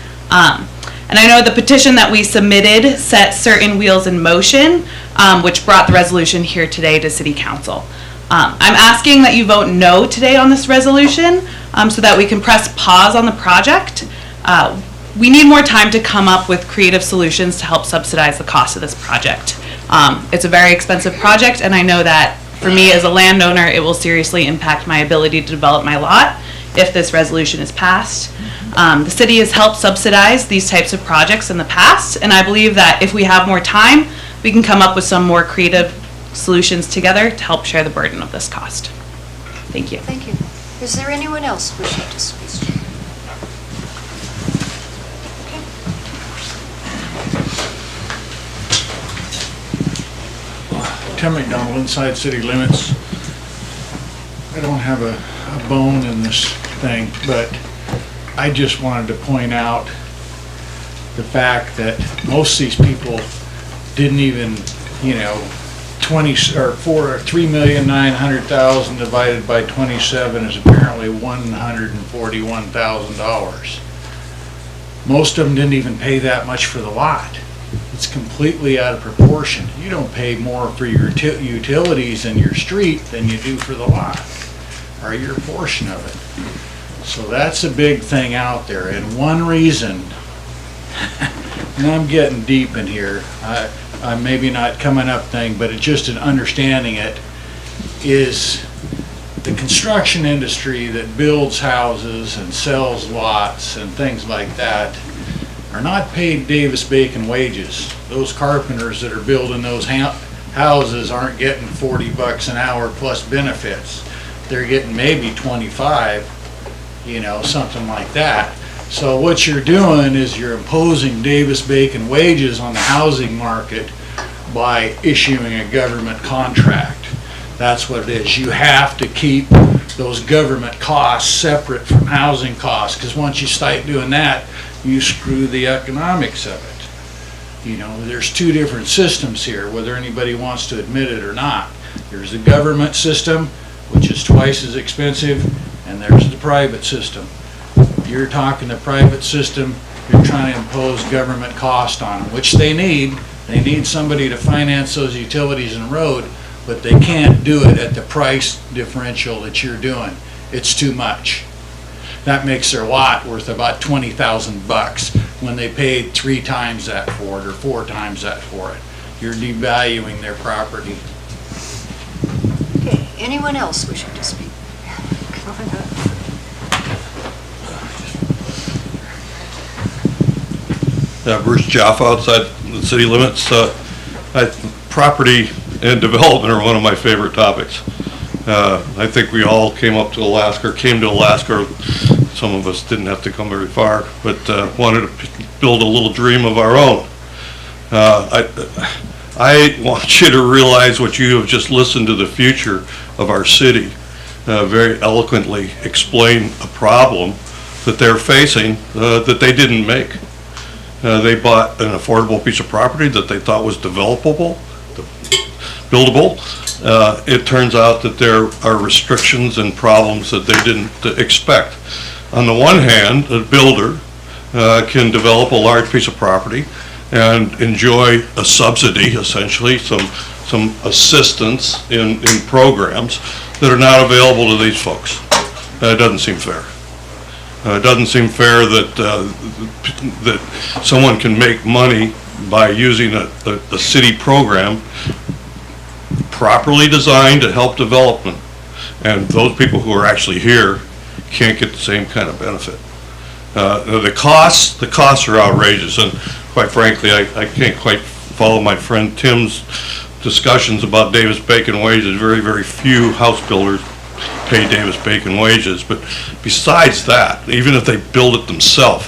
And I know the petition that we submitted set certain wheels in motion, which brought the resolution here today to City Council. I'm asking that you vote no today on this resolution so that we can press pause on the project. We need more time to come up with creative solutions to help subsidize the cost of this project. It's a very expensive project, and I know that for me as a landowner, it will seriously impact my ability to develop my lot if this resolution is passed. The city has helped subsidize these types of projects in the past, and I believe that if we have more time, we can come up with some more creative solutions together to help share the burden of this cost. Thank you. Thank you. Is there anyone else wishing to speak? Tim McDonald, inside city limits. I don't have a bone in this thing, but I just wanted to point out the fact that most of these people didn't even, 3,900,000 divided by 27 is apparently $141,000. Most of them didn't even pay that much for the lot. It's completely out of proportion. You don't pay more for your utilities in your street than you do for the lot, or your portion of it. So that's a big thing out there. And one reason, and I'm getting deep in here, I'm maybe not coming up thing, but it's just an understanding it, is the construction industry that builds houses and sells lots and things like that are not paid Davis-Bacon wages. Those carpenters that are building those houses aren't getting $40 an hour plus benefits. They're getting maybe 25, something like that. So what you're doing is you're imposing Davis-Bacon wages on the housing market by issuing a government contract. That's what it is. You have to keep those government costs separate from housing costs, because once you start doing that, you screw the economics of it. There's two different systems here, whether anybody wants to admit it or not. There's the government system, which is twice as expensive, and there's the private system. If you're talking the private system, you're trying to impose government cost on them, which they need. They need somebody to finance those utilities and road, but they can't do it at the price differential that you're doing. It's too much. That makes their lot worth about $20,000 when they paid 3 times that for it or 4 times that for it. You're devaluing their property. Okay, anyone else wishing to speak? Come on up. Bruce Jaffa, outside the city limits. Property and development are one of my favorite topics. I think we all came to Alaska. Some of us didn't have to come very far, but wanted to build a little dream of our own. I want you to realize what you have just listened to the future of our city very eloquently explain a problem that they're facing that they didn't make. They bought an affordable piece of property that they thought was developable, buildable. It turns out that there are restrictions and problems that they didn't expect. On the one hand, a builder can develop a large piece of property and enjoy a subsidy, essentially, some assistance in programs that are not available to these folks. It doesn't seem fair. It doesn't seem fair that someone can make money by using a city program properly designed to help development, and those people who are actually here can't get the same kind of benefit. The costs are outrageous, and quite frankly, I can't quite follow my friend Tim's discussions about Davis-Bacon wages. Very, very few house builders pay Davis-Bacon wages, but besides that, even if they build it themselves,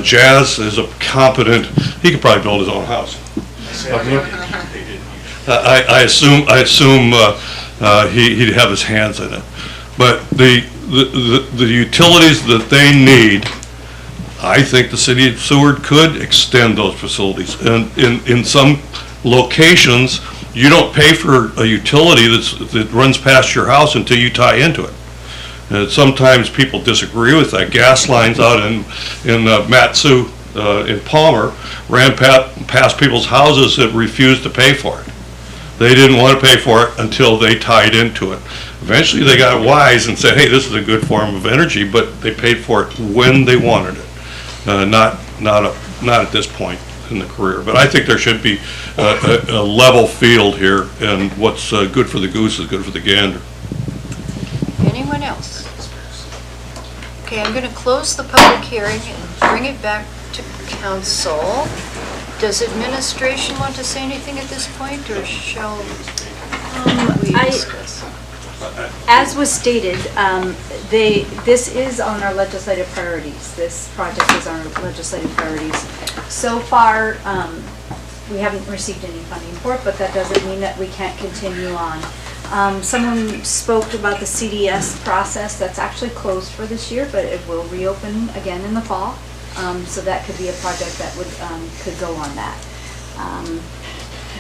Jazz is a competent, he could probably build his own house. I assume he'd have his hands in it. But the utilities that they need, I think the city of Seward could extend those facilities. And in some locations, you don't pay for a utility that runs past your house until you tie into it. And sometimes people disagree with that. Gas lines out in Matsu, in Palmer, ran past people's houses that refused to pay for it. They didn't want to pay for it until they tied into it. Eventually they got wise and said, hey, this is a good form of energy, but they paid for it when they wanted it, not at this point in the career. But I think there should be a level field here, and what's good for the goose is good for the gander. Anyone else? Okay, I'm going to close the public hearing and bring it back to council. Does administration want to say anything at this point, or shall we discuss? As was stated, this is on our legislative priorities. This project is on our legislative priorities. So far, we haven't received any funding for it, but that doesn't mean that we can't continue on. Someone spoke about the CDS process. That's actually closed for this year, but it will reopen again in the fall. So that could be a project that would could go on that.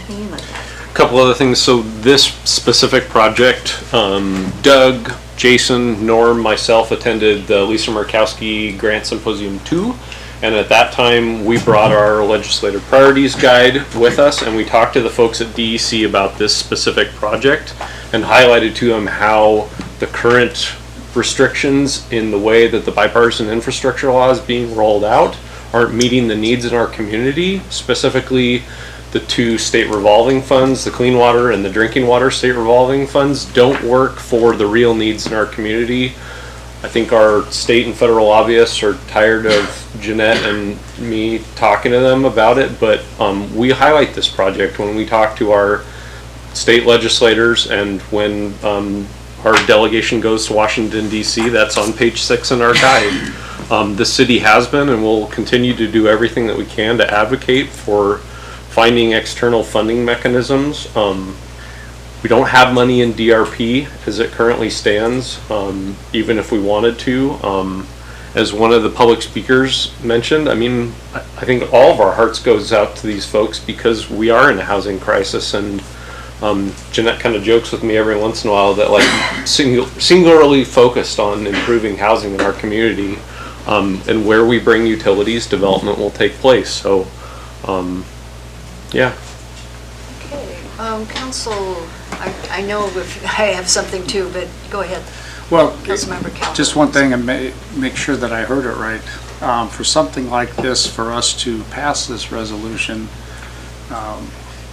Anything like that? A couple other things. So this specific project, Doug, Jason, Norm, myself attended the Lisa Murkowski Grant Symposium 2. And at that time, we brought our legislative priorities guide with us, and we talked to the folks at DEC about this specific project and highlighted to them how the current restrictions in the way that the bipartisan infrastructure law is being rolled out aren't meeting the needs in our community, specifically the two state revolving funds, the clean water and the drinking water state revolving funds, don't work for the real needs in our community. I think our state and federal lobbyists are tired of Jeanette and me talking to them about it, but we highlight this project when we talk to our state legislators, and when our delegation goes to Washington, D.C., that's on page 6 in our guide. The city has been and will continue to do everything that we can to advocate for finding external funding mechanisms. We don't have money in DRP as it currently stands, even if we wanted to. As one of the public speakers mentioned, I mean, I think all of our hearts goes out to these folks because we are in a housing crisis, and Jeanette kind of jokes with me every once in a while that like singularly focused on improving housing in our community, and where we bring utilities, development will take place. So, yeah. Okay, council, I know I have something too, but go ahead. Well, Councilmember Calhoun. just one thing, and make sure that I heard it right. For something like this, for us to pass this resolution,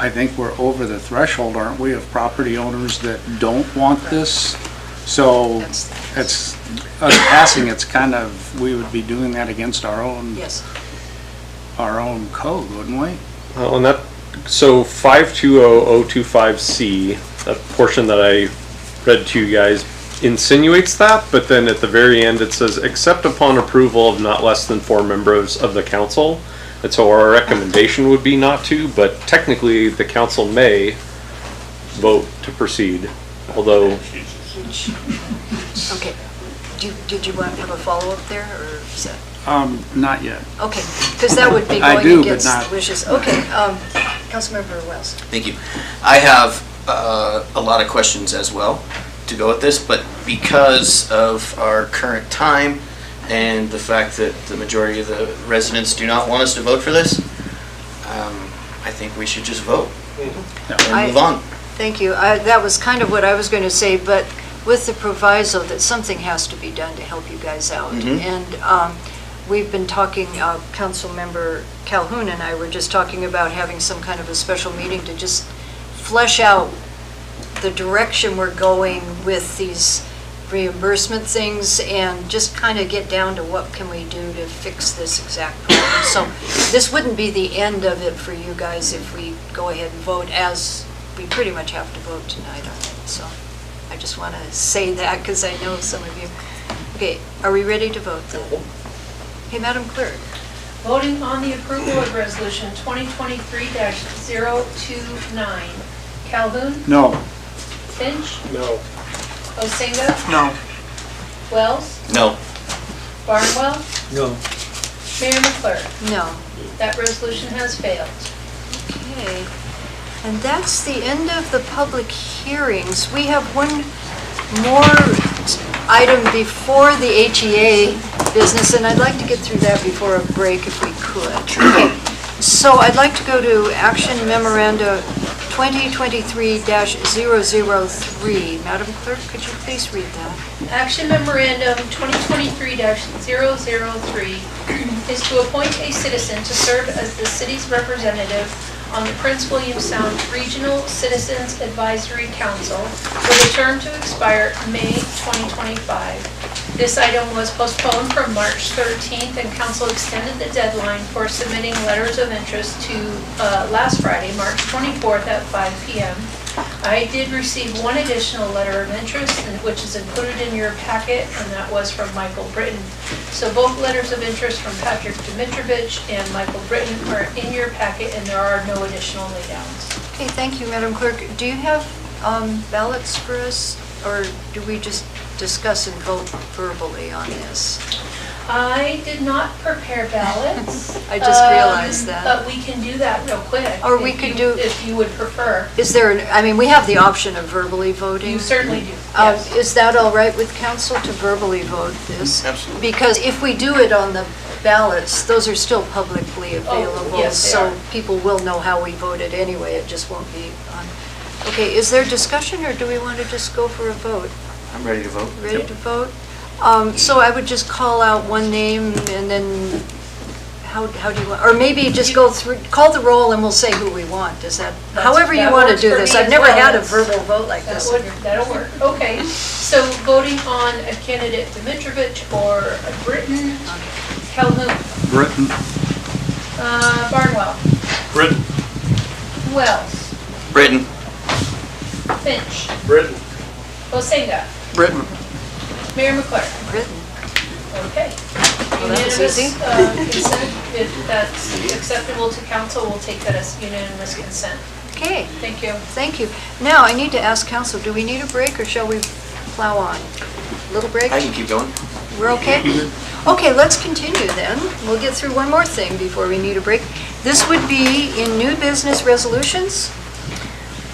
I think we're over the threshold, aren't we, of property owners that don't want this? So it's us passing, it's kind of, we would be doing that against our own, our own code, wouldn't we? Well, and that, so 520025C, that portion that I read to you guys insinuates that, but then at the very end it says, except upon approval of not less than 4 members of the council. And so our recommendation would be not to, but technically the council may vote to proceed, although. Okay, did you want to have a follow-up there, or is that? Not yet. Okay, because that would be I going do, against but not- wishes. Okay, Councilmember Wells. Thank you. I have a lot of questions as well to go with this, but because of our current time and the fact that the majority of the residents do not want us to vote for this, I think we should just vote and move on. Thank you. That was kind of what I was going to say, but with the proviso that something has to be done to help you guys out. And we've been talking, Councilmember Calhoun and I were just talking about having some kind of a special meeting to just flesh out the direction we're going with these reimbursement things and just kind of get down to what can we do to fix this exact problem. So this wouldn't be the end of it for you guys if we go ahead and vote, as we pretty much have to vote tonight on it. So I just want to say that because I know some of you. Okay, are we ready to vote then? Okay, Madam Clerk. Voting on the approval of Resolution 2023-029. Calhoun? No. Finch? No. Osenga? No. Wells? No. Barnwell? No. Mayor McClure? No. That resolution has failed. Okay, and that's the end of the public hearings. We have one more item before the HEA business, and I'd like to get through that before a break if we could. Okay, so I'd like to go to Action Memoranda 2023-003. Madam Clerk, could you please read that? Action Memorandum 2023-003 is to appoint a citizen to serve as the city's representative on the Prince William Sound Regional Citizens Advisory Council with a term to expire May 2025. This item was postponed from March 13th, and council extended the deadline for submitting letters of interest to last Friday, March 24th at 5 p.m. I did receive one additional letter of interest, which is included in your packet, and that was from Michael Britton. So both letters of interest from Patrick Dimitrovich and Michael Britton are in your packet, and there are no additional laydowns. Okay, thank you, Madam Clerk. Do you have ballots for us, or do we just discuss and vote verbally on this? I did not prepare ballots. I just realized that. But we can do that real quick. Or we could do... If you would prefer. Is there, I mean, we have the option of verbally voting. You certainly do, yes. Is that all right with council to verbally vote this? Absolutely. Because if we do it on the ballots, those are still publicly available. yes, they so are. people will know how we voted anyway, it just won't be on. Okay, is there discussion, or do we want to just go for a vote? I'm ready to vote. Ready to vote? So I would just call out one name and then, how do you want, or maybe just go through, call the roll and we'll say who we want. Is that, however you that want to works do for this. me I've as never well. had a That's- verbal vote like this. That'll work. Okay, so voting on a candidate Dimitrovich or a Britton, Calhoun, Britain. Barnwell, Britain. Wells, Britain. Finch, Britain. Osenga, Britain. Mayor McClure. Britain. Okay. Well, that was Unanimous easy. consent. If that's acceptable to council, we'll take that as unanimous consent. Okay. Thank you. Thank you. Now, I need to ask council, do we need a break or shall we plow on? Little break? I can keep going. We're okay? Okay, let's continue then. We'll get through one more thing before we need a break. This would be in new business resolutions.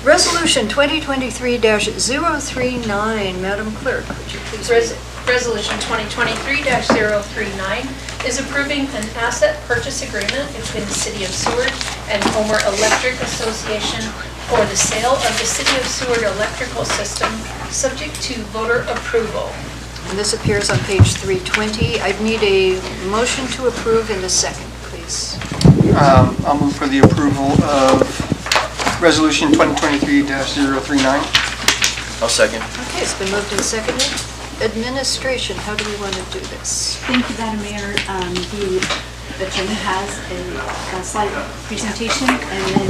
Resolution 2023-039. Madam Clerk, would you please read it? Resolution 2023-039 is approving an asset purchase agreement between the City of Seward and Homer Electric Association for the sale of the City of Seward electrical system, subject to voter approval. And this appears on page 320. I'd need a motion to approve in a second, please. I'll move for the approval of Resolution 2023-039. I'll second. Okay, it's been moved and seconded. Administration, how do we want to do this? Thank you, Madam Mayor. The agenda has a slide presentation, and then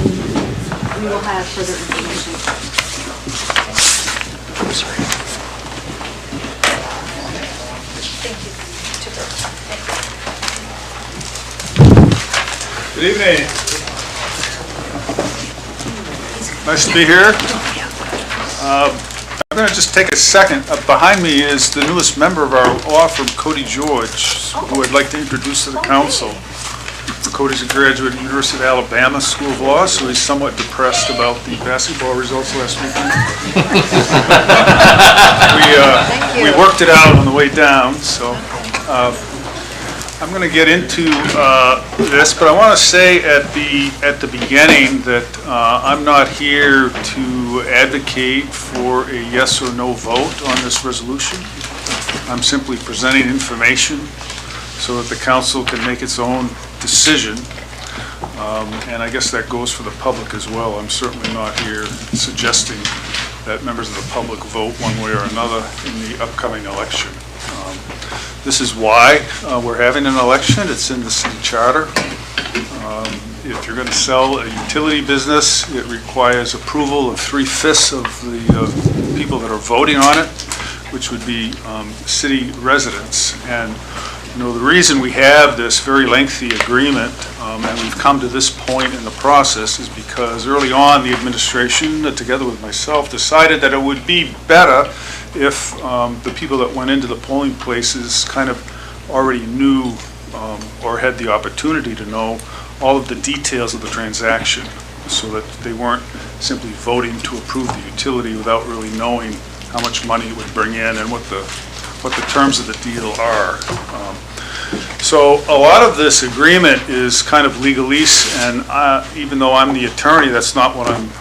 we will have further information. I'm sorry. Thank you. Good evening. Nice to be here. I'm going to just take a second. Behind me is the newest member of our law firm, Cody George, who I'd like to introduce to the council. Cody's a graduate of the University of Alabama School of Law, so he's somewhat depressed about the basketball results last weekend. We worked it out on the way down, so I'm going to get into this, but I want to say at the beginning that I'm not here to advocate for a yes or no vote on this resolution. I'm simply presenting information so that the council can make its own decision. And I guess that goes for the public as well. I'm certainly not here suggesting that members of the public vote one way or another in the upcoming election. This is why we're having an election. It's in the city charter. If you're going to sell a utility business, it requires approval of 3/5 of the people that are voting on it, which would be city residents. And the reason we have this very lengty agreement, and we've come to this point in the process, is because early on, the administration, together with myself, decided that it would be better if the people that went into the polling places kind of already knew or had the opportunity to know all of the details of the transaction, so that they weren't simply voting to approve the utility without really knowing how much money it would bring in and what the terms of the deal are. So a lot of this agreement is kind of legalese, and even though I'm the attorney, that's not what I'm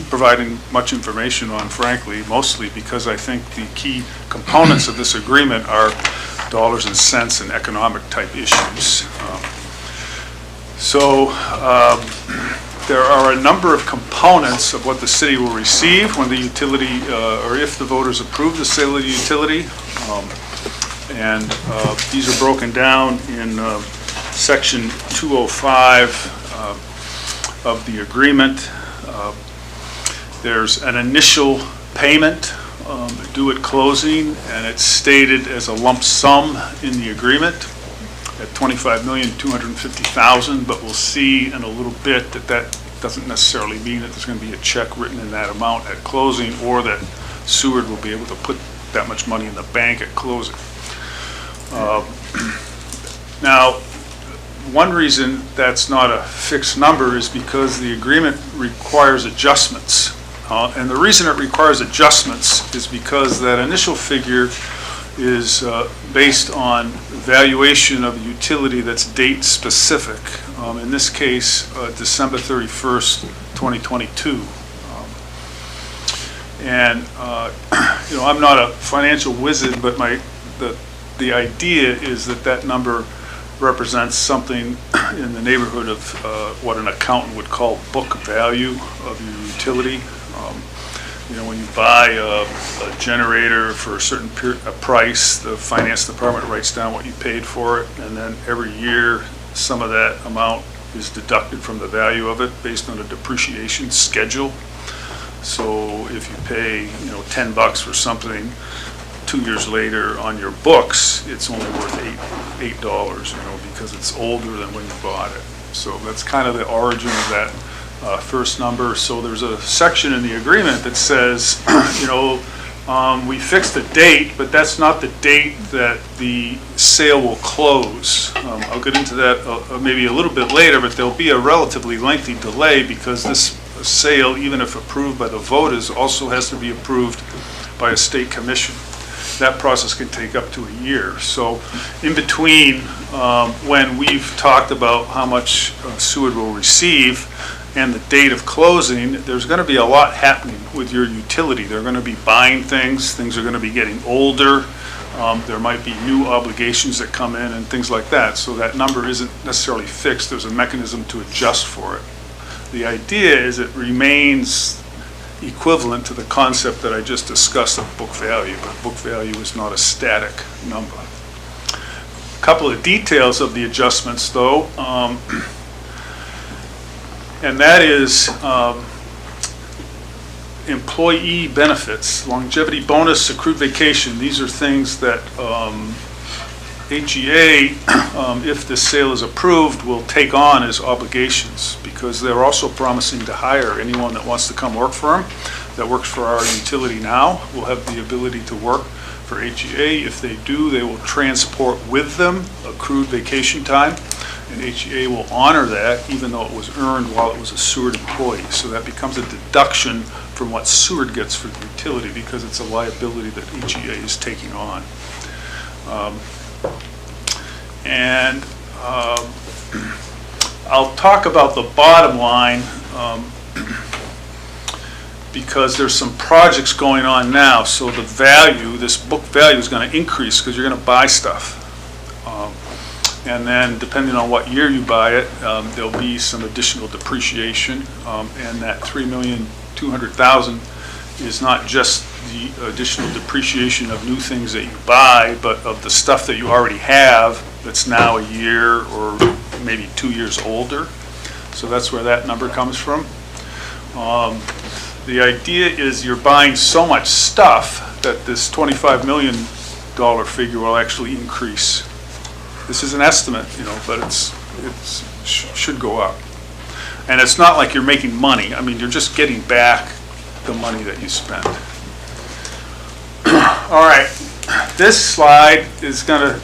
providing much information on, frankly, mostly because I think the key components of this agreement are dollars and cents and economic type issues. There are a number of components of what the city will receive when the utility, or if the voters approve the sale of the utility. And these are broken down in section 205 of the agreement. There's an initial payment due at closing, and it's stated as a lump sum in the agreement at $25,250,000, but we'll see in a little bit that that doesn't necessarily mean that there's going to be a check written in that amount at closing, or that Seward will be able to put that much money in the bank at closing. Now, one reason that's not a fixed number is because the agreement requires adjustments. And the reason it requires adjustments is because that initial figure is based on valuation of a utility that's date specific. In this case, December 31st, 2022. I'm not a financial wizard, but the idea is that number represents something in the neighborhood of what an accountant would call book value of your utility. When you buy a generator for a certain price, the finance department writes down what you paid for it, and then every year some of that amount is deducted from the value of it based on a depreciation schedule. So if you pay, $10 for something, 2 years later on your books, it's only worth $8, because it's older than when you bought it. So that's kind of the origin of that first number. So there's a section in the agreement that says, we fixed the date, but that's not the date that the sale will close. I'll get into that maybe a little bit later, but there'll be a relatively lengthy delay because this sale, even if approved by the voters, also has to be approved by a state commission. That process can take up to a year. So in between when we've talked about how much Seward will receive and the date of closing, there's going to be a lot happening with your utility. They're going to be buying things are going to be getting older, there might be new obligations that come in and things like that. So that number isn't necessarily fixed. There's a mechanism to adjust for it. The idea is it remains equivalent to the concept that I just discussed of book value, but book value is not a static number. A couple of details of the adjustments, though, and that is employee benefits, longevity bonus, accrued vacation. These are things that HEA, if this sale is approved, will take on as obligations, because they're also promising to hire anyone that wants to come work for them, that works for our utility now, will have the ability to work for HEA. If they do, they will transport with them accrued vacation time, and HEA will honor that even though it was earned while it was a Seward employee. So that becomes a deduction from what Seward gets for the utility, because it's a liability that HEA is taking on. I'll talk about the bottom line because there's some projects going on now. So the value, this book value, is going to increase because you're going to buy stuff. And then depending on what year you buy it, there'll be some additional depreciation. And that $3,200,000 is not just the additional depreciation of new things that you buy, but of the stuff that you already have that's now a year or maybe 2 years older. So that's where that number comes from. The idea is you're buying so much stuff that this $25 million figure will actually increase. This is an estimate, but should go up. And it's not like you're making money. I mean, you're just getting back the money that you spent. All right, this slide is going to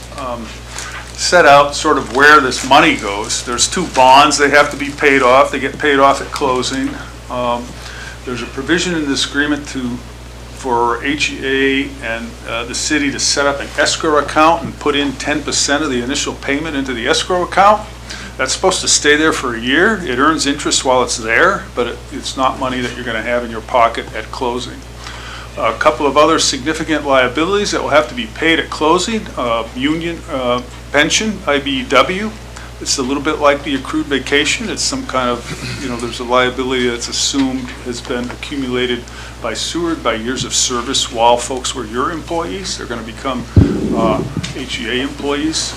set out sort of where this money goes. There's 2 bonds. They have to be paid off. They get paid off at closing. There's a provision in this agreement for HEA and the city to set up an escrow account and put in 10% of the initial payment into the escrow account. That's supposed to stay there for a year. It earns interest while it's there, but it's not money that you're going to have in your pocket at closing. A couple of other significant liabilities that will have to be paid at closing. Union pension, IBEW. It's a little bit like the accrued vacation. It's some kind of, there's a liability that's assumed has been accumulated by Seward by years of service while folks were your employees. They're going to become HEA employees.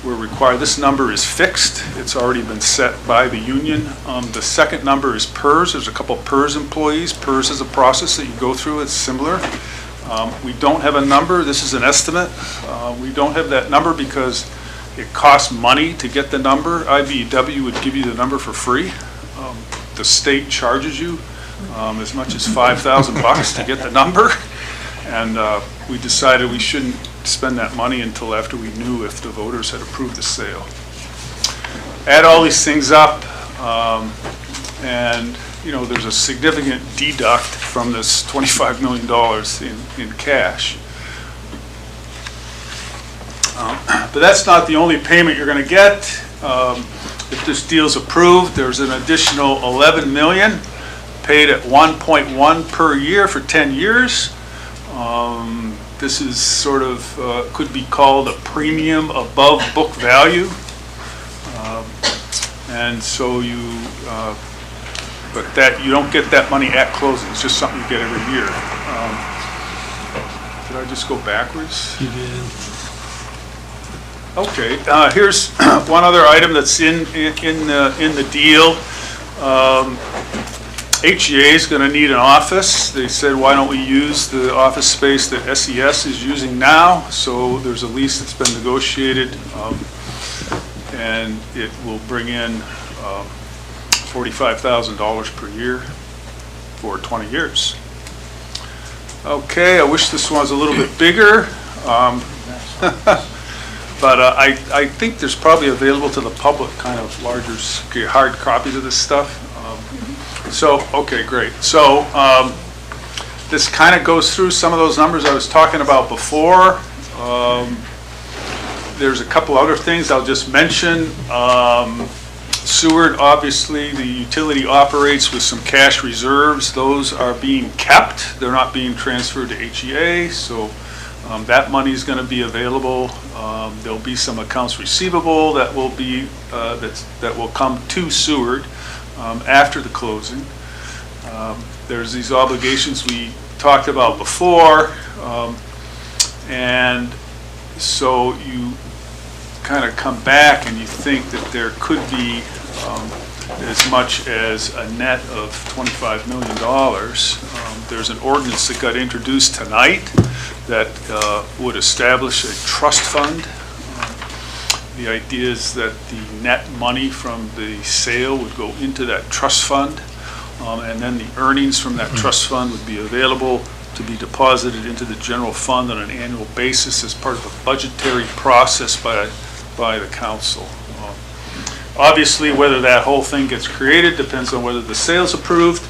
We're required, this number is fixed. It's already been set by the union. The second number is PERS. There's a couple PERS employees. PERS is a process that you go through. It's similar. We don't have a number. This is an estimate. We don't have that number because it costs money to get the number. IBEW would give you the number for free. The state charges you as much as $5,000 to get the number. And we decided we shouldn't spend that money until after we knew if the voters had approved the sale. Add all these things up, and there's a significant deduct from this $25 million in cash. But that's not the only payment you're going to get. If this deal's approved, there's an additional $11 million paid at 1.1 per year for 10 years. This is sort of, could be called a premium above book value. And so but you don't get that money at closing. It's just something you get every year. Did I just go backwards? You did. Okay, here's one other item that's in the deal. HEA is going to need an office. They said, why don't we use the office space that SES is using now? So there's a lease that's been negotiated, and it will bring in $45,000 per year for 20 years. Okay, I wish this one was a little bit bigger. But I think there's probably available to the public kind of larger hard copies of this stuff. Okay, great. So this kind of goes through some of those numbers I was talking about before. There's a couple other things I'll just mention. Seward, obviously, the utility operates with some cash reserves. Those are being kept. They're not being transferred to HEA, so that money is going to be available. There'll be some accounts receivable that will be that will come to Seward after the closing. There's these obligations we talked about before, and so you kind of come back and you think that there could be as much as a net of $25 million. There's an ordinance that got introduced tonight that would establish a trust fund. The idea is that the net money from the sale would go into that trust fund, and then the earnings from that trust fund would be available to be deposited into the general fund on an annual basis as part of a budgetary process by the council. Obviously, whether that whole thing gets created depends on whether the sale's approved,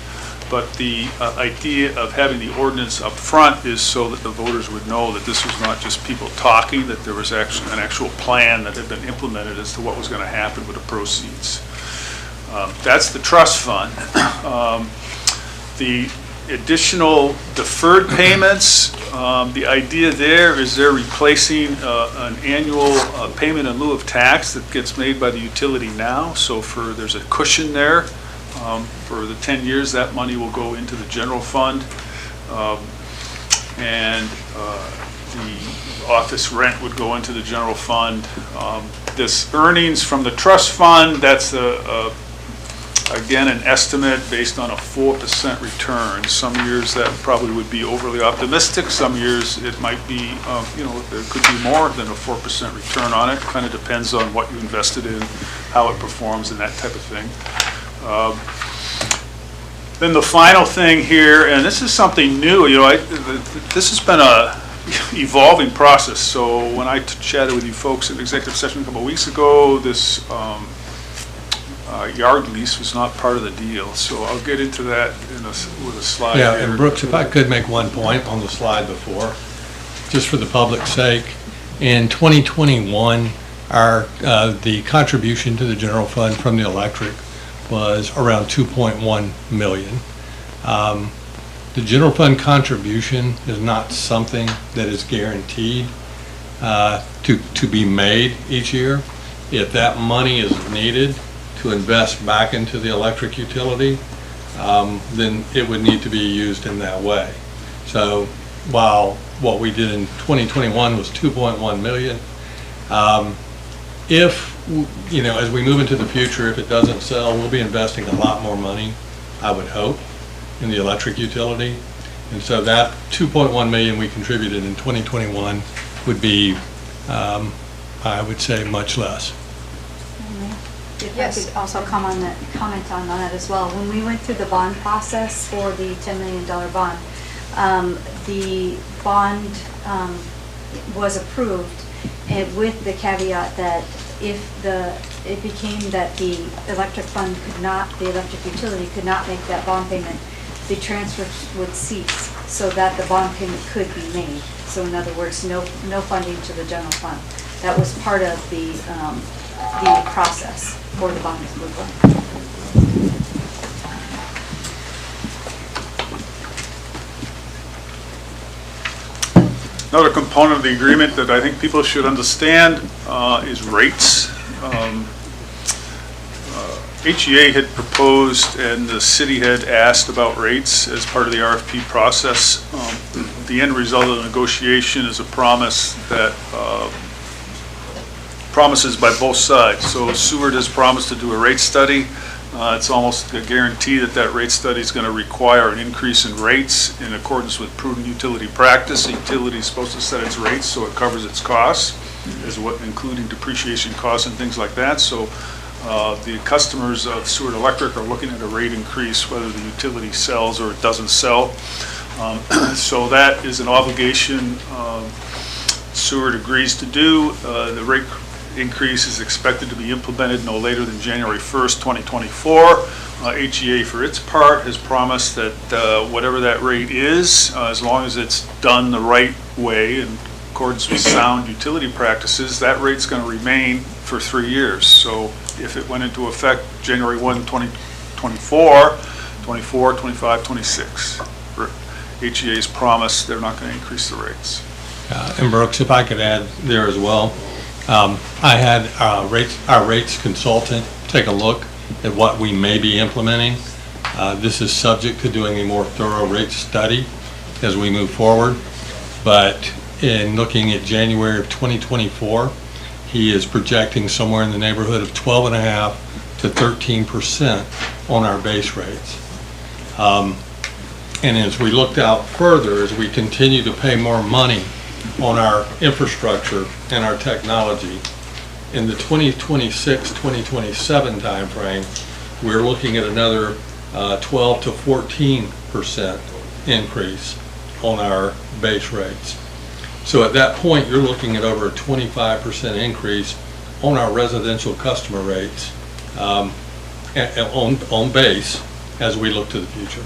but the idea of having the ordinance up front is so that the voters would know that this was not just people talking, that there was actually an actual plan that had been implemented as to what was going to happen with the proceeds. That's the trust fund. The additional deferred payments, the idea there is they're replacing an annual payment in lieu of tax that gets made by the utility now. So there's a cushion there For the 10 years, that money will go into the general fund. And the office rent would go into the general fund. This earnings from the trust fund, that's again, an estimate based on a 4% return. Some years that probably would be overly optimistic. Some years it might be, there could be more than a 4% return on it. Kind of depends on what you invested in, how it performs, and that type of thing. Then the final thing here, and this is something new, this has been a evolving process. So when I chatted with you folks in executive session a couple of weeks ago, this yard lease was not part of the deal. So I'll get into that with a slide Yeah, here. and Brooks, if I could make one point on the slide before, just for the public's sake. In 2021, the contribution to the general fund from the electric was around 2.1 million. The general fund contribution is not something that is guaranteed to be made each year. If that money is needed to invest back into the electric utility, then it would need to be used in that way. So while what we did in 2021 was 2.1 million, if, as we move into the future, if it doesn't sell, we'll be investing a lot more money, I would hope, in the electric utility. And so that 2.1 million we contributed in 2021 would be, I would say, much less. If I could also comment on that as well. When we went through the bond process for the $10 million bond, the bond was approved with the caveat that if it became that the electric utility could not make that bond payment, the transfer would cease so that the bond payment could be made. So in other words, no funding to the general fund. That was part of the process for the bond approval. Another component of the agreement that I think people should understand is rates. HEA had proposed and the city had asked about rates as part of the RFP process. The end result of the negotiation is a promise that promises by both sides. So Seward has promised to do a rate study. It's almost a guarantee that that rate study is going to require an increase in rates in accordance with prudent utility practice. The utility is supposed to set its rates so it covers its costs, including depreciation costs and things like that. So the customers of Seward Electric are looking at a rate increase whether the utility sells or it doesn't sell. So that is an obligation Seward agrees to do. The rate increase is expected to be implemented no later than January 1st, 2024. HEA, for its part, has promised that whatever that rate is, as long as it's done the right way in accordance with sound utility practices, that rate's going to remain for 3 years. So if it went into effect January 1, 2024, 24, 25, 26, HEA's promised they're not going to increase the rates. And Brooks, if I could add there as well, I had our rates consultant take a look at what we may be implementing. This is subject to doing a more thorough rate study as we move forward. But in looking at January of 2024, he is projecting somewhere in the neighborhood of 12.5% to 13% on our base rates. And as we looked out further, as we continue to pay more money on our infrastructure and our technology, in the 2026-2027 timeframe, we're looking at another 12 to 14% increase on our base rates. So at that point, you're looking at over a 25% increase on our residential customer rates on base as we look to the future.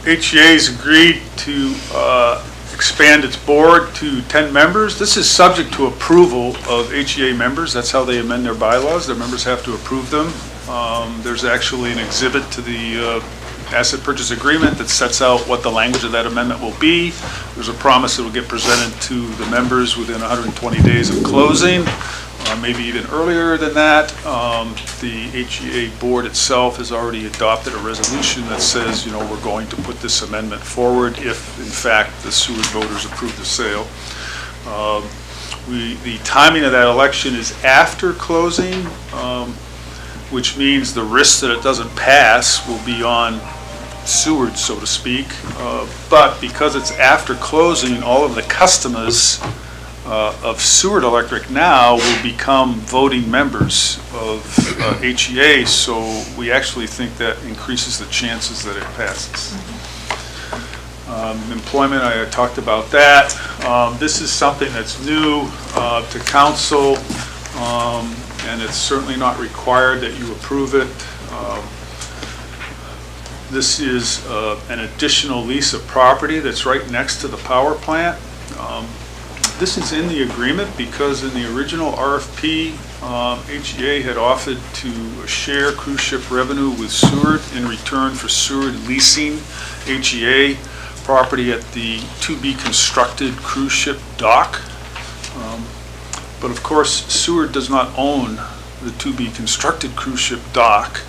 HEA's agreed to expand its board to 10 members. This is subject to approval of HEA members. That's how they amend their bylaws. Their members have to approve them. There's actually an exhibit to the asset purchase agreement that sets out what the language of that amendment will be. There's a promise it will get presented to the members within 120 days of closing, maybe even earlier than that. The HEA board itself has already adopted a resolution that says, we're going to put this amendment forward if, in fact, the Seward voters approve the sale. The timing of that election is after closing, which means the risk that it doesn't pass will be on Seward, so to speak. But because it's after closing, all of the customers of Seward Electric now will become voting members of HEA, so we actually think that increases the chances that it passes. Employment, I talked about that. This is something that's new to council, and it's certainly not required that you approve it. This is an additional lease of property that's right next to the power plant. This is in the agreement because in the original RFP, HEA had offered to share cruise ship revenue with Seward in return for Seward leasing HEA property at the to-be-constructed cruise ship dock. But of course, Seward does not own the to-be-constructed cruise ship dock,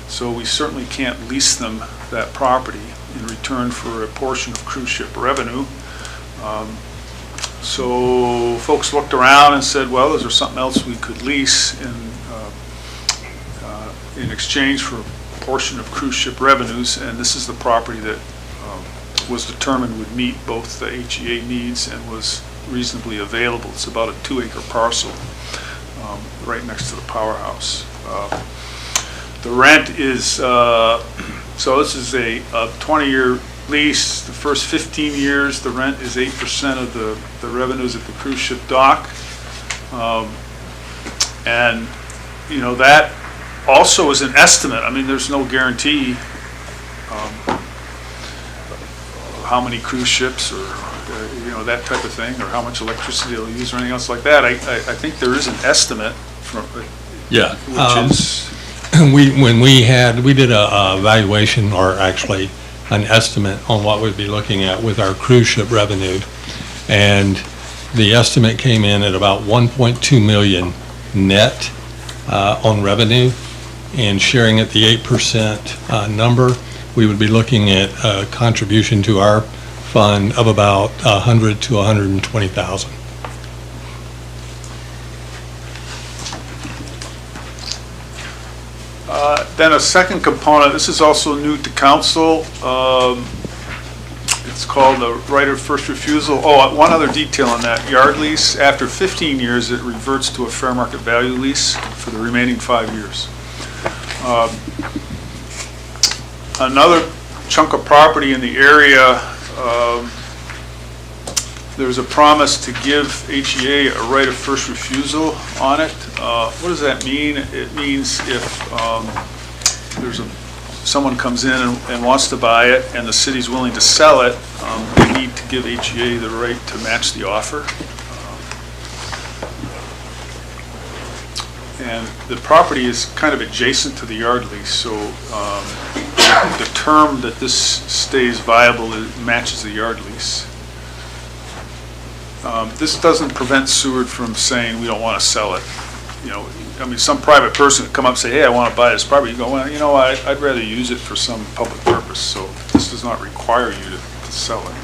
so we certainly can't lease them that property in return for a portion of cruise ship revenue. So folks looked around and said, well, is there something else we could lease in exchange for a portion of cruise ship revenues? And this is the property that was determined would meet both the HEA needs and was reasonably available. It's about a 2-acre parcel right next to the powerhouse. The rent is, so this is a 20-year lease. The first 15 years, the rent is 8% of the revenues at the cruise ship dock. And, that also is an estimate. I mean, there's no guarantee how many cruise ships or, that type of thing, or how much electricity they'll use or anything else like that. I think there is an estimate from, yeah, which is... We did a evaluation, or actually an estimate on what we'd be looking at with our cruise ship revenue, and the estimate came in at about 1.2 million net on revenue, and sharing at the 8% number, we would be looking at a contribution to our fund of about 100 to 120,000. Then a second component, this is also new to council. It's called the right of first refusal. Oh, one other detail on that, yard lease, after 15 years, it reverts to a fair market value lease for the remaining 5 years. Another chunk of property in the area, there's a promise to give HEA a right of first refusal on it. What does that mean? It means if someone comes in and wants to buy it and the city's willing to sell it, they need to give HEA the right to match the offer. And the property is kind of adjacent to the yard lease, so the term that this stays viable matches the yard lease. This doesn't prevent Seward from saying we don't want to sell it. I mean, some private person could come up and say, hey, I want to buy this property. You go, well, I'd rather use it for some public purpose, so this does not require you to sell it.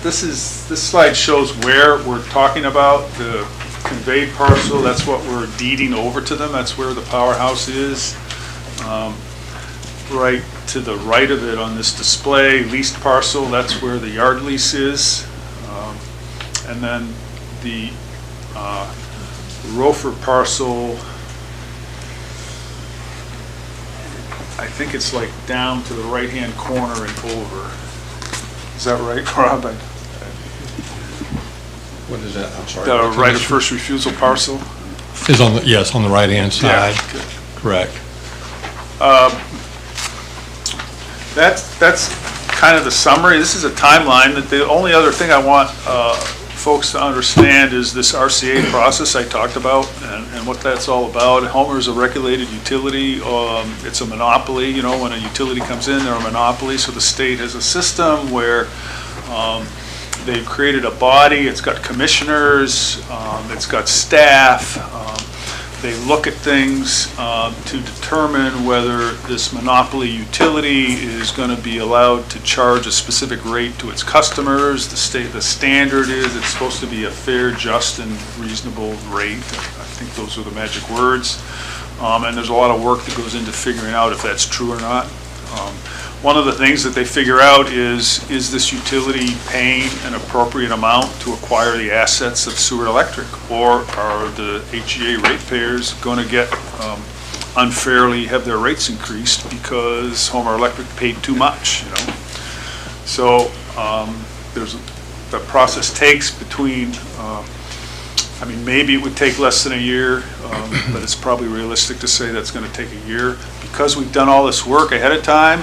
This slide shows where we're talking about the conveyed parcel. That's what we're deeding over to them. That's where the powerhouse is. Right to the right of it on this display, leased parcel, that's where the yard lease is. And then the Rofer parcel, I think it's like down to the right-hand corner and over. Is that right, Rob? What is that? I'm sorry. The right of first refusal parcel? Is on the, yes, on the right-hand side. Yeah. Correct. That's kind of the summary. This is a timeline. The only other thing I want folks to understand is this RCA process I talked about and what that's all about. Homer is a regulated utility. It's a monopoly. You know, when a utility comes in, they're a monopoly. So the state has a system where they've created a body. It's got commissioners. It's got staff. They look at things to determine whether this monopoly utility is going to be allowed to charge a specific rate to its customers. The standard is it's supposed to be a fair, just, and reasonable rate. I think those are the magic words. And there's a lot of work that goes into figuring out if that's true or not. One of the things that they figure out is this utility paying an appropriate amount to acquire the assets of sewer electric? Or are the HEA ratepayers going to get unfairly have their rates increased because Homer Electric paid too much, you know? So the process takes between, I mean, maybe it would take less than a year, but it's probably realistic to say that's going to take a year. Because we've done all this work ahead of time,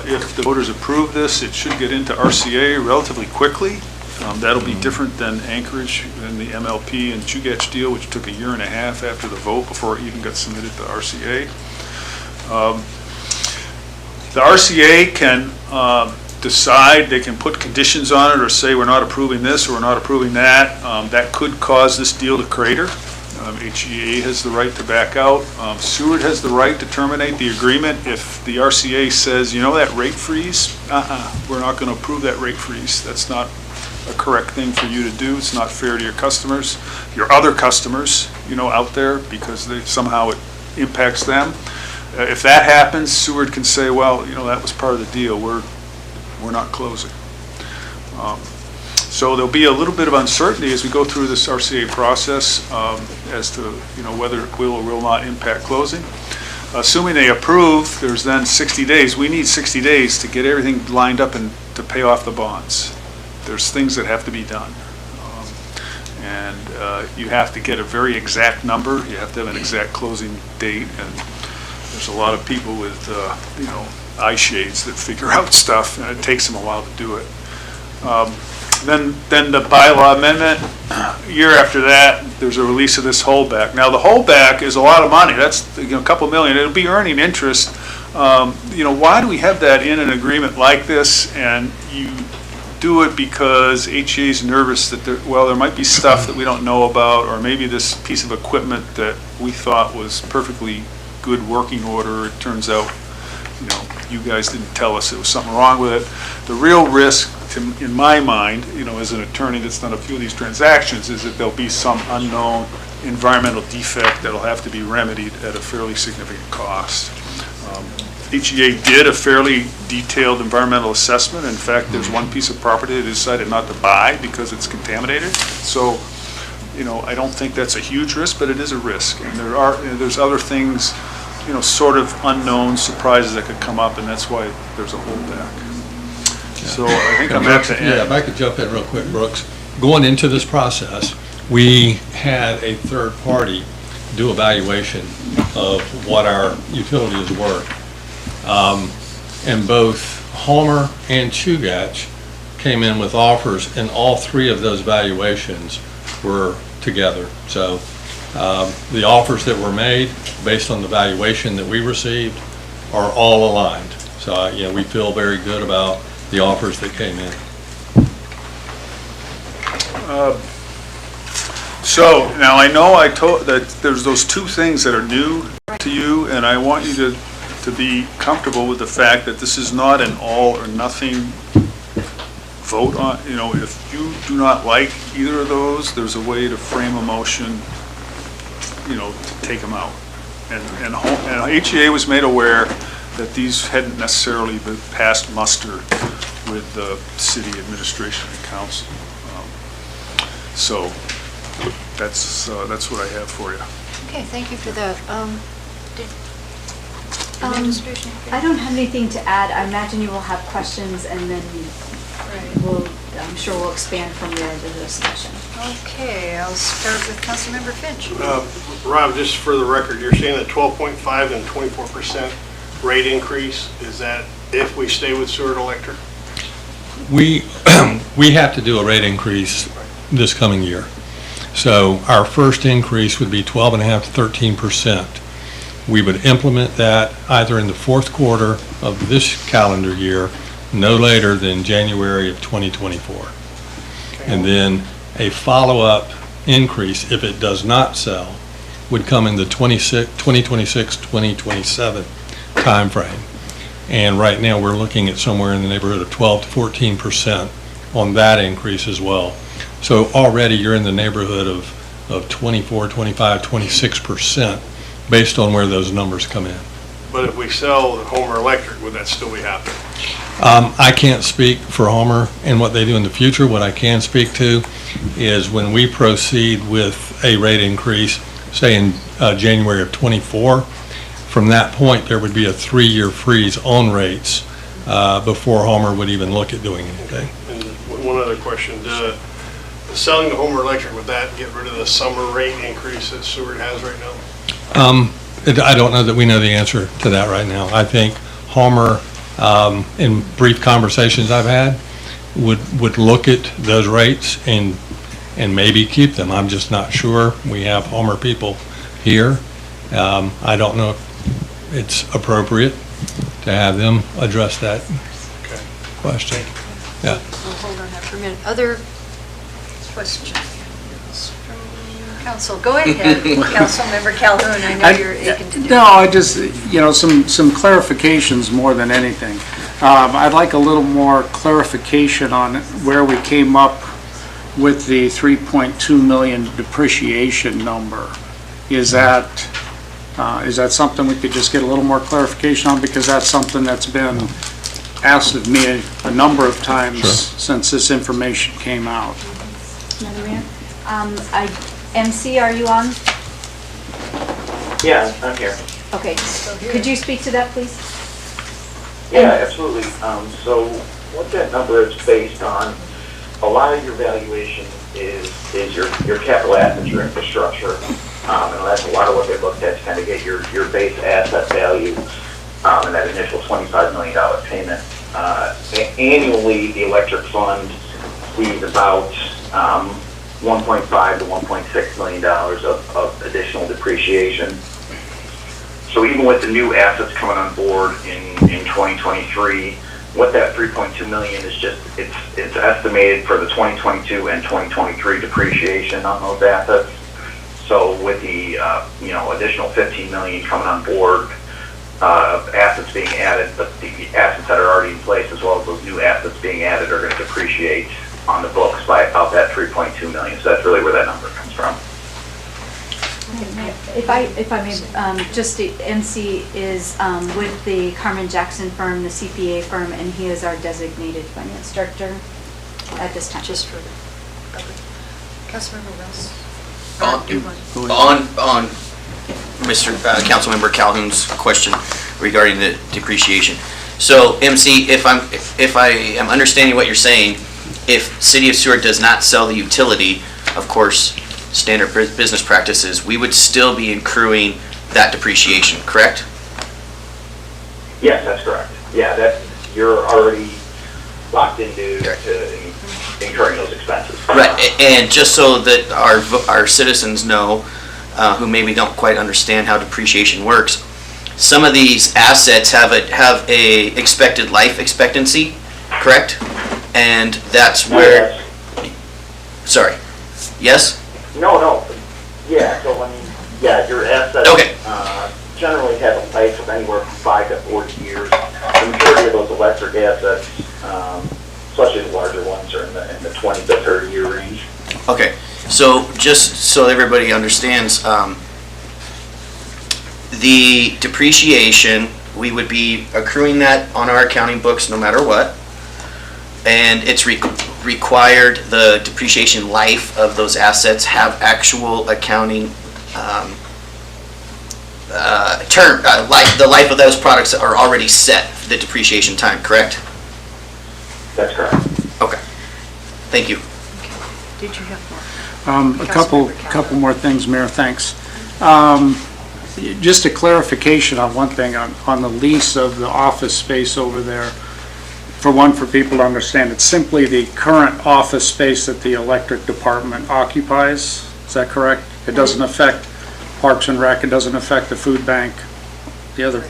if the voters approve this, it should get into RCA relatively quickly. That'll be different than Anchorage and the MLP and Chugach deal, which took a year and a half after the vote before it even got submitted to RCA. The RCA can decide, they can put conditions on it or say we're not approving this or we're not approving that. That could cause this deal to crater. HEA has the right to back out. Seward has the right to terminate the agreement if the RCA says, you know, that rate freeze, we're not going to approve that rate freeze. That's not a correct thing for you to do. It's not fair to your customers, your other customers, you know, out there, because somehow it impacts them. If that happens, Seward can say, well, you know, that was part of the deal. We're not closing. So there'll be a little bit of uncertainty as we go through this RCA process as to, you know, whether it will or will not impact closing. Assuming they approve, there's then 60 days. We need 60 days to get everything lined up and to pay off the bonds. There's things that have to be done. You have to get a very exact number. You have to have an exact closing date. And there's a lot of people with, you know, eye shades that figure out stuff, and it takes them a while to do it. Then the bylaw amendment, a year after that, there's a release of this holdback. Now, the holdback is a lot of money. That's, you know, a couple million. It'll be earning interest. You know, why do we have that in an agreement like this? And you do it because HEA is nervous that there might be stuff that we don't know about, or maybe this piece of equipment that we thought was perfectly good working order, it turns out, you know, you guys didn't tell us there was something wrong with it. The real risk, in my mind, you know, as an attorney that's done a few of these transactions, is that there'll be some unknown environmental defect that'll have to be remedied at a fairly significant cost. HEA did a fairly detailed environmental assessment. In fact, there's one piece of property they decided not to buy because it's contaminated. So, you know, I don't think that's a huge risk, but it is a risk. And there's other things, you know, sort of unknown surprises that could come up, and that's why there's a holdback. So I think I'm at the end. Yeah, if I could jump in real quick, Brooks. Going into this process, we had a third party do evaluation of what our utilities were. And both Homer and Chugach came in with offers, and all three of those valuations were together. So the offers that were made based on the valuation that we received are all aligned. So you know, we feel very good about the offers that came in. So now I know I told that there's those two things that are new to you, and I want you to be comfortable with the fact that this is not an all or nothing vote on. You know, if you do not like either of those, there's a way to frame a motion, you know, to take them out. And HEA was made aware that these hadn't necessarily been passed muster with the city administration and council. So that's what I have for you. Okay, thank you for that. I don't have anything to add. I imagine you will have questions, and then I'm sure we'll expand from there into the discussion. Okay, I'll start with Councilmember Finch. Rob, just for the record, you're saying that 12.5 and 24% rate increase, is that if we stay with sewer and electric? We have to do a rate increase this coming year. So our first increase would be 12.5 to 13%. We would implement that either in the fourth quarter of this calendar year, no later than January of 2024. And then a follow-up increase, if it does not sell, would come in the 2026-2027 timeframe. And right now, we're looking at somewhere in the neighborhood of 12 to 14% on that increase as well. So already you're in the neighborhood of 24, 25, 26% based on where those numbers come in. But if we sell Homer Electric, would that still be happening? I can't speak for Homer and what they do in the future. What I can speak to is when we proceed with a rate increase, say in January of '24, from that point, there would be a 3-year freeze on rates before Homer would even look at doing anything. And one other question, selling the Homer Electric, would that get rid of the summer rate increase that Seward has right now? I don't know that we know the answer to that right now. I think Homer, in brief conversations I've had, would look at those rates and maybe keep them. I'm just not sure. We have Homer people here. I don't know if it's appropriate to have them address that question. Yeah. We'll hold on that for a minute. Other questions from council? Go ahead, Councilmember Calhoun. I know you're aching to do it. No, I just, some clarifications more than anything. I'd like a little more clarification on where we came up with the 3.2 million depreciation number. Is that something we could just get a little more clarification on? Because that's something that's been asked of me a number of times since this information came out. Madam Mayor, MC, are you on? Yeah, I'm here. Okay, could you speak to that, please? Yeah, absolutely. So what that number is based on, a lot of your valuation is your capital assets, your infrastructure, and that's a lot of what they looked at to kind of get your base asset value, and that initial $25 million payment. Annually, the electric fund sees about $1.5 to $1.6 million of additional depreciation. So even with the new assets coming on board in 2023, what that 3.2 million is just, it's estimated for the 2022 and 2023 depreciation on those assets. So with the additional 15 million coming on board of assets being added, but the assets that are already in place as well as those new assets being added are going to depreciate on the books by about that 3.2 million. So that's really where that number comes from. If I may, just the MC is with the Carmen Jackson firm, the CPA firm, and he is our designated finance director at this time. Just for the record. Councilmember Ross. On Mr. Councilmember Calhoun's question regarding the depreciation. So MC, if I am understanding what you're saying, if City of Seward does not sell the utility, of course, standard business practices, we would still be accruing that depreciation, correct? Yes, that's correct. Yeah, you're already locked into incurring those expenses. Right, and just so that our citizens know, who maybe don't quite understand how depreciation works, some of these assets have a expected life expectancy, correct? And that's where. Sorry. Yes. No. Yeah. So your assets generally have a life of anywhere from 5 to 40 years. The majority of those electric assets, especially the larger ones, are in the 20 to 30 year range. Okay. So just so everybody understands, the depreciation, we would be accruing that on our accounting books no matter what, and it's required the depreciation life of those assets have actual accounting the life of those products are already set the depreciation time, correct? That's correct. Okay. Thank you. Did you have more? A couple more things, Mayor, thanks. Just a clarification on one thing, on the lease of the office space over there. for people to understand, it's simply the current office space that the electric department occupies. Is that correct? It doesn't affect Parks and Rec, it doesn't affect the food bank, the other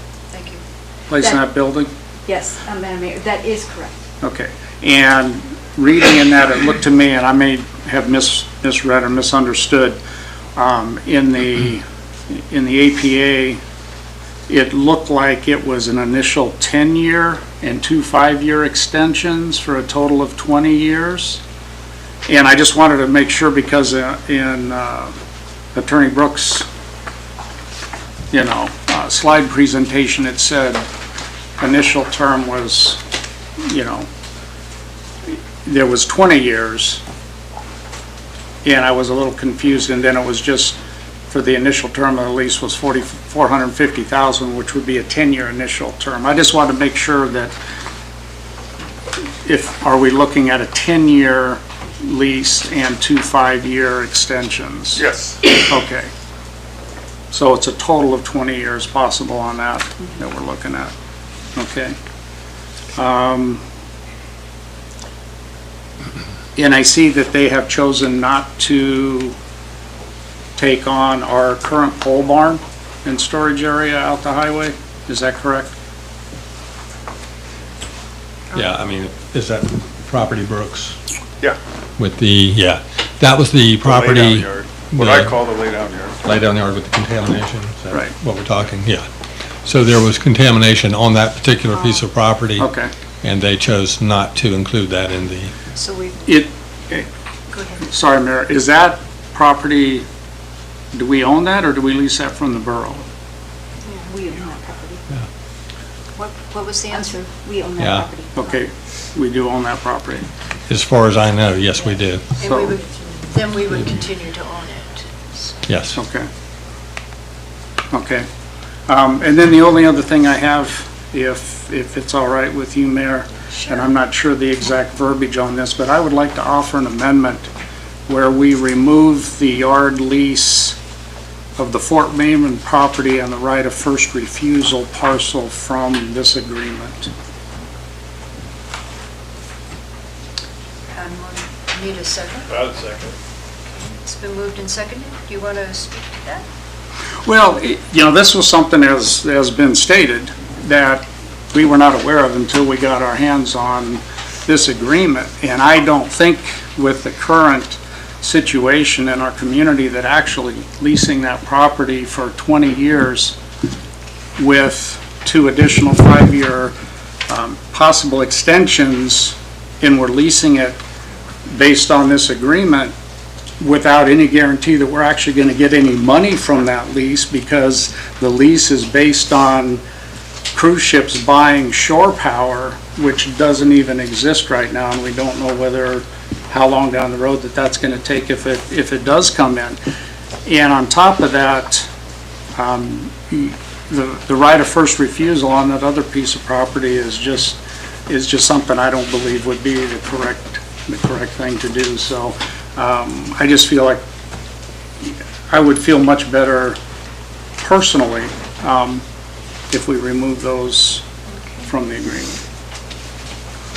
place in that building? Yes, Madam Mayor, that is correct. Okay. And reading in that, it looked to me, and I may have misread or misunderstood, in the APA, it looked like it was an initial 10-year and 2 5-year extensions for a total of 20 years. And I just wanted to make sure, because in Attorney Brooks' slide presentation, it said initial term was, there was 20 years, and I was a little confused, and then it was just for the initial term of the lease was $450,000, which would be a 10-year initial term. I just wanted to make sure that are we looking at a 10-year lease and 2 5-year extensions? Yes. Okay. So it's a total of 20 years possible on that we're looking at. Okay. And I see that they have chosen not to take on our current pole barn and storage area out the highway. Is that correct? Yeah, I mean, is that property Brooks? Yeah. With that was the property. Lay-down yard. What I call the lay-down yard. Lay-down yard with the contamination, is that Right. what we're talking? Yeah. So there was contamination on that particular piece of property. Okay. And they chose not to include that in the, So we, Okay. go ahead. Sorry, Mayor, is that property, do we own that or do we lease that from the borough? We own that property. What was the answer? We own that Yeah. property. Okay, we do own that property. as far as I know, yes, we do. And then we would continue to own it. Yes. Okay. Okay. And then the only other thing I have, if it's all right with you, Mayor, and I'm not sure the exact verbiage on this, but I would like to offer an amendment where we remove the yard lease of the Fort Raymond property and the right of first refusal parcel from this agreement. And we'll need a second. I'd second. It's been moved and seconded. Do you want to speak to that? Well, this was something, as has been stated, that we were not aware of until we got our hands on this agreement. And I don't think with the current situation in our community that actually leasing that property for 20 years with 2 additional 5-year possible extensions, and we're leasing it based on this agreement without any guarantee that we're actually going to get any money from that lease, because the lease is based on cruise ships buying shore power, which doesn't even exist right now, and we don't know how long down the road that's going to take if it does come in. And on top of that, the right of first refusal on that other piece of property is just something I don't believe would be the correct thing to do. So I just feel like I would feel much better personally if we remove those from the agreement.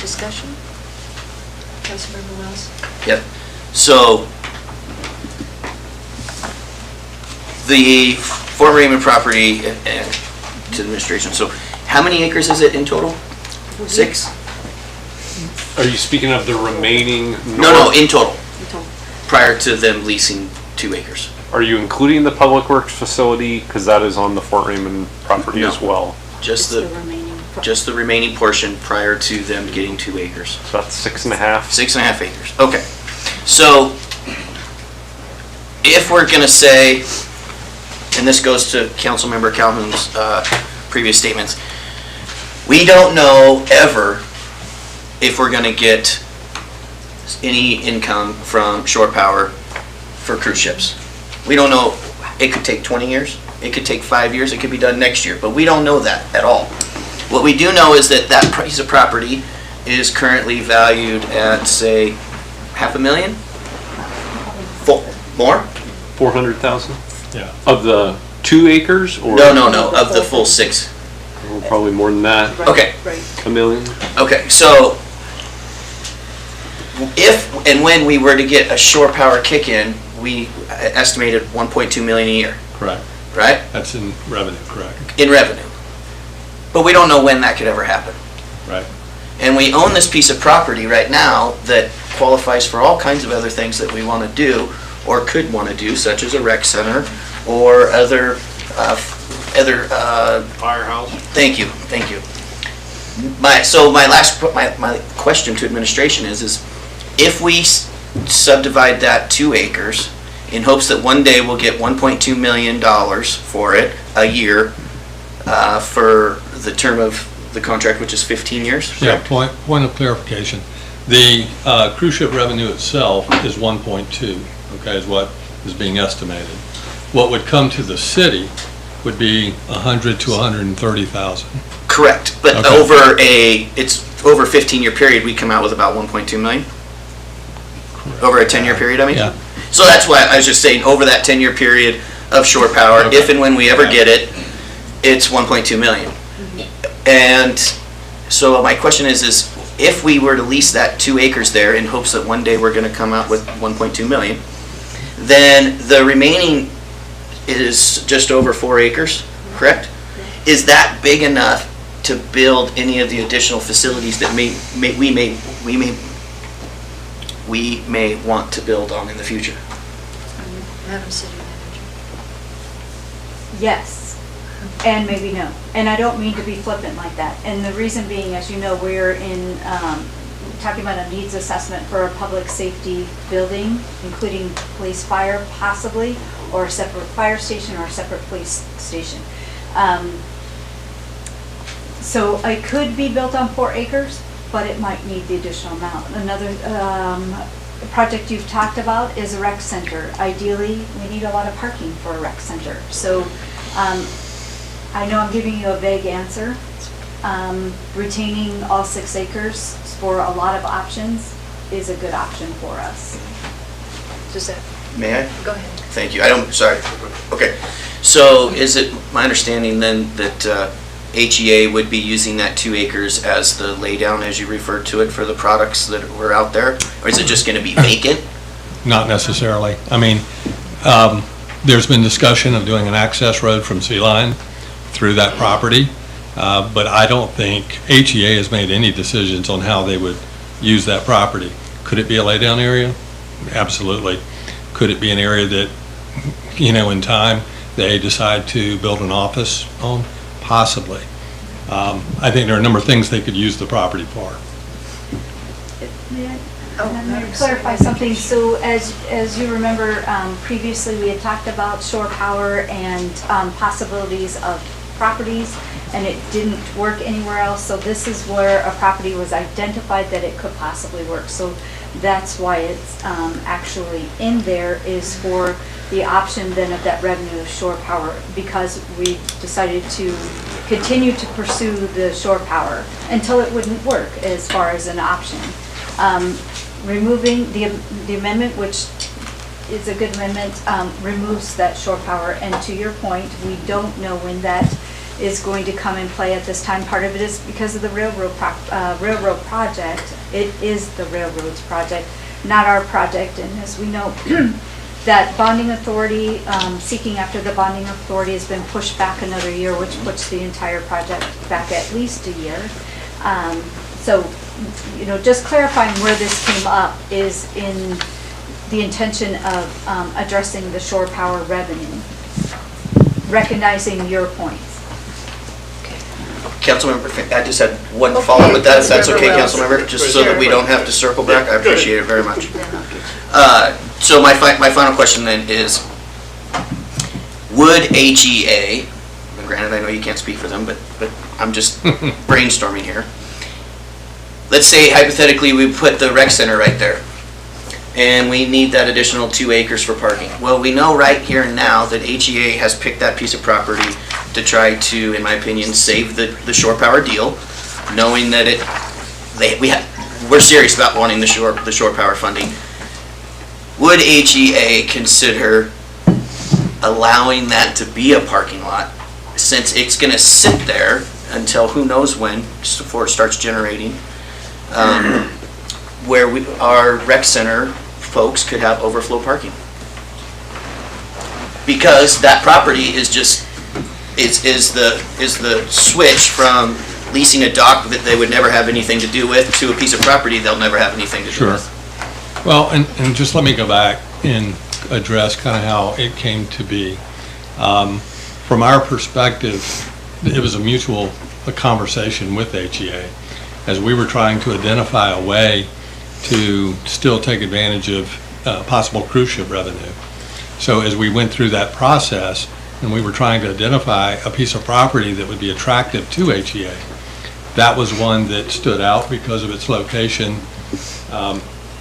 Discussion? Councilmember Wells? Yep. So, the Fort Raymond property and to administration, so how many acres is it in total? 6? Are you speaking of the remaining? No, in total. Prior to them leasing 2 acres. Are you including the public works facility? Because that is on the Fort Raymond property as well. Just the remaining portion prior to them getting 2 acres. So that's 6.5? 6.5 acres, okay. So, if we're gonna say, and this goes to Councilmember Calhoun's previous statements, we don't know ever if we're gonna get any income from shore power for cruise ships. We don't know. It could take 20 years, it could take 5 years, it could be done next year, but we don't know that at all. What we do know is that that piece of property is currently valued at, say, $500,000? More? 400,000? Yeah. Of the 2 acres or? No, of the full 6. probably more than that. Okay. A million. Okay, so if and when we were to get a shore power kick-in, we estimated 1.2 million a year, Correct. right? That's in revenue, correct. In revenue. But we don't know when that could ever happen. Right. And we own this piece of property right now that qualifies for all kinds of other things that we want to do or could want to do, such as a rec center or other Firehouse. Thank you. My question to administration is if we subdivide that 2 acres in hopes that one day we'll get $1.2 million for it a year for the term of the contract, which is 15 years? Yeah, point of clarification. The cruise ship revenue itself is 1.2, okay, is what is being estimated. What would come to the city would be 100 to 130,000. Correct, but Okay. over a 15-year period, we come out with about 1.2 million? Over a 10-year period, I mean? Yeah. So that's why I was just saying, over that 10-year period of shore power, Okay. if and when we ever get it, it's 1.2 million. And so my question is if we were to lease that 2 acres there in hopes that one day we're gonna come out with 1.2 million, then the remaining is just over 4 acres, correct? Is that big enough to build any of the additional facilities that we may want to build on in the future? Madam City Manager. Yes, and maybe no. And I don't mean to be flippant like that. And the reason being, as you know, we're in, talking about a needs assessment for a public safety building, including police fire possibly, or a separate fire station or a separate police station. So it could be built on 4 acres, but it might need the additional amount. Another project you've talked about is a rec center. Ideally, we need a lot of parking for a rec center. So I know I'm giving you a vague answer. Retaining all 6 acres for a lot of options is a good option for us. Does that, May I? go ahead. Thank you. Sorry. Okay. So is it my understanding then that HEA would be using that 2 acres as the laydown, as you referred to it, for the products that were out there? Or is it just going to be vacant? Not necessarily. I mean, there's been discussion of doing an access road from Sea Line through that property, but I don't think HEA has made any decisions on how they would use that property. Could it be a laydown area? Absolutely. Could it be an area that, in time, they decide to build an office on? Possibly. I think there are a number of things they could use the property for. May I clarify something? So as you remember, previously we had talked about shore power and possibilities of properties, and it didn't work anywhere else. So this is where a property was identified that it could possibly work. So that's why it's actually in there, is for the option then of that revenue of shore power, because we decided to continue to pursue the shore power until it wouldn't work as far as an option. Removing the amendment, which is a good amendment, removes that shore power. And to your point, we don't know when that is going to come in play at this time. Part of it is because of the railroad project. It is the railroad's project, not our project. And as we know, that bonding authority, seeking after the bonding authority has been pushed back another year, which puts the entire project back at least a year. So, just clarifying where this came up is in the intention of addressing the shore power revenue, recognizing your points. Councilmember, I just had one follow-up with that, if that's okay, Councilmember, just so that we don't have to circle back. I appreciate it very much. So my final question then is, would HEA, and granted I know you can't speak for them, but I'm just brainstorming here. Let's say hypothetically we put the rec center right there, and we need that additional 2 acres for parking. Well, we know right here and now that HEA has picked that piece of property to try to, in my opinion, save the shore power deal, knowing that we're serious about wanting the shore power funding. Would HEA consider allowing that to be a parking lot, since it's going to sit there until who knows when, just before it starts generating, where our rec center folks could have overflow parking. Because that property is just, is the switch from leasing a dock that they would never have anything to do with to a piece of property they'll never have anything to do with. Well, and just let me go back and address kind of how it came to be. From our perspective, it was a mutual conversation with HEA as we were trying to identify a way to still take advantage of possible cruise ship revenue. So as we went through that process and we were trying to identify a piece of property that would be attractive to HEA, that was one that stood out because of its location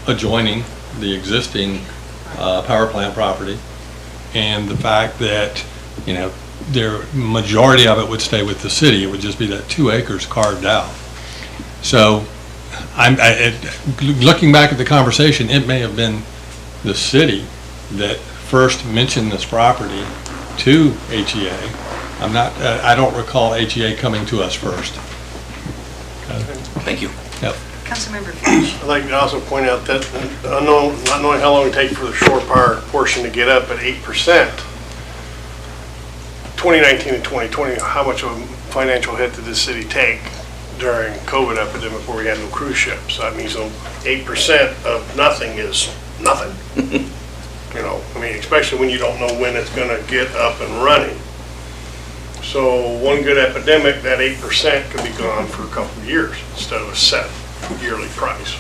adjoining the existing power plant property, and the fact that, you know, the majority of it would stay with the city. It would just be that 2 acres carved out. So looking back at the conversation, it may have been the city that first mentioned this property to HEA. I don't recall HEA coming to us first. Thank you. Yep. Councilmember Finch. I'd like to also point out that not knowing how long it takes for the shore power portion to get up at 8%, 2019 and 2020, how much of a financial hit did the city take during COVID epidemic where we had no cruise ships? That means 8% of nothing is nothing. You know, I mean, especially when you don't know when it's going to get up and running. So one good epidemic, that 8% could be gone for a couple of years instead of a set yearly price.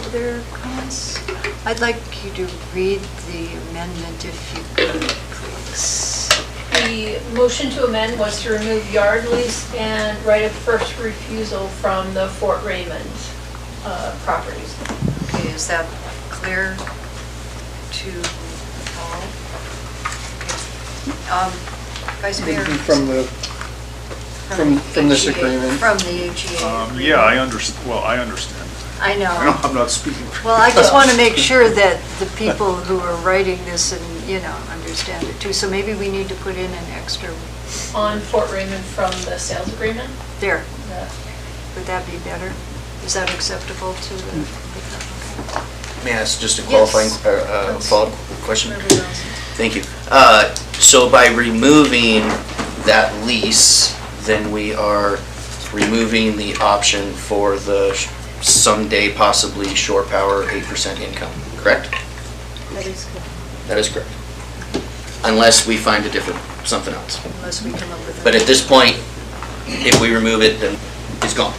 Other comments? I'd like you to read the amendment if you could, please. The motion to amend was to remove yard lease and right of first refusal from the Fort Raymond properties. Okay, is that clear to all? Okay. Vice Mayor? From this HEA, agreement. From the HEA. Yeah, I understand. I know. I'm not speaking. Well, I just want to make sure that the people who are writing this and, you know, understand it too. So maybe we need to put in an extra. On Fort Raymond from the sales agreement? There. Yeah. Would that be better? Is that acceptable to the? May I ask just a qualifying follow-up question? Thank you. So by removing that lease, then we are removing the option for the someday possibly shore power 8% income, correct? That is correct. That is correct. Unless we find a different, something else. Unless we come up with. But at this point, if we remove it, then it's gone.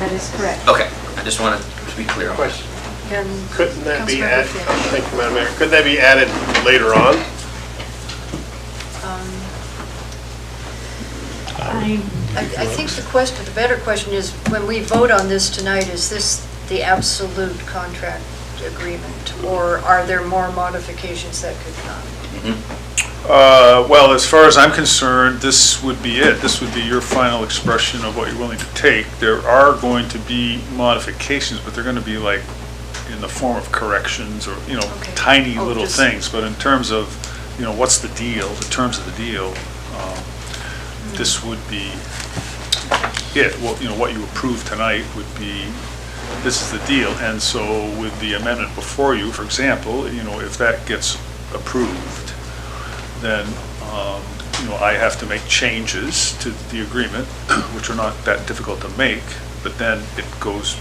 That is correct. Okay, I just wanted to be clear on that. Couldn't that be added, thank you, Madam Mayor, could that be added later on? I think the better question is, when we vote on this tonight, is this the absolute contract agreement? Or are there more modifications that could come? Well, as far as I'm concerned, this would be it. This would be your final expression of what you're willing to take. There are going to be modifications, but they're going to be like in the form of corrections or, you know, tiny little things. But in terms of, you know, what's the deal, the terms of the deal, this would be it. Well, you know, what you approve tonight would be, this is the deal. And so with the amendment before you, for example, you know, if that gets approved, then, you know, I have to make changes to the agreement, which are not that difficult to make, but then it goes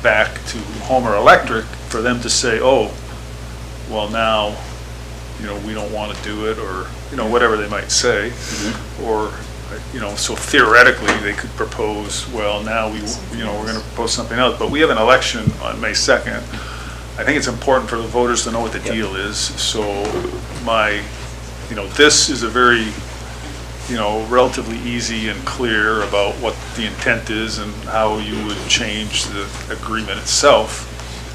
back to Homer Electric for them to say, oh, well now, you know, we don't want to do it, or, you know, whatever they might say. Or, you know, so theoretically, they could propose, well, now we, you know, we're going to propose something else. But we have an election on May 2nd. I think it's important for the voters to know what the deal is. So you know, this is a very, you know, relatively easy and clear about what the intent is and how you would change the agreement itself.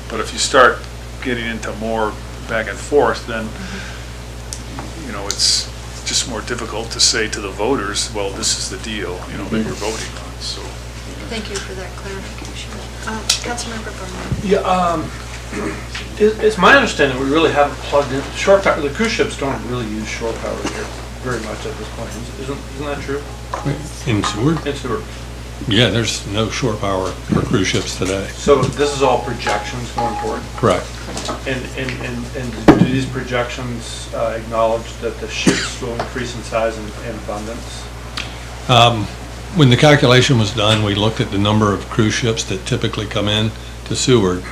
But if you start getting into more back and forth, then, you know, it's just more difficult to say to the voters, well, this is the deal, you know, that you're voting on, so. Thank you for that clarification. Councilmember Berman. Yeah, it's my understanding we really haven't plugged in, shore power, the cruise ships don't really use shore power here. very much at this point. Isn't that true? In Seward? In Seward. Yeah, there's no shore power for cruise ships today. So this is all projections going forward? Correct. And do these projections acknowledge that the ships will increase in size and abundance? When the calculation was done, we looked at the number of cruise ships that typically come in to Seward,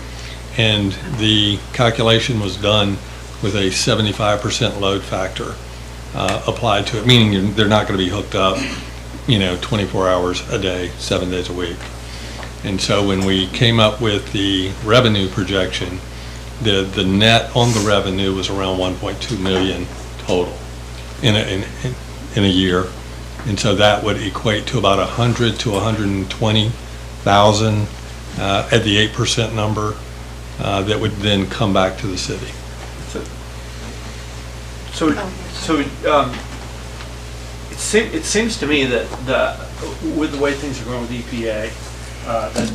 and the calculation was done with a 75% load factor applied to it, meaning they're not going to be hooked up, 24 hours a day, 7 days a week. And so when we came up with the revenue projection, the net on the revenue was around 1.2 million total in a year. And so that would equate to about 100 to 120,000 at the 8% number that would then come back to the city. It seems to me that with the way things are going with EPA,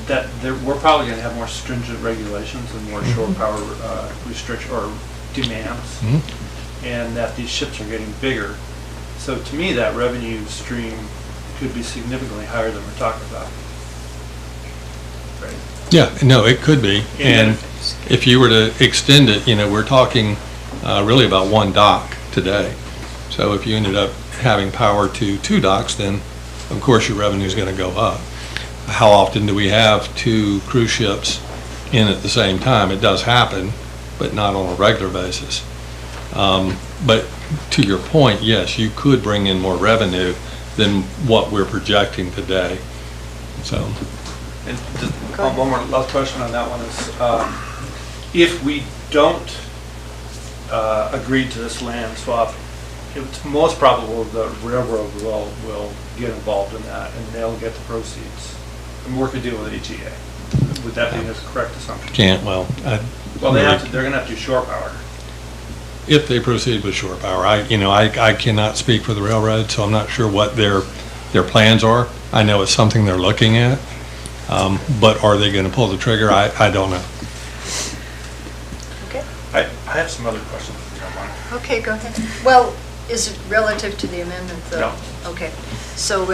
that we're probably going to have more stringent regulations and more shore power restriction or demands, and that these ships are getting bigger. So to me, that revenue stream could be significantly higher than we're talking about. Right? Yeah, no, it could be. And if you were to extend it, we're talking really about one dock today. So if you ended up having power to 2 docks, then of course your revenue is going to go up. How often do we have 2 cruise ships in at the same time? It does happen, but not on a regular basis. But to your point, yes, you could bring in more revenue than what we're projecting today. So. And just one more last question on that one is, if we don't agree to this land swap, it's most probable the railroad will get involved in that and they'll get the proceeds and work a deal with AGA. Would that be the correct assumption? They're going to have to do shore power. If they proceed with shore power, I cannot speak for the railroad, so I'm not sure what their plans are. I know it's something they're looking at, but are they going to pull the trigger? I don't know. Okay. I have some other questions if you don't mind. Okay, go ahead. Well, is it relative to the amendment, though? No. Okay. So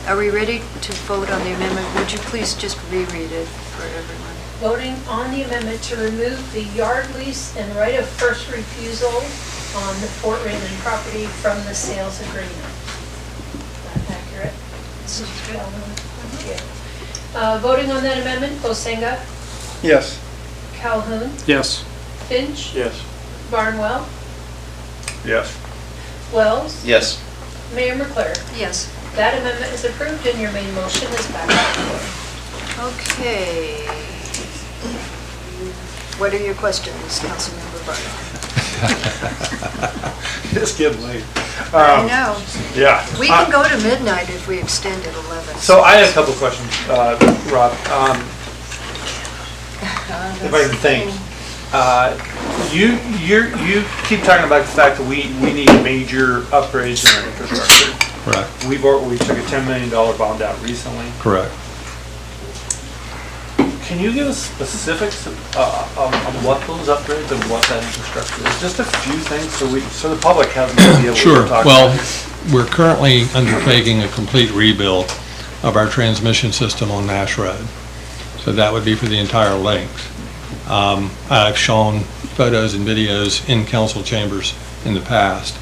are we ready to vote on the amendment? Would you please just reread it for everyone? Voting on the amendment to remove the yard lease and right of first refusal on the Fort Raymond property from the sales agreement. Is that accurate? Okay. Voting on that amendment, Bosenga, Yes. Calhoun, Yes. Finch, Yes. Barnwell, Yes. Wells, Yes. Mayor McClure. Yes. That amendment is approved and your main motion is back on the floor. Okay. What are your questions, Councilmember Barnwell? It's getting late. I know. Yeah. We can go to midnight if we extend it 11. So I had a couple of questions, Rob. If I can think. You keep talking about the fact that we need major upgrades in our infrastructure. Correct. We took a $10 million bond out recently. Correct. Can you give us specifics on what those upgrades and what that infrastructure is? Just a few things so the public has an idea what we're talking about. We're currently undertaking a complete rebuild of our transmission system on Nash Road. So that would be for the entire length. I've shown photos and videos in council chambers in the past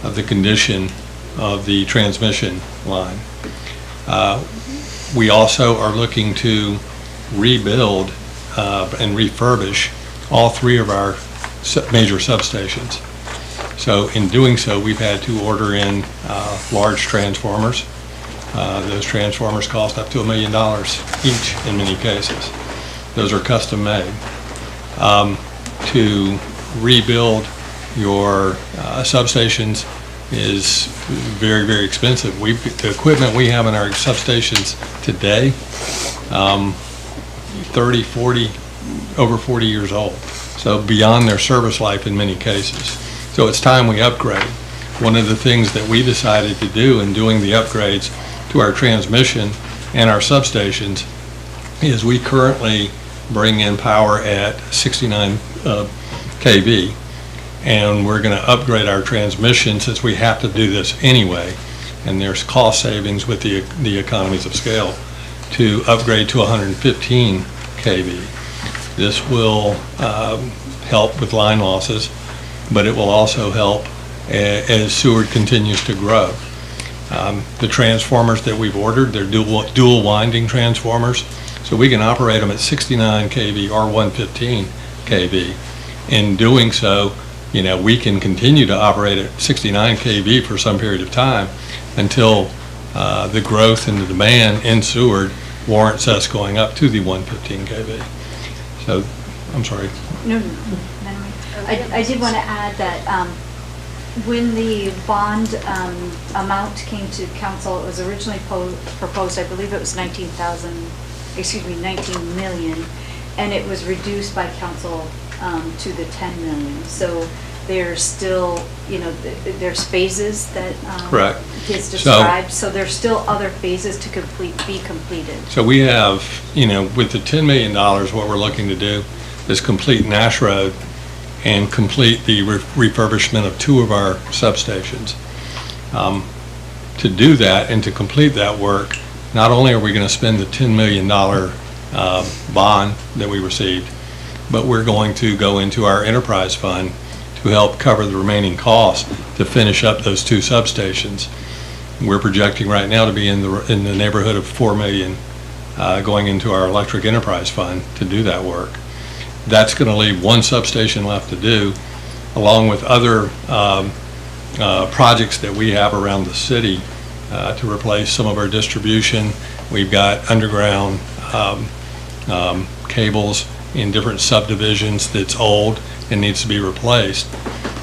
of the condition of the transmission line. We also are looking to rebuild and refurbish all 3 of our major substations. So in doing so, we've had to order in large transformers. Those transformers cost up to $1 million each in many cases. Those are custom made. To rebuild your substations is very, very expensive. The equipment we have in our substations today, 30, 40, over 40 years old. So beyond their service life in many cases. So it's time we upgrade. One of the things that we decided to do in doing the upgrades to our transmission and our substations is we currently bring in power at 69 kV. and we're going to upgrade our transmission since we have to do this anyway, and there's cost savings with the economies of scale to upgrade to 115 kV. This will help with line losses, but it will also help as Seward continues to grow. The transformers that we've ordered, they're dual winding transformers, so we can operate them at 69 kV or 115 kV. In doing so, we can continue to operate at 69 kV for some period of time until the growth in the demand in Seward warrants us going up to the 115 kV. So, I'm sorry. No. I did want to add that when the bond amount came to council, it was originally proposed, I believe it was 19 million, and it was reduced by council to the 10 million. So there's still, there's phases that Correct. is described, so there's still other phases to be completed. So we have, with the $10 million, what we're looking to do is complete Nash Road and complete the refurbishment of 2 of our substations. To do that and to complete that work, not only are we going to spend the $10 million bond that we received, but we're going to go into our enterprise fund to help cover the remaining costs to finish up those 2 substations. We're projecting right now to be in the neighborhood of $4 million going into our electric enterprise fund to do that work. That's going to leave 1 substation left to do, along with other projects that we have around the city to replace some of our distribution. We've got underground cables in different subdivisions that's old and needs to be replaced.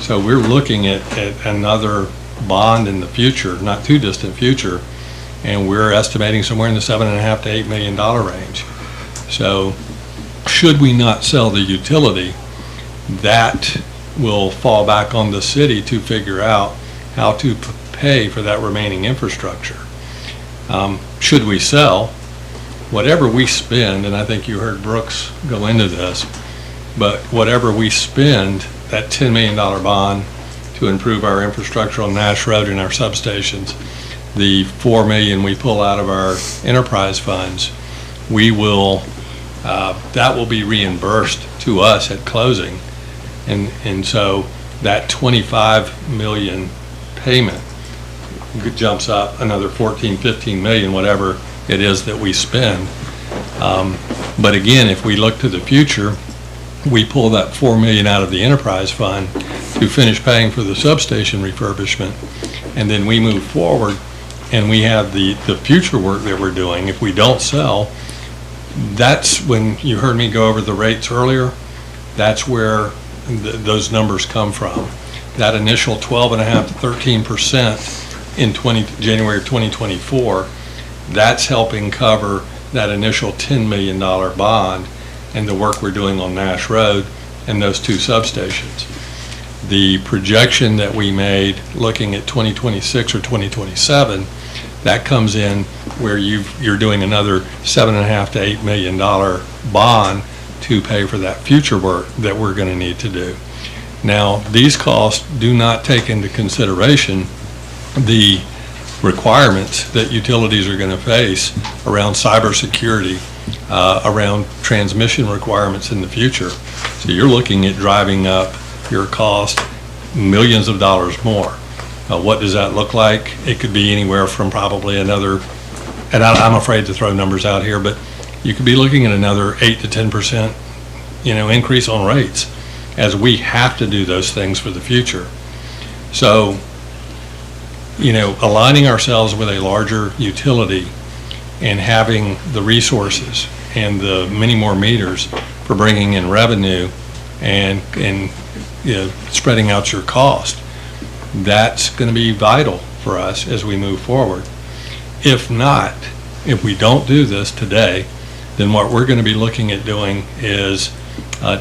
So we're looking at another bond in the future, not too distant future, and we're estimating somewhere in the $7.5 to $8 million range. So should we not sell the utility, that will fall back on the city to figure out how to pay for that remaining infrastructure. Should we sell, whatever we spend, and I think you heard Brooks go into this, but whatever we spend, that $10 million bond to improve our infrastructure on Nash Road and our substations, the $4 million we pull out of our enterprise funds, we will, that will be reimbursed to us at closing. And so that 25 million payment jumps up another 14, 15 million, whatever it is that we spend. But again, if we look to the future, we pull that 4 million out of the enterprise fund to finish paying for the substation refurbishment, and then we move forward and we have the future work that we're doing. If we don't sell, that's when you heard me go over the rates earlier, that's where those numbers come from. That initial 12.5 to 13% in January of 2024, that's helping cover that initial $10 million bond and the work we're doing on Nash Road and those 2 substations. The projection that we made looking at 2026 or 2027, that comes in where you're doing another $7.5 to $8 million bond to pay for that future work that we're going to need to do. Now, these costs do not take into consideration the requirements that utilities are going to face around cybersecurity, around transmission requirements in the future. So you're looking at driving up your cost millions of dollars more. What does that look like? It could be anywhere from probably another, and I'm afraid to throw numbers out here, but you could be looking at another 8 to 10%, increase on rates as we have to do those things for the future. So, aligning ourselves with a larger utility and having the resources and the many more meters for bringing in revenue and spreading out your cost, that's going to be vital for us as we move forward. If not, if we don't do this today, then what we're going to be looking at doing is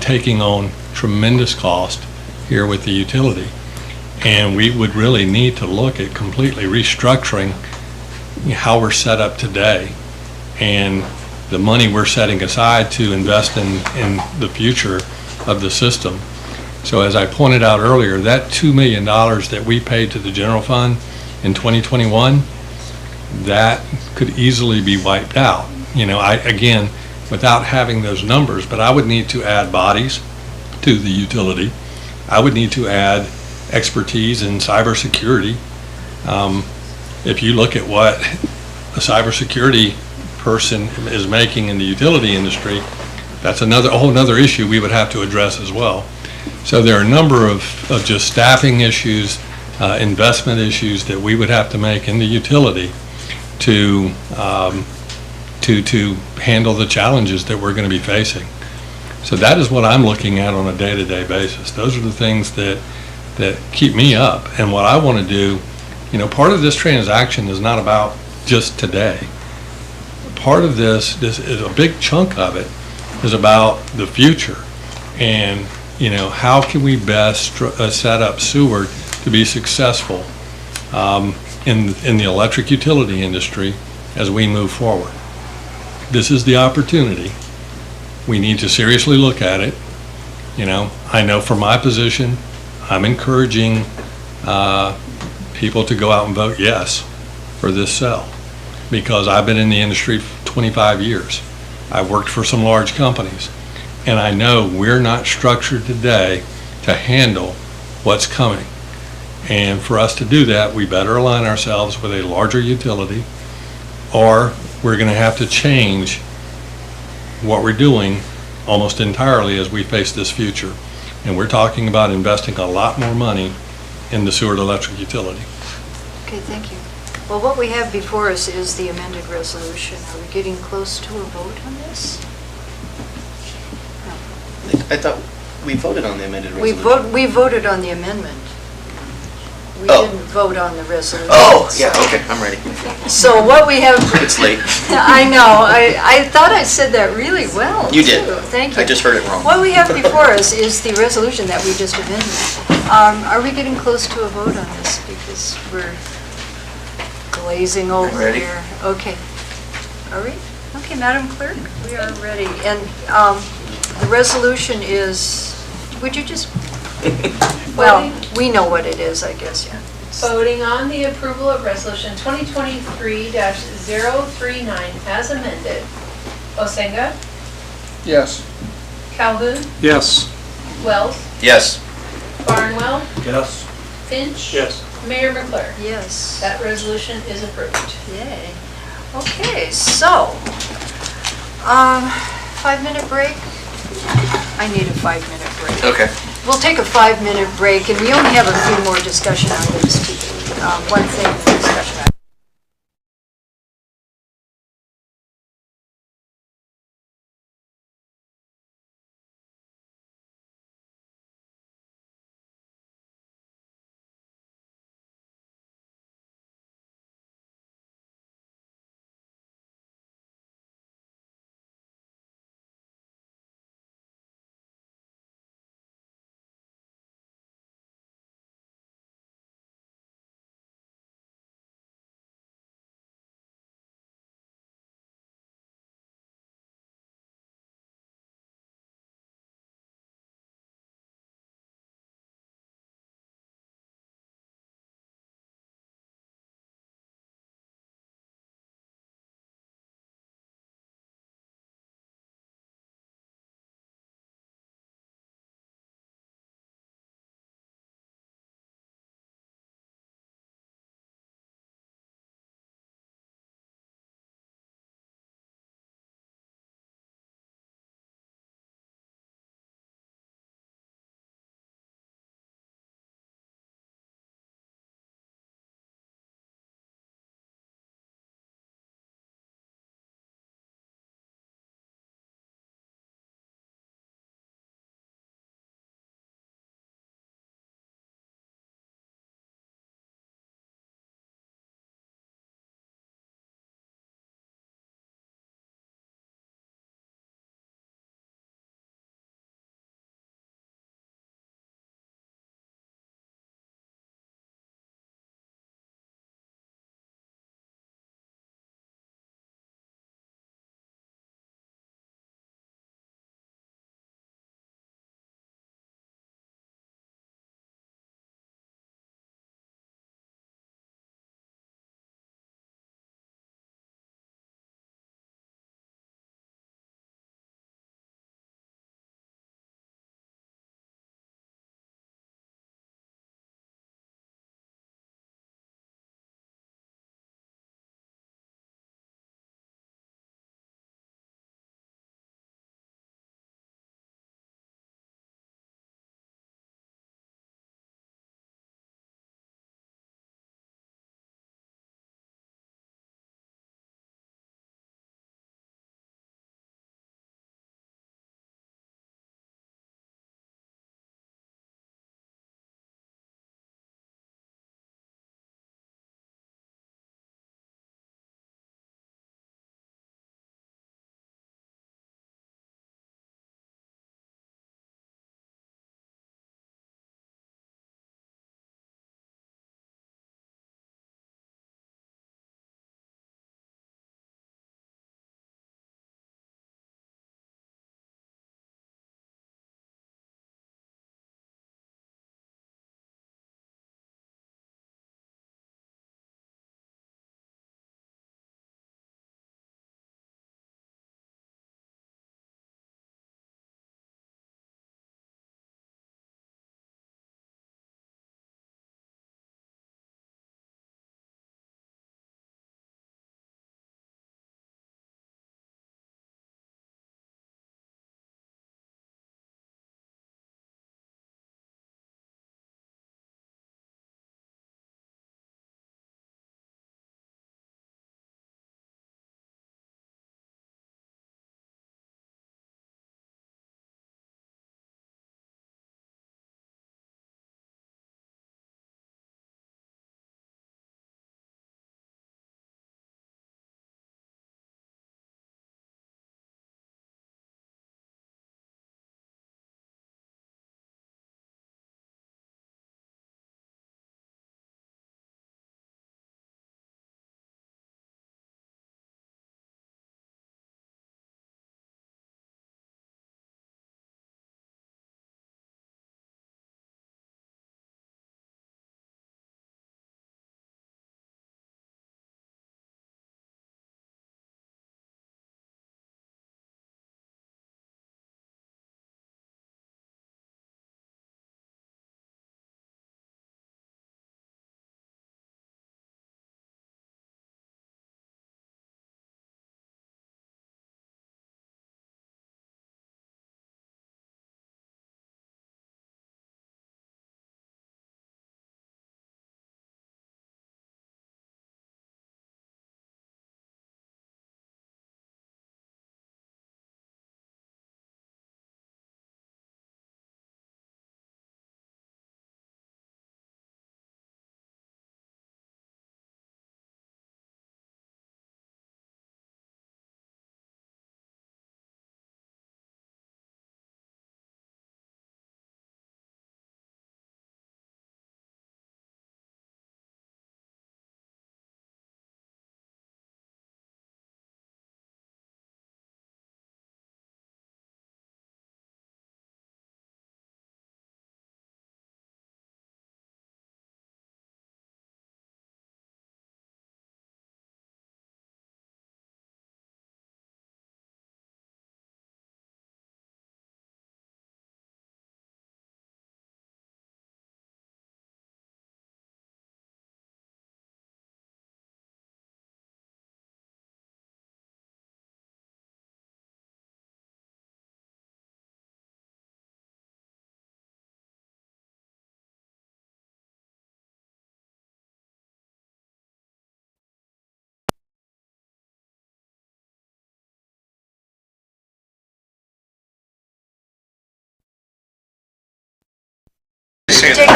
taking on tremendous cost here with the utility. And we would really need to look at completely restructuring how we're set up today and the money we're setting aside to invest in the future of the system. So as I pointed out earlier, that $2 million that we paid to the general fund in 2021, that could easily be wiped out. You know, again, without having those numbers, but I would need to add bodies to the utility. I would need to add expertise in cybersecurity. If you look at what a cybersecurity person is making in the utility industry, that's a whole nother issue we would have to address as well. So there are a number of just staffing issues, investment issues that we would have to make in the utility to handle the challenges that we're going to be facing. So that is what I'm looking at on a day-to-day basis. Those are the things that keep me up. And what I want to do, you know, part of this transaction is not about just today. Part of this is a big chunk of it is about the future. And, you know, how can we best set up Seward to be successful in the electric utility industry as we move forward. This is the opportunity. We need to seriously look at it. You know, I know from my position, I'm encouraging people to go out and vote yes for this sale, because I've been in the industry for 25 years. I've worked for some large companies, and I know we're not structured today to handle what's coming. And for us to do that, we better align ourselves with a larger utility, or we're going to have to change what we're doing almost entirely as we face this future. And we're talking about investing a lot more money in the Seward Electric Utility. Okay, thank you. Well, what we have before us is the amended resolution. Are we getting close to a vote on this? I thought we voted on the amended resolution. We voted on the amendment. We Oh. didn't vote on the resolution. Oh, yeah, okay, I'm ready. So what we have... It's late. I know. I thought I said that really well. You did. too. Thank you. I just heard it wrong. What we have before us is the resolution that we just amended. Are we getting close to a vote on this? Because we're glazing over Ready? here. Okay. Are we? Okay, Madam Clerk, we are ready. And the resolution is, would you just... Well, we know what it is, I guess, yeah. Voting on the approval of resolution 2023-039 as amended. Osenga, Yes. Calhoun, Yes. Wells, Yes. Barnwell, Yes. Finch. Yes. Mayor McClure. Yes. That resolution is approved. Yay. Okay, so, 5-minute break? I need a 5-minute break. Okay. We'll take a 5-minute break, and we only have a few more discussion items to do. One thing, discussion item.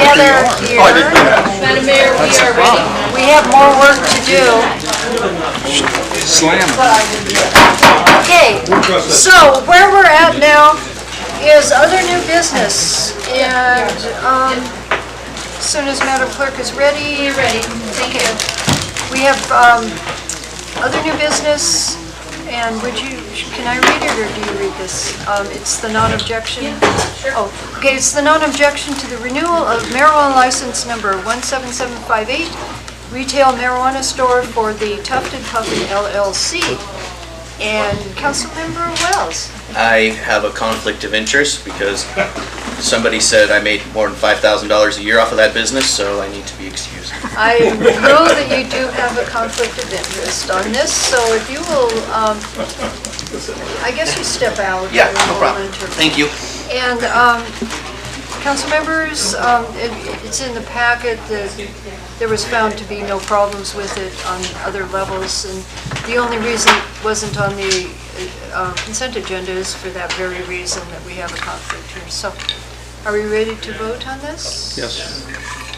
Heather here. Madam Mayor, we are ready. We have more work to do. Slam it. Okay, so where we're at now is other new business. And as soon as Madam Clerk is ready. We're ready. Thank you. We have other new business, and can I read it, or do you read this? It's the non-objection? Sure. Oh, okay, it's the non-objection to the renewal of marijuana license number 17758, retail marijuana store for the Tufted Puffin LLC. And Councilmember Wells. I have a conflict of interest because somebody said I made more than $5,000 a year off of that business, so I need to be excused. I know that you do have a conflict of interest on this, so if you will, I guess you step out. Yeah, no problem. Thank you. And council members, it's in the packet that there was found to be no problems with it on other levels, and the only reason it wasn't on the consent agenda is for that very reason, that we have a conflict here. So, are we ready to vote on this? Yes.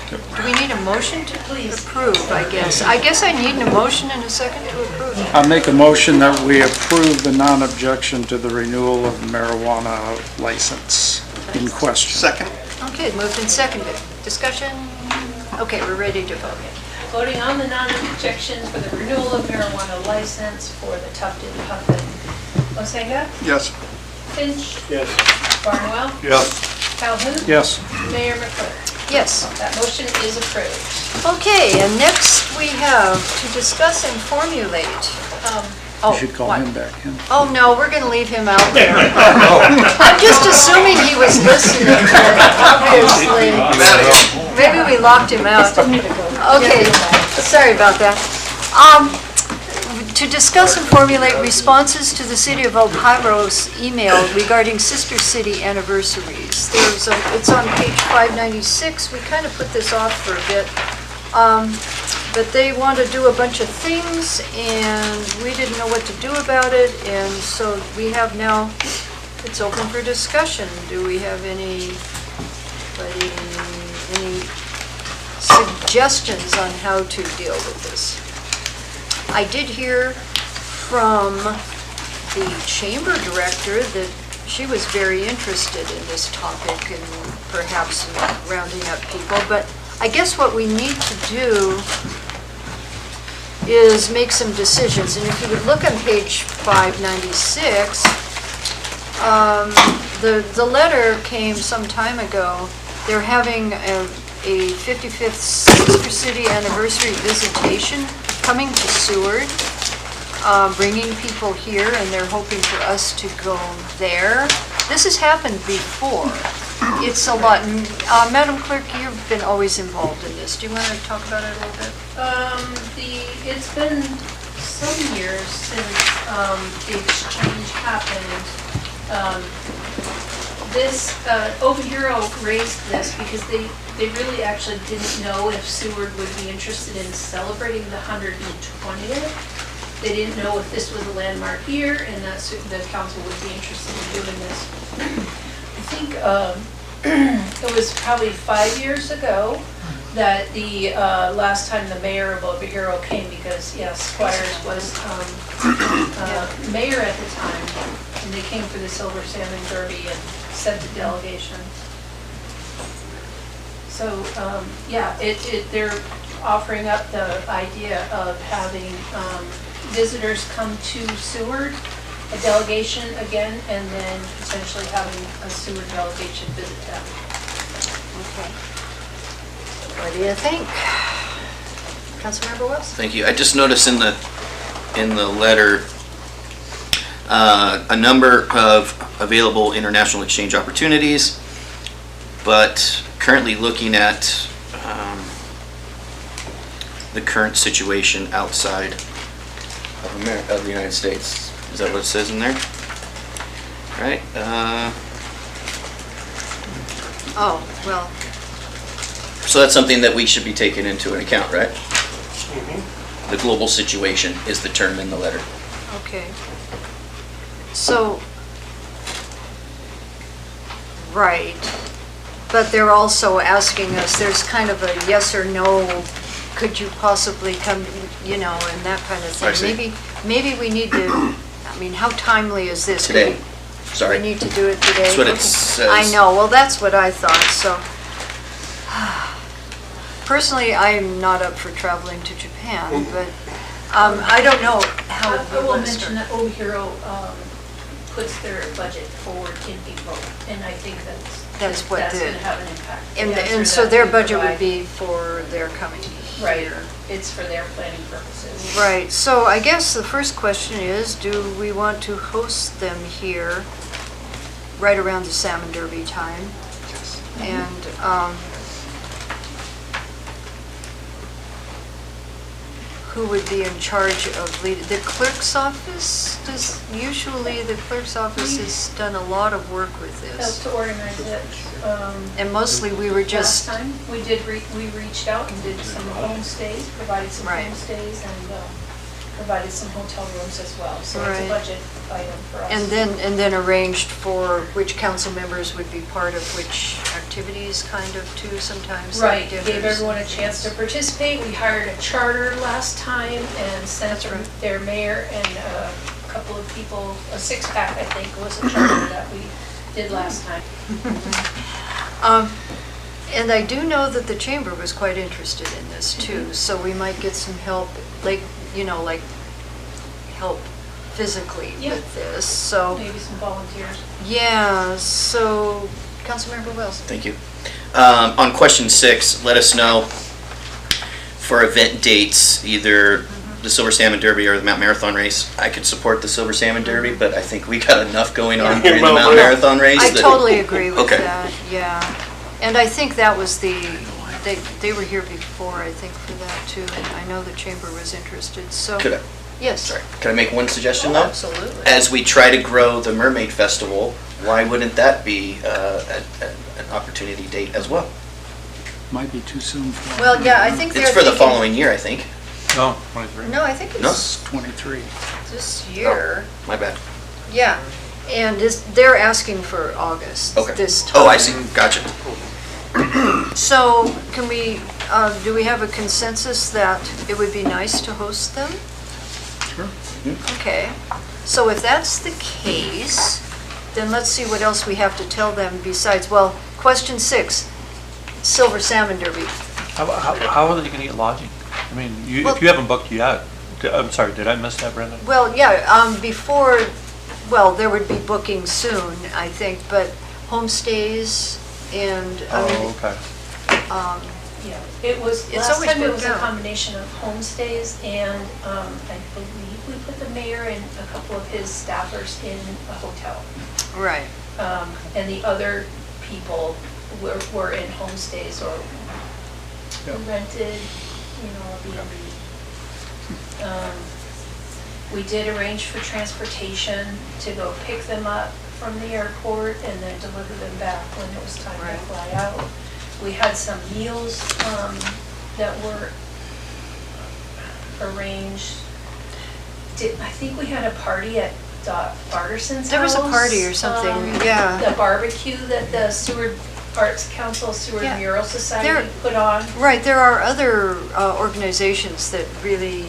Do we need a motion to approve, I guess? I guess I need a motion and a second to approve. I make a motion that we approve the non-objection to the renewal of marijuana license in question. Second. Okay, moved and seconded. Discussion? Okay, we're ready to vote. Voting on the non-objection for the renewal of marijuana license for the Tufted Puffin. Osenga? Yes. Finch? Yes. Barnwell? Yes. Calhoun? Yes. Mayor McClure? Yes. That motion is approved. Okay, and next we have to discuss and formulate. You should call him back in. Oh, no, we're going to leave him out there. I'm just assuming he was listening, obviously. Maybe we locked him out. Okay, sorry about that. To discuss and formulate responses to the City of El Pairo's email regarding Sister City anniversaries. It's on page 596. We kind of put this off for a bit. But they want to do a bunch of things, and we didn't know what to do about it, and so we have now, it's open for discussion. Do we have any suggestions on how to deal with this? I did hear from the chamber director that she was very interested in this topic and perhaps rounding up people, but I guess what we need to do is make some decisions. And if you would look on page 596, the letter came some time ago. They're having a 55th Sister City anniversary visitation coming to Seward, bringing people here, and they're hoping for us to go there. This has happened before. It's a lot. Madam Clerk, you've been always involved in this. Do you want to talk about it a little bit? It's been some years since the exchange happened. Open Hero raised this because they really actually didn't know if Seward would be interested in celebrating the 120th. They didn't know if this was a landmark year and that the council would be interested in doing this. I think it was probably 5 years ago that the last time the mayor of Open Hero came, because Squires was mayor at the time, and they came for the Silver Salmon Derby and sent the delegation. So they're offering up the idea of having visitors come to Seward, a delegation again, and then potentially having a Seward delegation visit them. Okay. What do you think? Councilmember Wells? Thank you. I just noticed in the letter a number of available international exchange opportunities, but currently looking at the current situation outside of the United States. Is that what it says in there? All right. Oh, well. So that's something that we should be taking into account, right? The global situation is the term in the letter. Okay. So, right. but they're also asking us, there's kind of a yes or no, could you possibly come, you know, and that kind of I see. thing. Maybe we need to, I mean, how timely is this? Today. Sorry. We need to do it today? That's what it Okay. says. I know, well, that's what I thought, so. Personally, I'm not up for traveling to Japan, but I don't know how I we will want to mention start. that Obihiro puts their budget forward in April, and I think That's what that's did. going to have an impact. And, The answer and so that their we budget would provide- be for their coming Right, here. it's for their planning purposes. Right, so I guess the first question is, do we want to host them here right around the Salmon Derby time? And, who would be in charge of leading? The clerk's office usually the clerk's office has done a lot of work with Helped this. to organize it. And mostly we were just. Last time, we reached out and did some homestays, provided some homestays, and provided some hotel rooms as well. So it's a Right. budget item for us. And then arranged for which council members would be part of which activities, kind of, too, sometimes. that Right, differs. gave everyone a chance to participate. We hired a charter last time and sent their mayor and a couple of people, a six-pack, I think, was a charter that we did last time. And I do know that the chamber was quite interested in this, too, so we might get some help, like, you know, like, help physically with this, so. Maybe some volunteers. Yeah, so, Councilmember Wells. Thank you. On question 6, let us know for event dates, either the Silver Salmon Derby or the Mount Marathon race. I could support the Silver Salmon Derby, but I think we got enough going on during the Mount Marathon race. I that- totally agree with Okay. that, yeah. And I think that was they were here before, I think, for that, too, and I know the chamber was interested, so. Could I? Yes. Sorry. Can I make one suggestion, though? Absolutely. As we try to grow the Mermaid Festival, why wouldn't that be an opportunity date as well? Might be too soon for. Well, yeah, I think they're It's for the thinking- following year, I think. No, 23. No, I think No? it's 23. this year. My bad. Yeah, and they're asking for August, Okay. this time. Oh, I see. Gotcha. So can we, do we have a consensus that it would be nice to host them? Sure. Okay, so if that's the case, then let's see what else we have to tell them besides, well, question 6, Silver Salmon Derby. How are they going to get lodging? I mean, Well- if you haven't booked yet, I'm sorry, did I miss that, Brenda? Well, yeah, before, well, there would be booking soon, I think, but homestays and, I mean, Oh, okay. Yeah, it was, It's last always time it worked was a out. combination of homestays and I believe we put the mayor and a couple of his staffers in a hotel. right. And the other people were in homestays or rented, you know, a B&B. We did arrange for transportation to go pick them up from the airport and then deliver them back when it was time to fly out. We had some meals that were arranged. I think we had a party at Barterson's house. There was a party or something, yeah. The barbecue that the Seward Arts Council, Seward Yeah. Mural Society There- put on. Right, there are other organizations that really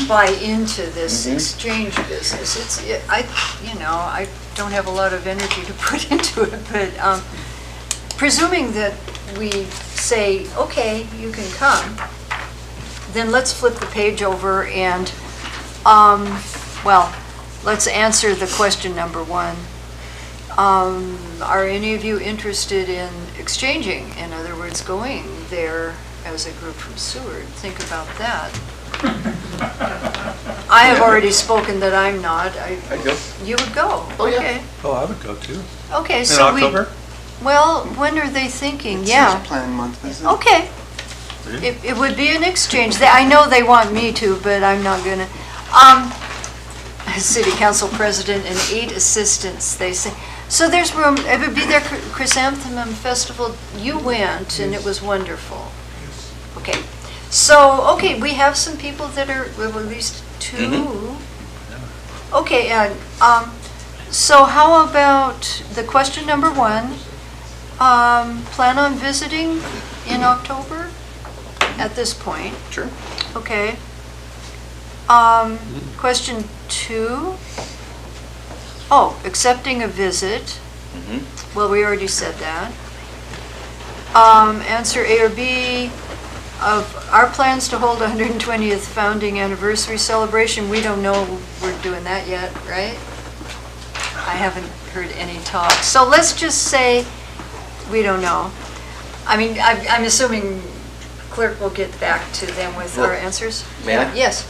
buy into this exchange business. I don't have a lot of energy to put into it, but presuming that we say, okay, you can come, then let's flip the page over and, well, let's answer the question number 1. Are any of you interested in exchanging? In other words, going there as a group from Seward? Think about that. I have already spoken that I'm not. I'd go. You would go? Oh, yeah. Okay. Oh, I would go too. Okay, In so we. October? Well, when are they thinking? It's Yeah. his plan month, isn't it? Okay. It would be an exchange. I know they want me to, but I'm not gonna. City Council President and 8 assistants, they say. So there's room, it would be their Chrysanthemum Festival. You went and it was wonderful. Okay. So, okay, we have some people that are, well, at least 2. Okay, and, so how about the question number 1? Plan on visiting in October at this point? Sure. Okay. Question 2. Oh, accepting a visit. Well, we already said that. Answer A or B. Of our plans to hold 120th founding anniversary celebration, we don't know we're doing that yet, right? I haven't heard any talk. So let's just say we don't know. I mean, I'm assuming Clerk will get back to them with our answers. May I? Yes.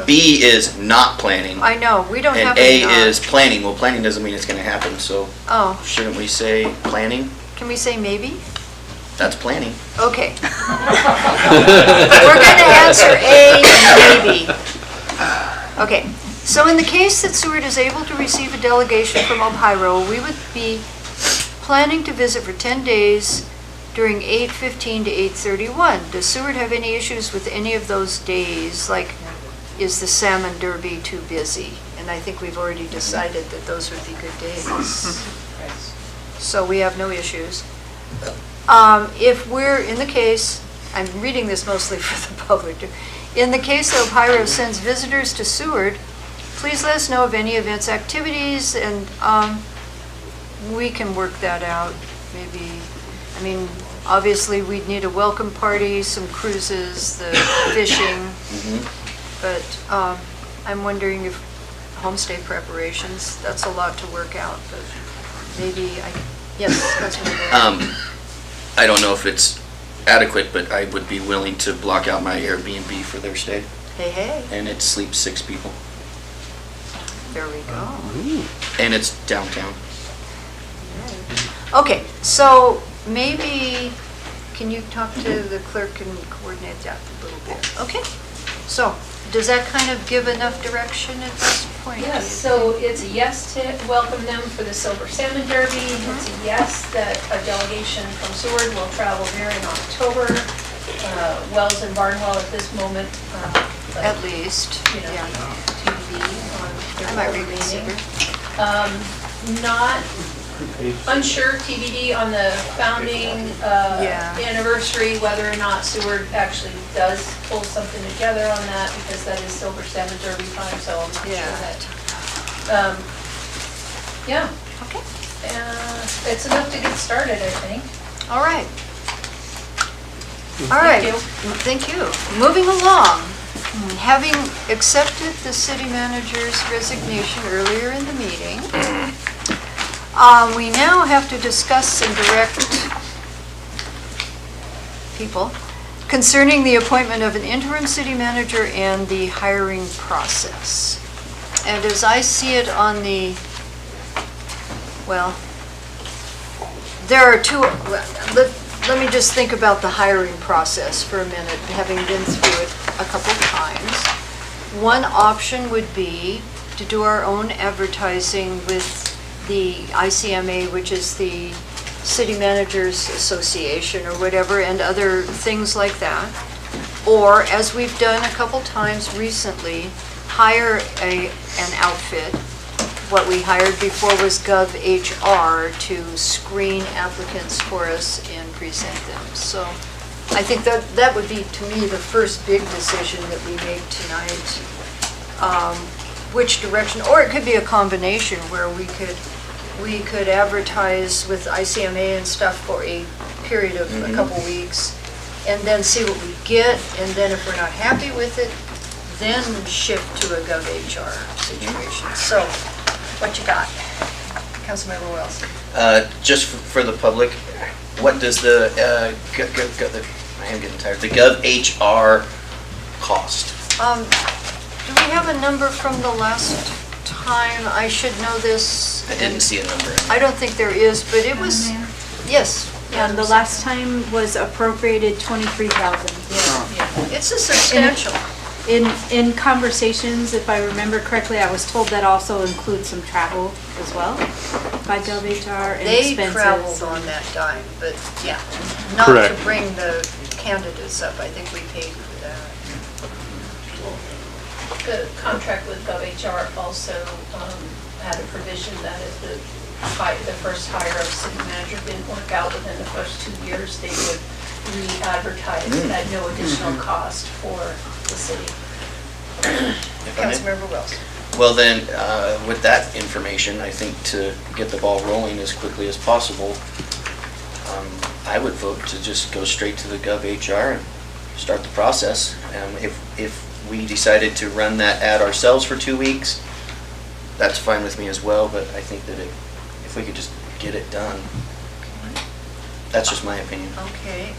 B is not planning. I know, we don't have And A any not. is planning. Well, planning doesn't mean it's going to happen, so Oh, shouldn't we say planning? can we say maybe? That's planning. Okay. We're going to answer A, maybe. Okay, so in the case that Seward is able to receive a delegation from Ohio, we would be planning to visit for 10 days during 8:15 to 8:31. Does Seward have any issues with any of those days? Like, is the Salmon Derby too busy? And I think we've already decided that those would be good days. So we have no issues. If we're, in the case, I'm reading this mostly for the public, in the case that Ohio sends visitors to Seward, please let us know of any events, activities, and we can work that out, maybe. I mean, obviously, we'd need a welcome party, some cruises, the fishing, but I'm wondering if homestay preparations, that's a lot to work out, but maybe yes, Councilman. I don't know if it's adequate, but I would be willing to block out my Airbnb for their stay. Hey, hey. And it sleeps 6 people. There we go. And it's downtown. Okay, so maybe, can you talk to the clerk and coordinate that a little bit? Okay, so does that kind of give enough direction at this point? Yes, so it's a yes to welcome them for the Silver Salmon Derby. It's a yes that a delegation from Seward will travel there in October. Wells and Barnwell at this moment. At least, yeah. TBD on their I might board reconsider. meeting. Not unsure TBD on the founding anniversary, whether or not Seward actually does pull something together on that, because that is Silver Salmon Derby time, so I'm not sure that. Yeah. Okay. It's enough to get started, I think. All right. All right. Thank you. Moving along, having accepted the city manager's resignation earlier in the meeting, we now have to discuss and direct people concerning the appointment of an interim city manager and the hiring process. And as I see it on the, well, there are two, let me just think about the hiring process for a minute, having been through it a couple of times. One option would be to do our own advertising with the ICMA, which is the City Managers Association or whatever, and other things like that. Or, as we've done a couple times recently, hire an outfit. What we hired before was GovHR to screen applicants for us and present them. So I think that would be, to me, the first big decision that we make tonight. Which direction, or it could be a combination where we could advertise with ICMA and stuff for a period of a couple weeks, and then see what we get, and then if we're not happy with it, then shift to a GovHR situation. So, what you got? Councilmember Wells. Just for the public, what does the, I am getting tired, the GovHR cost? Do we have a number from the last time? I should know this. I didn't see a number. I don't think there is, but it was, yes. Yeah, the last time was appropriated 23,000. Yeah. It's a substantial. In conversations, if I remember correctly, I was told that also includes some travel as well by GovHR and They expenses. traveled on that dime, but yeah, not Correct. to bring the candidates up. I think we paid for that. The contract with GovHR also had a provision that if the the first hire of city manager didn't work out within the first 2 years, they would re-advertise at no additional cost for the city. If I may. Councilmember Wells. Well then, with that information, I think to get the ball rolling as quickly as possible, I would vote to just go straight to the GovHR and start the process. If we decided to run that ad ourselves for 2 weeks, that's fine with me as well, but I think that if we could just get it done, that's just my opinion. Okay,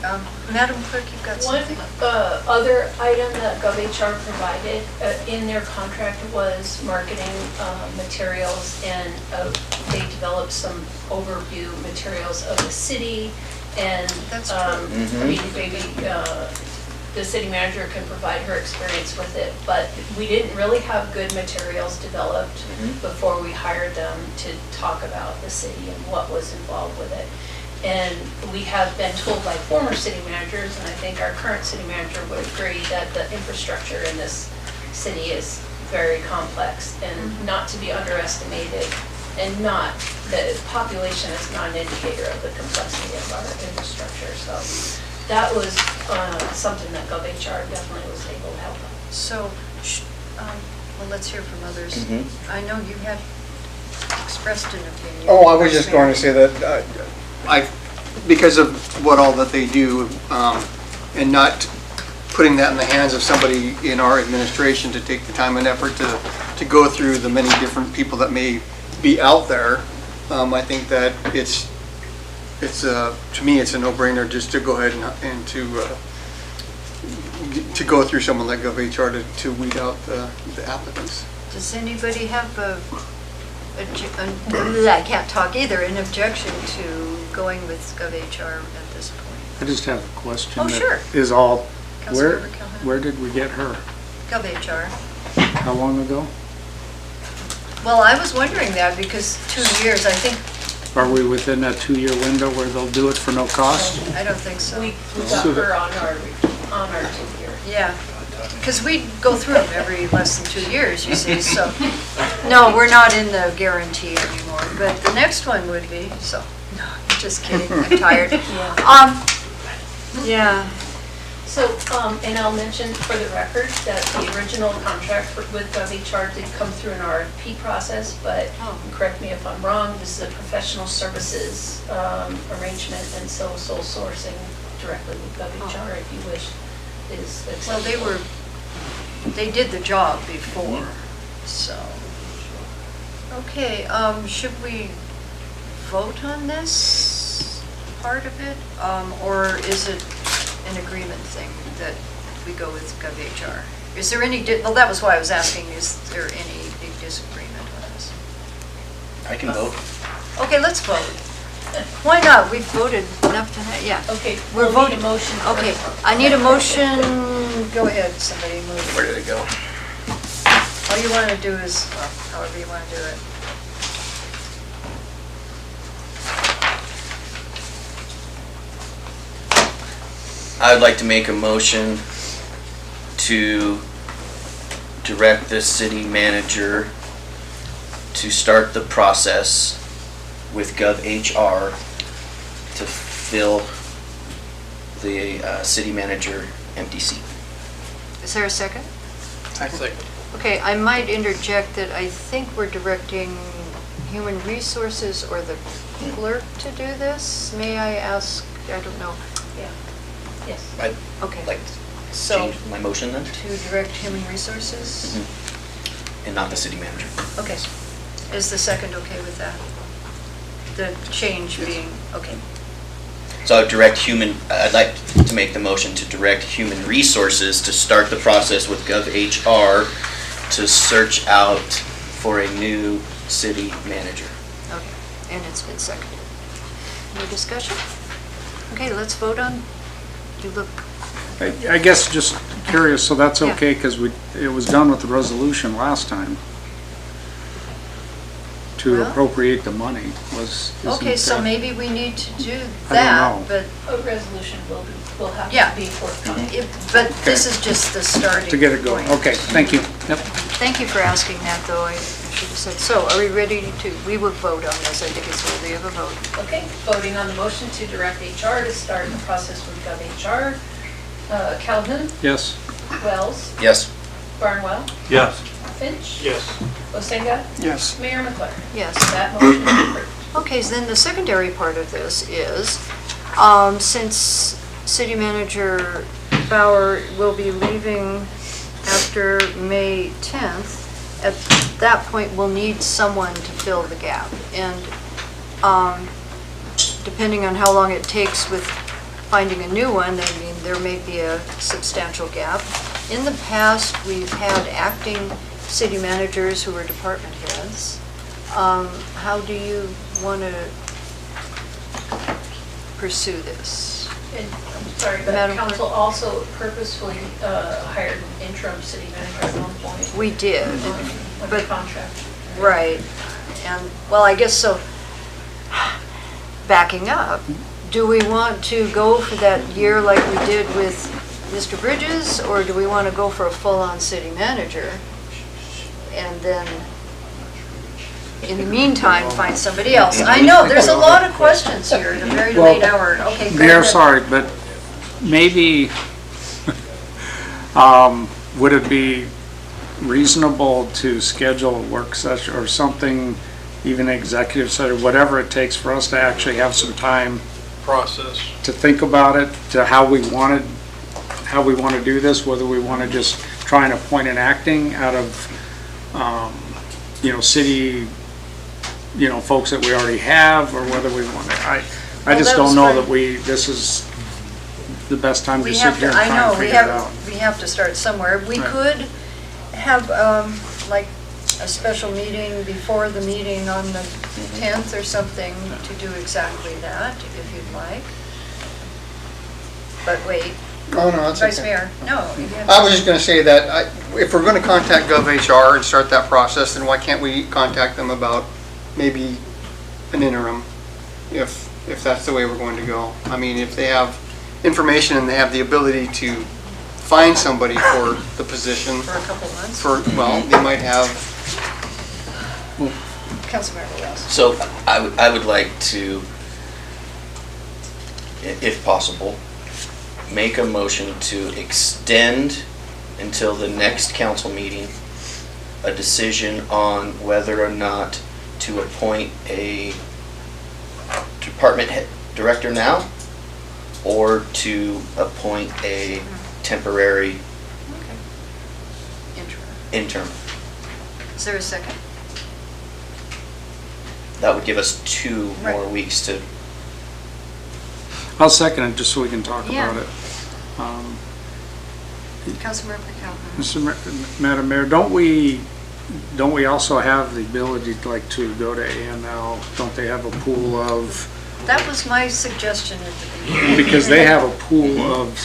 Madam Clerk, you've got something. One other item that GovHR provided in their contract was marketing materials, and they developed some overview materials of the city, and I mean, maybe the city manager can provide her experience with it, but we didn't really have good materials developed before we hired them to talk about the city and what was involved with it. And we have been told by former city managers, and I think our current city manager would agree, that the infrastructure in this city is very complex and not to be underestimated, and the population is not an indicator of the complexity of our infrastructure. So that was something that GovHR definitely was able to help us. So, well, let's hear from others. I know you had expressed an opinion. Oh, I was just going to say that because of what all that they do, and not putting that in the hands of somebody in our administration to take the time and effort to go through the many different people that may be out there, I think that it's to me, it's a no-brainer just to go ahead and to go through someone like GovHR to weed out the applicants. Does anybody have I can't talk either, an objection to going with GovHR at this point? I just have a question. Oh, sure. Is all, Councilmember Calhoun. where did we get her? GovHR. How long ago? Well, I was wondering that because 2 years, I think. Are we within that 2-year window where they'll do it for no cost? I don't think so. We got her on our 2 year. Yeah, because we go through them every less than 2 years, you see, so. No, we're not in the guarantee anymore, but the next one would be, so, no, I'm just kidding, I'm tired. Yeah. So, and I'll mention for the record that the original contract with GovHR did come through an RFP process, but correct me if I'm wrong, this is a professional services arrangement, and so sole sourcing directly with GovHR, if you wish, is acceptable. Well, they did the job before, so. Okay, should we vote on this part of it, or is it an agreement thing that we go with GovHR? Is there any, well, that was why I was asking, is there any big disagreement on this? I can vote. Okay, let's vote. Why not? We've voted enough tonight, yeah. Okay, We're we'll need voting. a motion. Okay, I need a motion, go ahead, somebody move. Where did it go? All you want to do is, well, however you want to do it. I would like to make a motion to direct the city manager to start the process with GovHR to fill the city manager empty seat. Is there a second? I second. Okay, I might interject that I think we're directing Human Resources or the clerk to do this. May I ask, I don't know. Yeah. Yes. I'd Okay. like to change my motion then, To direct Human Resources? and not the city manager. Okay. Is the second okay with that? The change being, okay. So I'd like to make the motion to direct Human Resources to start the process with GovHR to search out for a new city manager. Okay, and it's been seconded. Any discussion? Okay, let's vote on, you look, I guess just curious, so that's Yeah. okay, because it was done with the resolution last time to Well- appropriate the money, isn't okay, so that- maybe we need to do I that, don't but, A resolution will have Yeah. to be forthcoming. but this is just the starting To get it going, point. okay, thank you. Yep. Thank you for asking that, though, I should have said. So are we ready we will vote on this. I think it's worthy of a vote. Okay, voting on the motion to direct HR to start the process with GovHR. Calhoun, Yes. Wells, Yes. Barnwell, Yes. Finch, Yes. Osenga, Yes. Mayor McClure. Yes. That motion is approved. Okay, so then the secondary part of this is, since City Manager Bauer will be leaving after May 10th, at that point, we'll need someone to fill the gap. And depending on how long it takes with finding a new one, I mean, there may be a substantial gap. In the past, we've had acting city managers who are department heads. How do you want to pursue this? And I'm sorry, but Madam council also purposefully hired an interim city manager at one point. We did, With but a contract. right. And, well, I guess so, backing up, do we want to go for that year like we did with Mr. Bridges, or do we want to go for a full-on city manager? And then, in the meantime, find somebody else. I know, there's a lot of questions here at a very late hour. Okay, go Mayor, ahead. sorry, but maybe, would it be reasonable to schedule a work session or something, even executive session, whatever it takes for us to actually have some time Process. to think about it, to how we want to do this, whether we want to just try and appoint an acting out of, city, folks that we already have, or whether we want to, I just don't know that this is the best time to sit here and try and figure it out. We have to start somewhere. We Right. could have, like, a special meeting before the meeting on the 10th or something to do exactly that, if you'd like. But wait, Oh, no, that's Vice okay. Mayor, no. you have- I was just gonna say that if we're gonna contact GovHR and start that process, then why can't we contact them about maybe an interim, if that's the way we're going to go? I mean, if they have information and they have the ability to find somebody for the position, For a couple months? well, they might have, Councilmember Wells. So I would like to, if possible, make a motion to extend until the next council meeting a decision on whether or not to appoint a department head director now, or to appoint a temporary interim. Is there a second? That would give us 2 Right. more weeks to. I'll second it, just so we can talk Yeah. about it. Councilmember Calhoun. Madam Mayor, don't we also have the ability to go to AML? Don't they have a pool of, That was my suggestion at the beginning. because they have a pool of,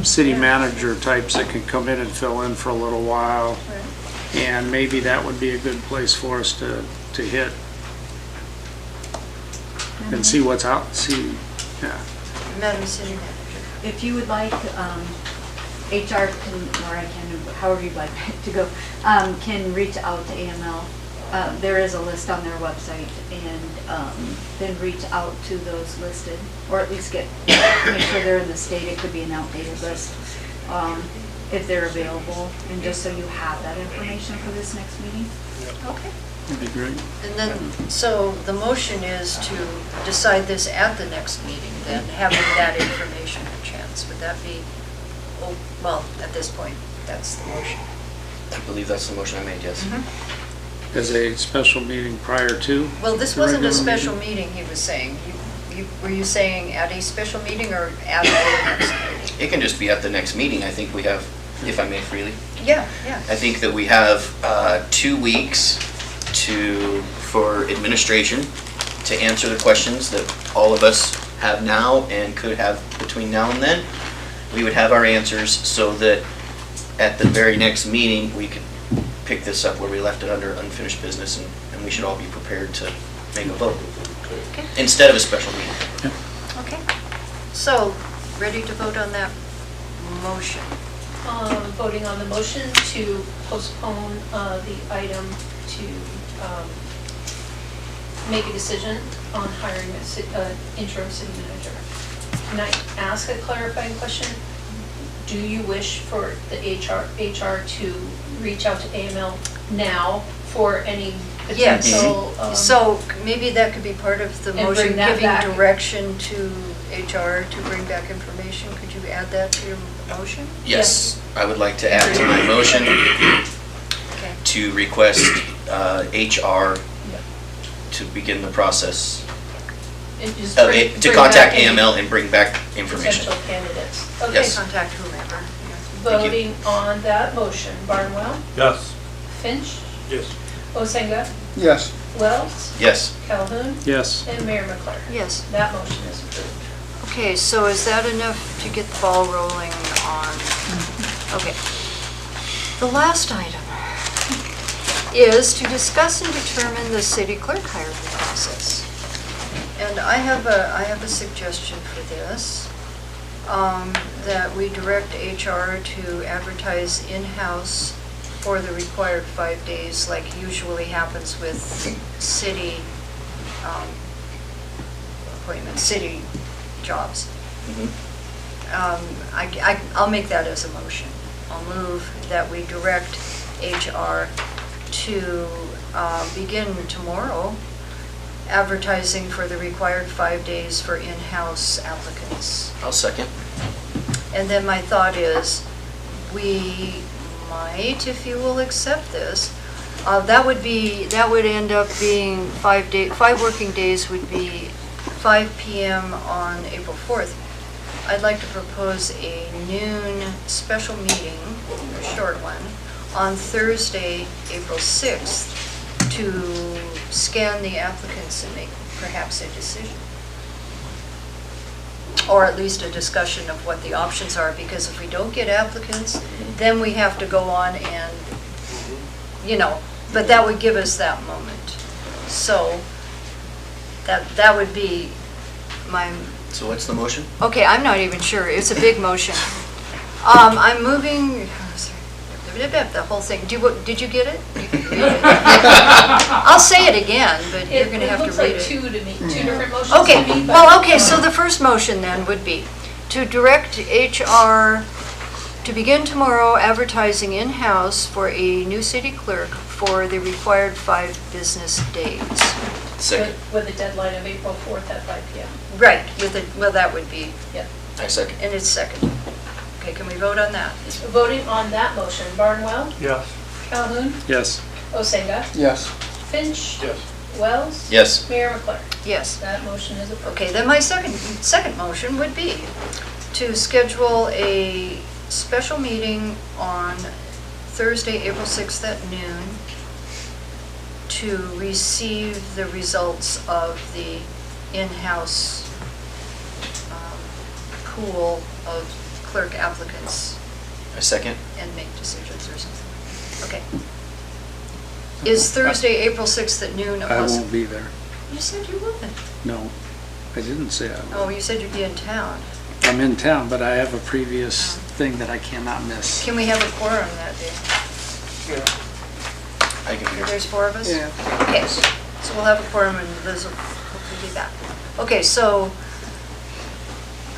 city manager types that can come in and fill in for a little while. And maybe that would be a good place for us to hit and see what's out, Madam City Manager. If you would like, HR can, or I can, however you'd like to go, can reach out to AML. There is a list on their website, and then reach out to those listed, or at least make sure they're in the state. It could be an outdated list, if they're available, and just so you have that information for this next meeting. Okay. That'd be great. And then, so the motion is to decide this at the next meeting, then having that information a chance. Would that be, well, at this point, that's the motion. I believe that's the motion I made, yes. As a special meeting prior to? Well, this the wasn't a regular special meeting? meeting, he was saying. Were you saying at a special meeting or at the next meeting? It can just be at the next meeting. I think we have, if I may freely. Yeah. I think that we have 2 weeks for administration to answer the questions that all of us have now and could have between now and then. We would have our answers so that at the very next meeting, we could pick this up where we left it under unfinished business, and we should all be prepared to make a vote instead of a special meeting. Okay. So, ready to vote on that motion? Voting on the motion to postpone the item to make a decision on hiring an interim city manager. Can I ask a clarifying question? Do you wish for the HR to reach out to AML now for any Yes. potential? So maybe that could be part of the And motion, bring that giving back. direction to HR to bring back information. Could you add that to your motion? Yes, I would like to add to my motion to request HR to begin the process, And just to bring contact back any AML and bring back information. Potential candidates. Okay. Yes. Contact whomever. Voting on that motion, Barnwell, Yes. Finch, Yes. Osenga, Yes. Wells, Yes. Calhoun, Yes. and Mayor McClure. Yes. That motion is approved. Okay, so is that enough to get the ball rolling on? Okay. The last item is to discuss and determine the city clerk hiring process. And I have a suggestion for this, that we direct HR to advertise in-house for the required 5 days, like usually happens with city appointments, city jobs. I'll make that as a motion. I'll move that we direct HR to begin tomorrow advertising for the required 5 days for in-house applicants. I'll second. And then my thought is, we might, if you will accept this, that would end up being 5 working days would be 5 p.m. on April 4th. I'd like to propose a noon special meeting, a short one, on Thursday, April 6th, to scan the applicants and make perhaps a decision. Or at least a discussion of what the options are, because if we don't get applicants, then we have to go on and, but that would give us that moment. So that would be my... So what's the motion? Okay, I'm not even sure. It's a big motion. I'm moving, the whole thing. Did you get it? I'll say it again, but you're going to have to read it. It looks like two different motions Okay, to me. well, okay, so the first motion then would be to direct HR to begin tomorrow advertising in-house for a new city clerk for the required 5 business days. Second. With a deadline of April 4th at 5 p.m. Right, well, that would be, Yep. I second. and it's second. Okay, can we vote on that? Voting on that motion, Barnwell, Yes. Calhoun, Yes. Osenga, Yes. Finch, Yes. Wells, Yes. Mayor McClure. Yes. That motion is approved. Okay, then my second motion would be to schedule a special meeting on Thursday, April 6th at noon to receive the results of the in-house pool of clerk applicants I second. and make decisions or something. Okay. Is Thursday, April 6th at noon a I possibility? won't be there. You said you would. No, I didn't say I would. Oh, you said you'd be in town. I'm in town, but I have a previous thing that I cannot miss. Can we have a quorum that day? I can hear. There's 4 of us? Yeah. Okay, so we'll have a quorum and Liz will hopefully be back. Okay, so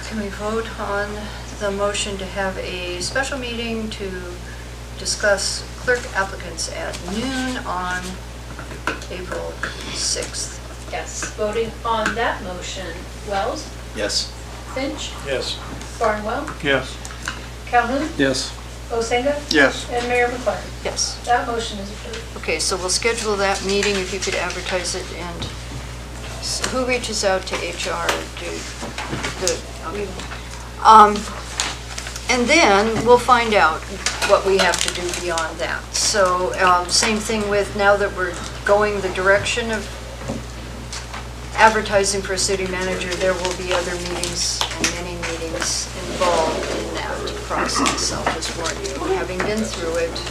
can we vote on the motion to have a special meeting to discuss clerk applicants at noon on April 6th? Yes. Voting on that motion, Wells, Yes. Finch, Yes. Barnwell, Yes. Calhoun, Yes. Osenga, Yes. and Mayor McClure. Yes. That motion is approved. Okay, so we'll schedule that meeting, if you could advertise it, and who reaches out to HR? And then we'll find out what we have to do beyond that. So same thing with, now that we're going the direction of advertising for a city manager, there will be other meetings and many meetings involved in that process. I'll just warn you, having been through it.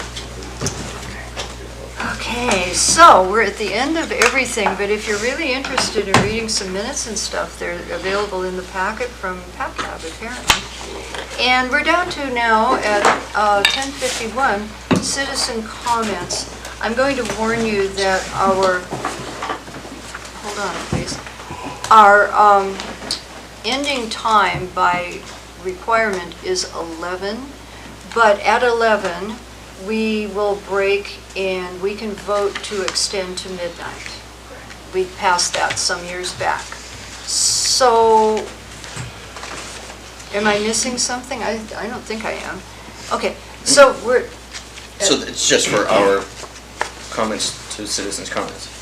Okay, so we're at the end of everything, but if you're really interested in reading some minutes and stuff, they're available in the packet from PAPCAB apparently. And we're down to now at 10:51, citizen comments. I'm going to warn you that hold on please, our ending time by requirement is 11, but at 11, we will break and we can vote to extend to midnight. We passed that some years back. So, am I missing something? I don't think I am. Okay, so we're... So it's just for our comments to citizens' comments?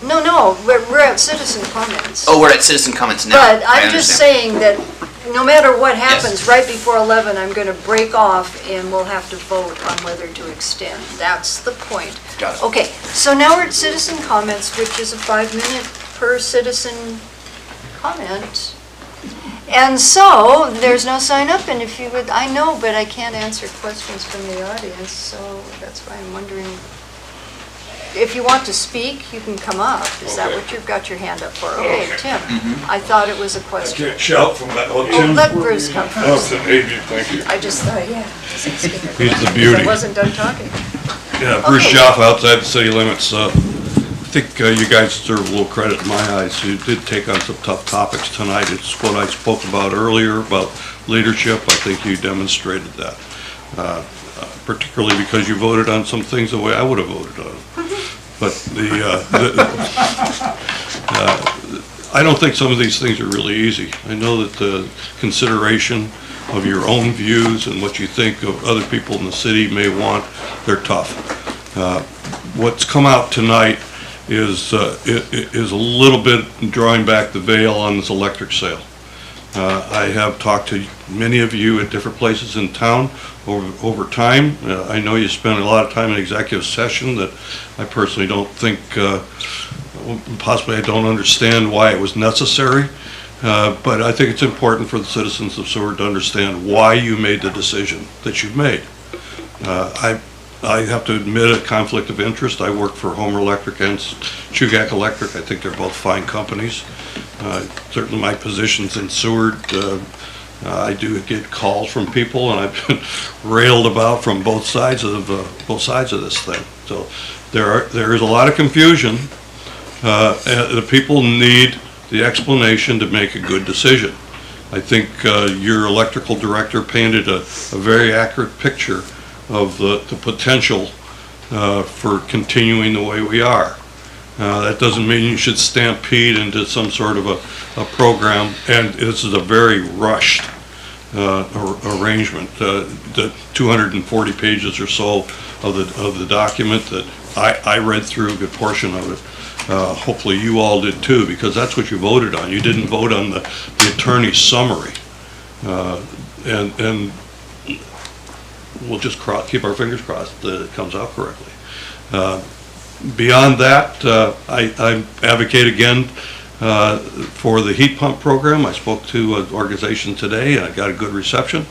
No, we're at citizen comments. Oh, we're at citizen comments now. But I I'm just understand. saying that no matter what happens, right before 11, I'm going to break off and we'll have to vote on whether to extend. That's the point. Got it. Okay, so now we're at citizen comments, which is a 5-minute per citizen comment. And so, there's no sign up, and if you would, I know, but I can't answer questions from the audience, so that's why I'm wondering, if you want to speak, you can come up. Is that what you've got your hand up for? Okay, Tim, I thought it was a question. Can't shout from that. Oh, Oh, Tim? let Bruce come first. Thank you. I just thought, yeah. just asking a He's question, the 'cause beauty. I wasn't done talking. Yeah, Bruce Okay. Jaffe, outside the city limits. I think you guys deserve a little credit in my eyes. You did take on some tough topics tonight. It's what I spoke about earlier, about leadership. I think you demonstrated that, particularly because you voted on some things the way I would have voted on them. But I don't think some of these things are really easy. I know that the consideration of your own views and what you think of other people in the city may want, they're tough. What's come out tonight is a little bit drawing back the veil on this electric sale. I have talked to many of you at different places in town over time. I know you spent a lot of time in executive session that I personally don't think, possibly I don't understand why it was necessary, but I think it's important for the citizens of Seward to understand why you made the decision that you've made. I have to admit a conflict of interest. I work for Homer Electric and Chugach Electric. I think they're both fine companies. Certainly my position's in Seward. I do get calls from people, and I've been railed about from both sides of this thing. So there is a lot of confusion. And the people need the explanation to make a good decision. I think your electrical director painted a very accurate picture of the potential for continuing the way we are. That doesn't mean you should stampede into some sort of a program, and this is a very rushed arrangement. The 240 pages or so of the document that I read through a good portion of it. Hopefully you all did too, because that's what you voted on. You didn't vote on the attorney's summary. And we'll just keep our fingers crossed that it comes out correctly. Beyond that, I advocate again for the heat pump program. I spoke to an organization today and I got a good reception.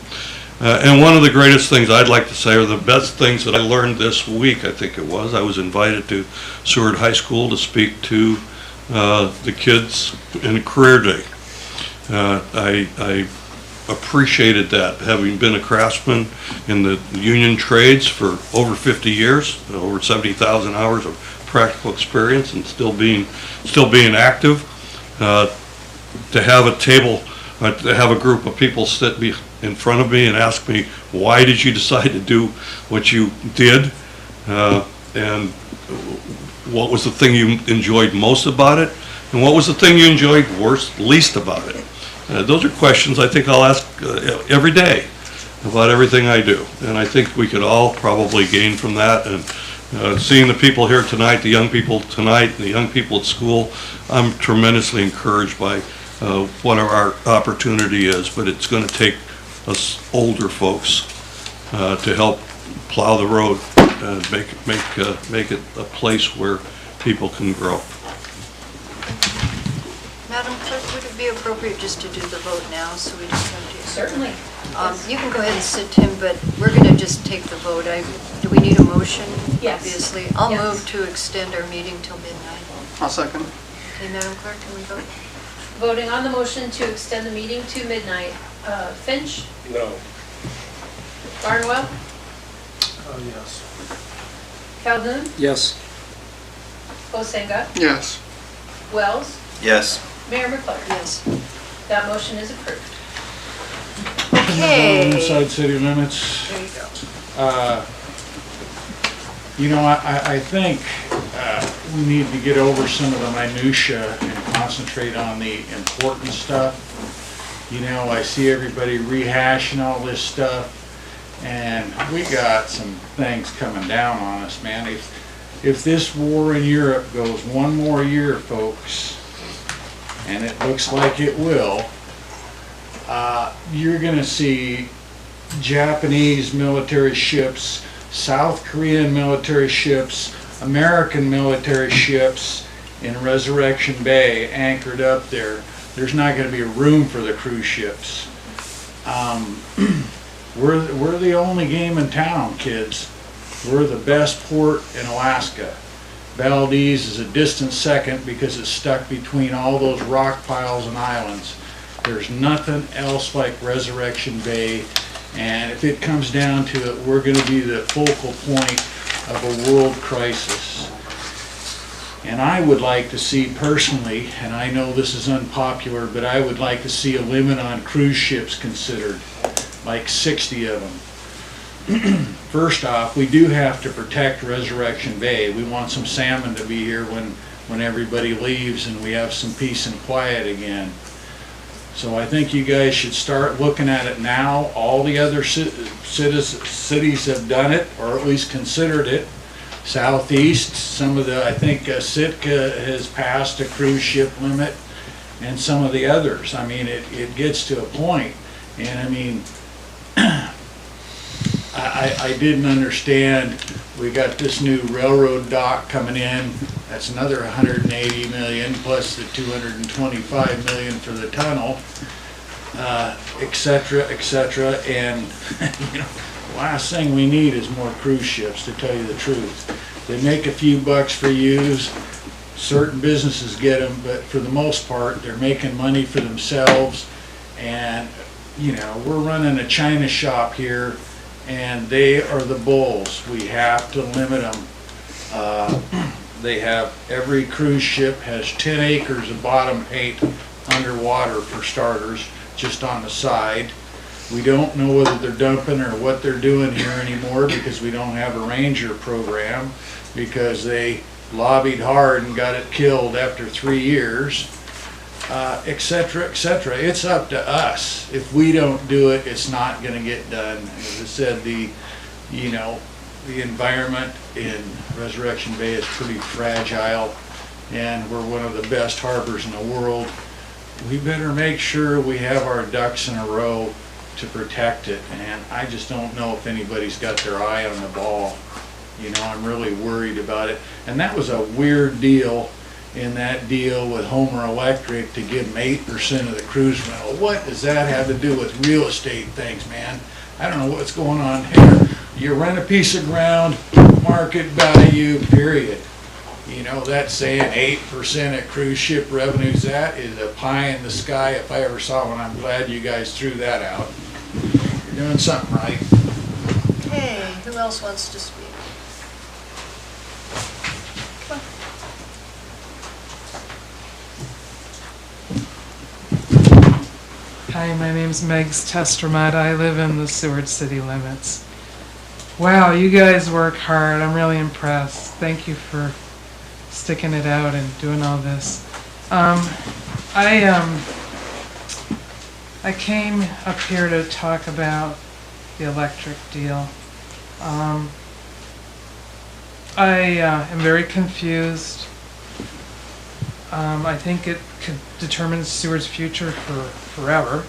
And one of the greatest things I'd like to say, or the best things that I learned this week, I think it was, I was invited to Seward High School to speak to the kids in a career day. I appreciated that, having been a craftsman in the union trades for over 50 years, over 70,000 hours of practical experience, and still being active. To have a table, to have a group of people sit in front of me and ask me, why did you decide to do what you did, and what was the thing you enjoyed most about it, and what was the thing you enjoyed least about it. Those are questions I think I'll ask every day about everything I do, and I think we could all probably gain from that. And seeing the people here tonight, the young people tonight, the young people at school, I'm tremendously encouraged by what our opportunity is, but it's going to take us older folks to help plow the road and make it a place where people can grow. Madam Clerk, would it be appropriate just to do the vote now, so we don't have to? Certainly. You can go ahead and sit, Tim, but we're going to just take the vote. Do we need a motion? Yes. Obviously. I'll Yes. move to extend our meeting till midnight. I'll second. Okay, Madam Clerk, can we vote? Voting on the motion to extend the meeting to midnight. Finch? No. Barnwell? Yes. Calhoun, Yes. Bosenga, Yes. Wells, Yes. Mayor McClure. Yes. That motion is approved. Okay. Inside city limits. There you go. You know, I think we need to get over some of the minutia and concentrate on the important stuff. You know, I see everybody rehashing all this stuff, and we got some things coming down on us, man. If this war in Europe goes one more year, folks, and it looks like it will, you're gonna see Japanese military ships, South Korean military ships, American military ships in Resurrection Bay anchored up there. There's not going to be room for the cruise ships. We're the only game in town, kids. We're the best port in Alaska. Valdez is a distant second because it's stuck between all those rock piles and islands. There's nothing else like Resurrection Bay. And if it comes down to it, we're going to be the focal point of a world crisis. And I would like to see personally, and I know this is unpopular, but I would like to see a limit on cruise ships considered, like 60 of them. First off, we do have to protect Resurrection Bay. We want some salmon to be here when everybody leaves and we have some peace and quiet again. So I think you guys should start looking at it now. All the other cities have done it, or at least considered it. Southeast, some of the, I think Sitka has passed a cruise ship limit, and some of the others. I mean, it gets to a point, and I mean, I didn't understand. We got this new railroad dock coming in. That's another 180 million plus the 225 million for the tunnel, et cetera, et cetera. And you know, the last thing we need is more cruise ships, to tell you the truth. They make a few bucks for use. Certain businesses get them, but for the most part, they're making money for themselves. And you know, we're running a China shop here, and they are the bulls. We have to limit them. They have, every cruise ship has 10 acres of bottom paint underwater for starters, just on the side. We don't know whether they're dumping or what they're doing here anymore because we don't have a ranger program, because they lobbied hard and got it killed after 3 years, et cetera, et cetera. It's up to us. If we don't do it, it's not going to get done. As I said, the environment in Resurrection Bay is pretty fragile, and we're one of the best harbors in the world. We better make sure we have our ducks in a row to protect it, and I just don't know if anybody's got their eye on the ball. You know, I'm really worried about it. And that was a weird deal in that deal with Homer Electric to give them 8% of the cruise rental. What does that have to do with real estate things, man? I don't know what's going on here. You rent a piece of ground, market value, period. You know, that's saying 8% of cruise ship revenues. That is a pie in the sky if I ever saw one. I'm glad you guys threw that out. You're doing something right. Okay, who else wants to speak? Come on. Hi, my name's Megs Testermud. I live in the Seward city limits. Wow, you guys work hard. I'm really impressed. Thank you for sticking it out and doing all this. I came up here to talk about the electric deal. I am very confused. I think it could determine Seward's future for forever.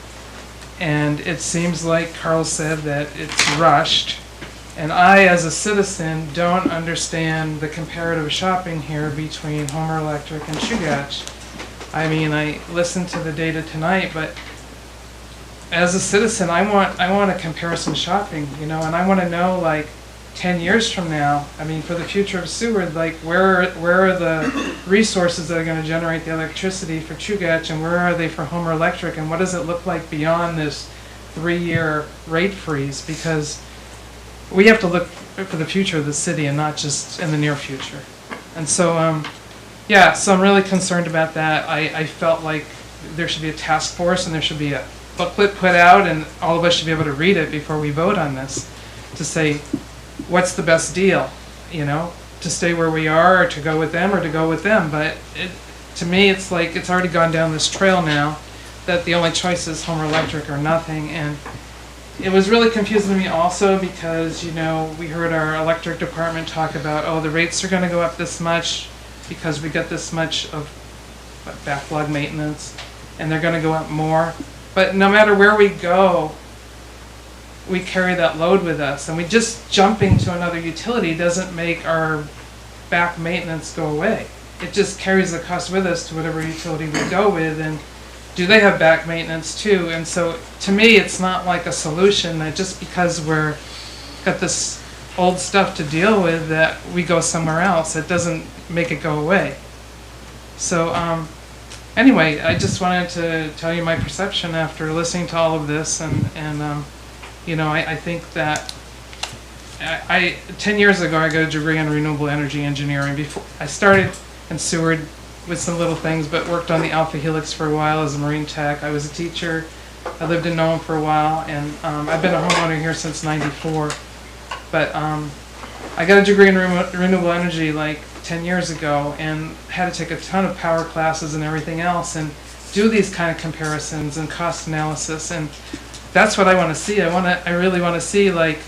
And it seems like Carl said that it's rushed. And I, as a citizen, don't understand the comparative shopping here between Homer Electric and Chugach. I mean, I listened to the data tonight, but as a citizen, I want a comparison shopping, you know, and I want to know, like, 10 years from now, I mean, for the future of Seward, like, where are the resources that are going to generate the electricity for Chugach, and where are they for Homer Electric, and what does it look like beyond this 3-year rate freeze? Because we have to look for the future of the city and not just in the near future. And so, yeah, so I'm really concerned about that. I felt like there should be a task force and there should be a booklet put out and all of us should be able to read it before we vote on this to say, what's the best deal, you know, to stay where we are or to go with them or to go with them. But to me, it's like it's already gone down this trail now that the only choice is Homer Electric or nothing. And it was really confusing to me also because, you know, we heard our electric department talk about, oh, the rates are going to go up this much because we get this much of backlog maintenance and they're going to go up more. But no matter where we go, we carry that load with us. And we just jumping to another utility doesn't make our back maintenance go away. It just carries the cost with us to whatever utility we go with. And do they have back maintenance too? And so to me, it's not like a solution that just because we're got this old stuff to deal with that we go somewhere else. It doesn't make it go away. So anyway, I just wanted to tell you my perception after listening to all of this. And you know, I think that 10 years ago, I got a degree in renewable energy engineering. Before I started in Seward with some little things, but worked on the Alpha Helix for a while as a marine tech. I was a teacher. I lived in Nome for a while, and I've been a homeowner here since '94. But I got a degree in renewable energy like 10 years ago, and had to take a ton of power classes and everything else, and do these kind of comparisons and cost analysis. And that's what I want to see. I really want to see like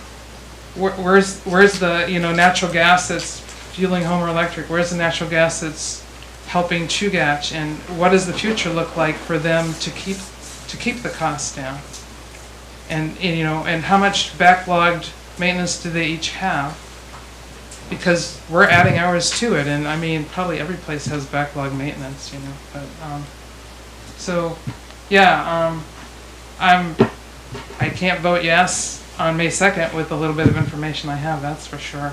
where's the, you know, natural gas that's fueling Homer Electric? Where's the natural gas that's helping Chugach? And what does the future look like for them to keep the costs down? And you know, and how much backlogged maintenance do they each have? Because we're adding hours to it, and I mean probably every place has backlog maintenance, you know. But so yeah, I can't vote yes on May 2nd with a little bit of information I have, that's for sure.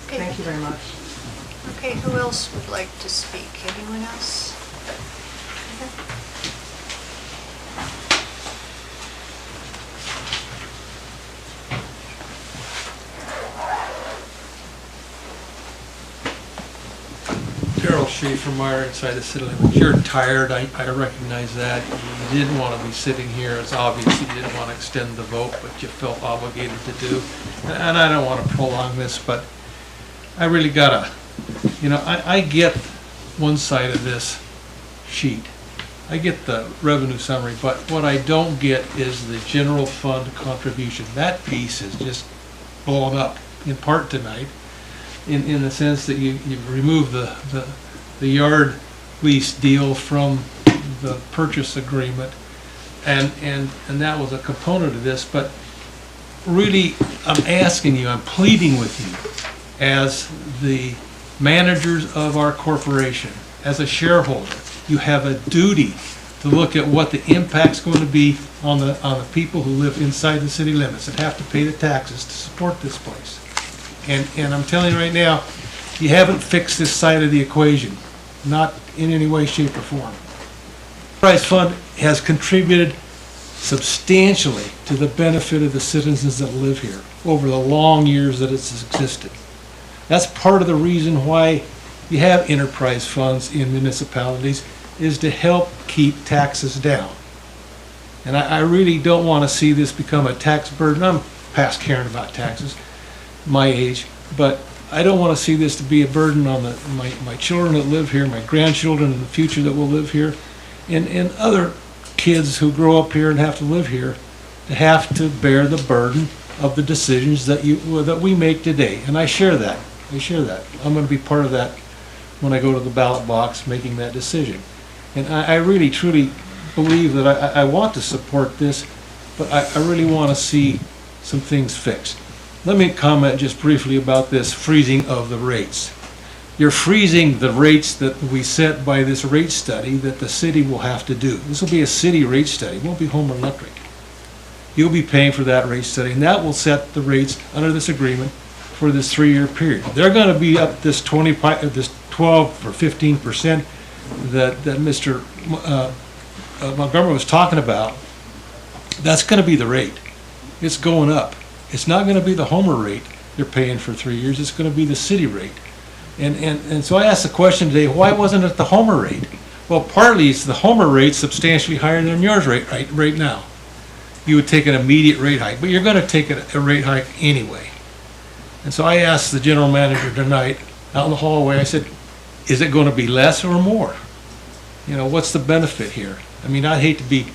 Okay. Thank you very much. Okay, who else would like to speak? Anyone else? Daryl Schaefer, Meyer, inside the city limits. You're tired, I recognize that. You didn't want to be sitting here. It's obvious you didn't want to extend the vote, but you felt obligated to do. And I don't want to prolong this, but I really gotta, you know, I get one side of this sheet. I get the revenue summary, but what I don't get is the general fund contribution. That piece is just blown up in part tonight. In the sense that you remove the yard lease deal from the purchase agreement, and that was a component of this. But really, I'm asking you, I'm pleading with you, as the managers of our corporation, as a shareholder, you have a duty to look at what the impact's going to be on the people who live inside the city limits and have to pay the taxes to support this place. And I'm telling you right now, you haven't fixed this side of the equation, not in any way, shape, or form. The Enterprise Fund has contributed substantially to the benefit of the citizens that live here over the long years that it's existed. That's part of the reason why you have enterprise funds in municipalities, is to help keep taxes down. And I really don't want to see this become a tax burden. I'm past caring about taxes, my age, but I don't want to see this to be a burden on my children that live here, my grandchildren in the future that will live here, and other kids who grow up here and have to live here, to have to bear the burden of the decisions that we make today. And I share that. I'm going to be part of that when I go to the ballot box making that decision. And I really, truly believe that I want to support this, but I really want to see some things fixed. Let me comment just briefly about this freezing of the rates. You're freezing the rates that we set by this rate study that the city will have to do. This will be a city rate study. It won't be Homer Electric. You'll be paying for that rate study, and that will set the rates under this agreement for this 3-year period. They're going to be up this 12 or 15% that Mr. Montgomery was talking about. That's going to be the rate. It's going up. It's not gonna be the Homer rate they're paying for 3 years, it's gonna be the city rate. And so I asked the question today, why wasn't it the Homer rate? Well, partly it's the Homer rate substantially higher than yours right now. You would take an immediate rate hike, but you're gonna take a rate hike anyway. And so I asked the general manager tonight, out in the hallway, I said, is it gonna be less or more? You know, what's the benefit here? I mean, I'd hate to be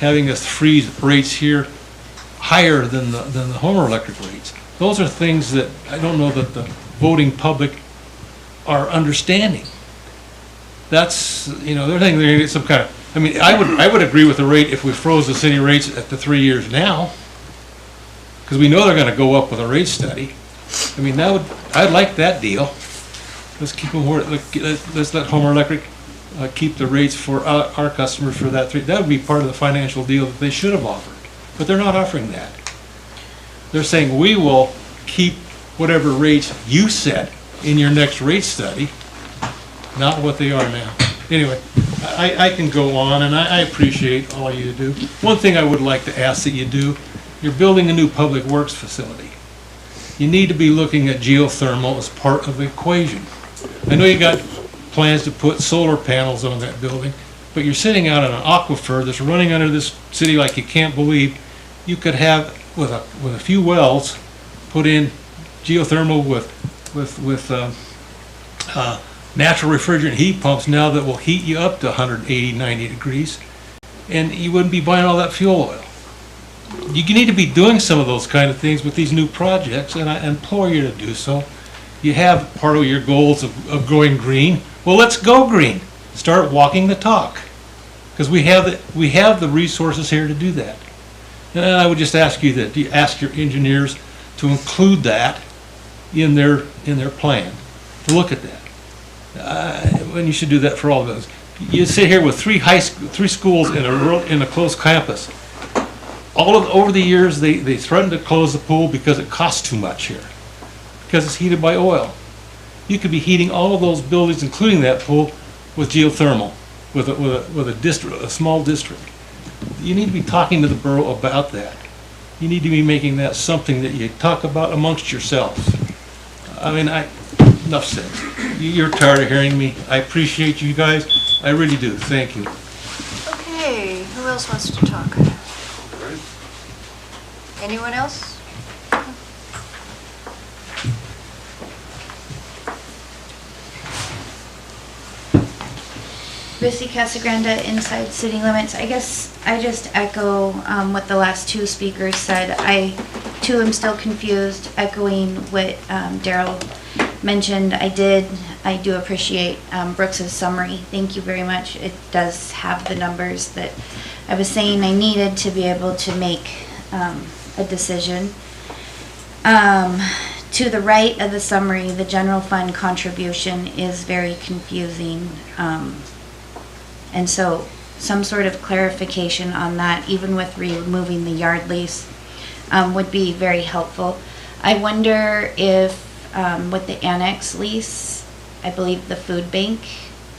having us freeze rates here higher than the Homer Electric rates. Those are things that I don't know that the voting public are understanding. That's, you know, they're thinking they're gonna get some kind of, I mean, I would agree with the rate if we froze the city rates at the 3 years now, because we know they're gonna go up with a rate study. I mean, I'd like that deal. Let's keep them, let's let Homer Electric keep the rates for our customers for that that would be part of the financial deal that they should have offered. But they're not offering that. They're saying, we will keep whatever rates you set in your next rate study, not what they are now. Anyway, I can go on, and I appreciate all you do. One thing I would like to ask that you do, you're building a new public works facility. You need to be looking at geothermal as part of the equation. I know you got plans to put solar panels on that building, but you're sitting out on an aquifer that's running under this city like you can't believe. You could have, with a few wells, put in geothermal with natural refrigerant heat pumps now that will heat you up to 180, 90 degrees, and you wouldn't be buying all that fuel oil. You need to be doing some of those kind of things with these new projects, and I implore you to do so. You have part of your goals of going green. Well, let's go green. Start walking the talk, because we have the resources here to do that. And I would just ask you that you ask your engineers to include that in their plan, to look at that. And you should do that for all of those. You sit here with three schools in a closed campus. Over the years, they threatened to close the pool because it costs too much here, because it's heated by oil. You could be heating all of those buildings, including that pool, with geothermal, with a small district. You need to be talking to the borough about that. You need to be making that something that you talk about amongst yourselves. I mean, enough said. You're tired of hearing me. I appreciate you guys. I really do. Thank you. Okay, who else wants to talk? Anyone else? Missy Casagranda, inside city limits. I guess I just echo what the last two speakers said. I too am still confused, echoing what Daryl mentioned. I do appreciate Brooks's summary. Thank you very much. It does have the numbers that I was saying I needed to be able to make a decision. To the right of the summary, the general fund contribution is very confusing. And so some sort of clarification on that, even with removing the yard lease, would be very helpful. I wonder if with the annex lease, I believe the food bank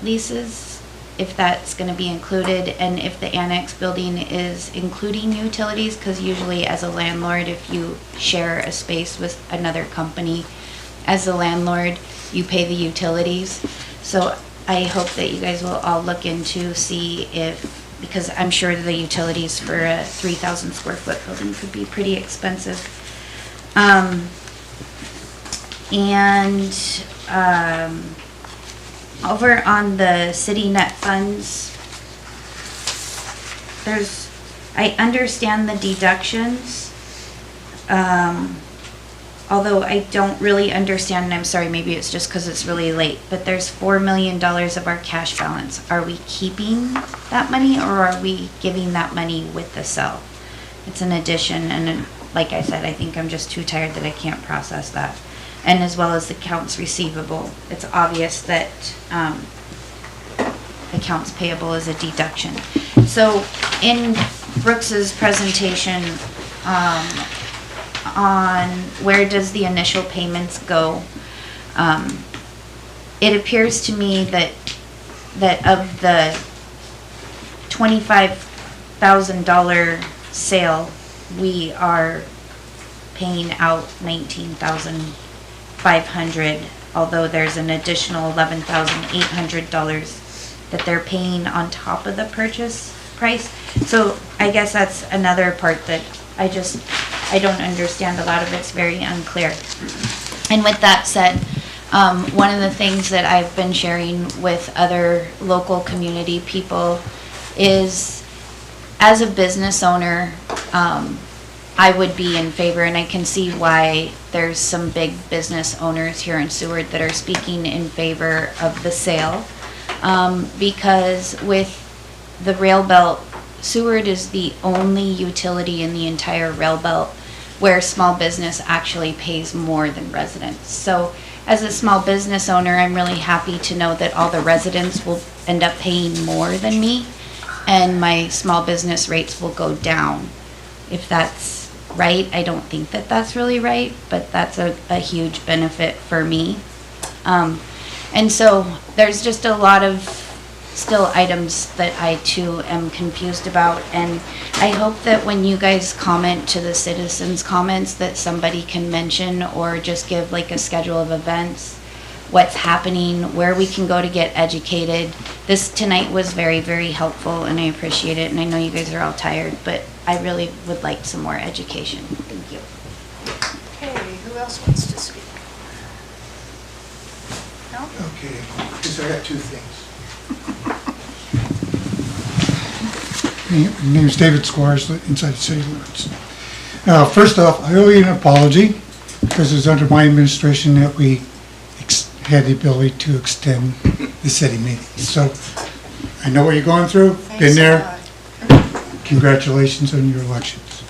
leases, if that's going to be included, and if the annex building is including utilities, because usually as a landlord, if you share a space with another company, as a landlord, you pay the utilities. So I hope that you guys will all look into, see if, because I'm sure the utilities for a 3,000 square foot building could be pretty expensive. Over on the city net funds, I understand the deductions, although I don't really understand, and I'm sorry, maybe it's just because it's really late, but there's $4 million of our cash balance. Are we keeping that money, or are we giving that money with the sale? It's an addition, and like I said, I think I'm just too tired that I can't process that. And as well as accounts receivable. It's obvious that accounts payable is a deduction. So in Brooks's presentation, on where does the initial payments go, it appears to me that of the $25,000 sale, we are paying out $19,500, although there's an additional $11,800 that they're paying on top of the purchase price. So I guess that's another part that I don't understand. A lot of it's very unclear. And with that said, one of the things that I've been sharing with other local community people is, as a business owner, I would be in favor, and I can see why there's some big business owners here in Seward that are speaking in favor of the sale, because with the rail belt, Seward is the only utility in the entire rail belt where small business actually pays more than residents. So as a small business owner, I'm really happy to know that all the residents will end up paying more than me, and my small business rates will go down. If that's right, I don't think that that's really right, but that's a huge benefit for me. And so there's just a lot of still items that I too am confused about, and I hope that when you guys comment to the citizens' comments that somebody can mention or just give like a schedule of events, what's happening, where we can go to get educated. This tonight was very, very helpful, and I appreciate it, and I know you guys are all tired, but I really would like some more education. Thank you. Okay, who else wants to speak? No? Okay, because I got two things. My name is David Squires, inside the city limits. First off, I owe you an apology, because it was under my administration that we had the ability to extend the city meetings. So I know what you're going through, been there. Congratulations on your elections.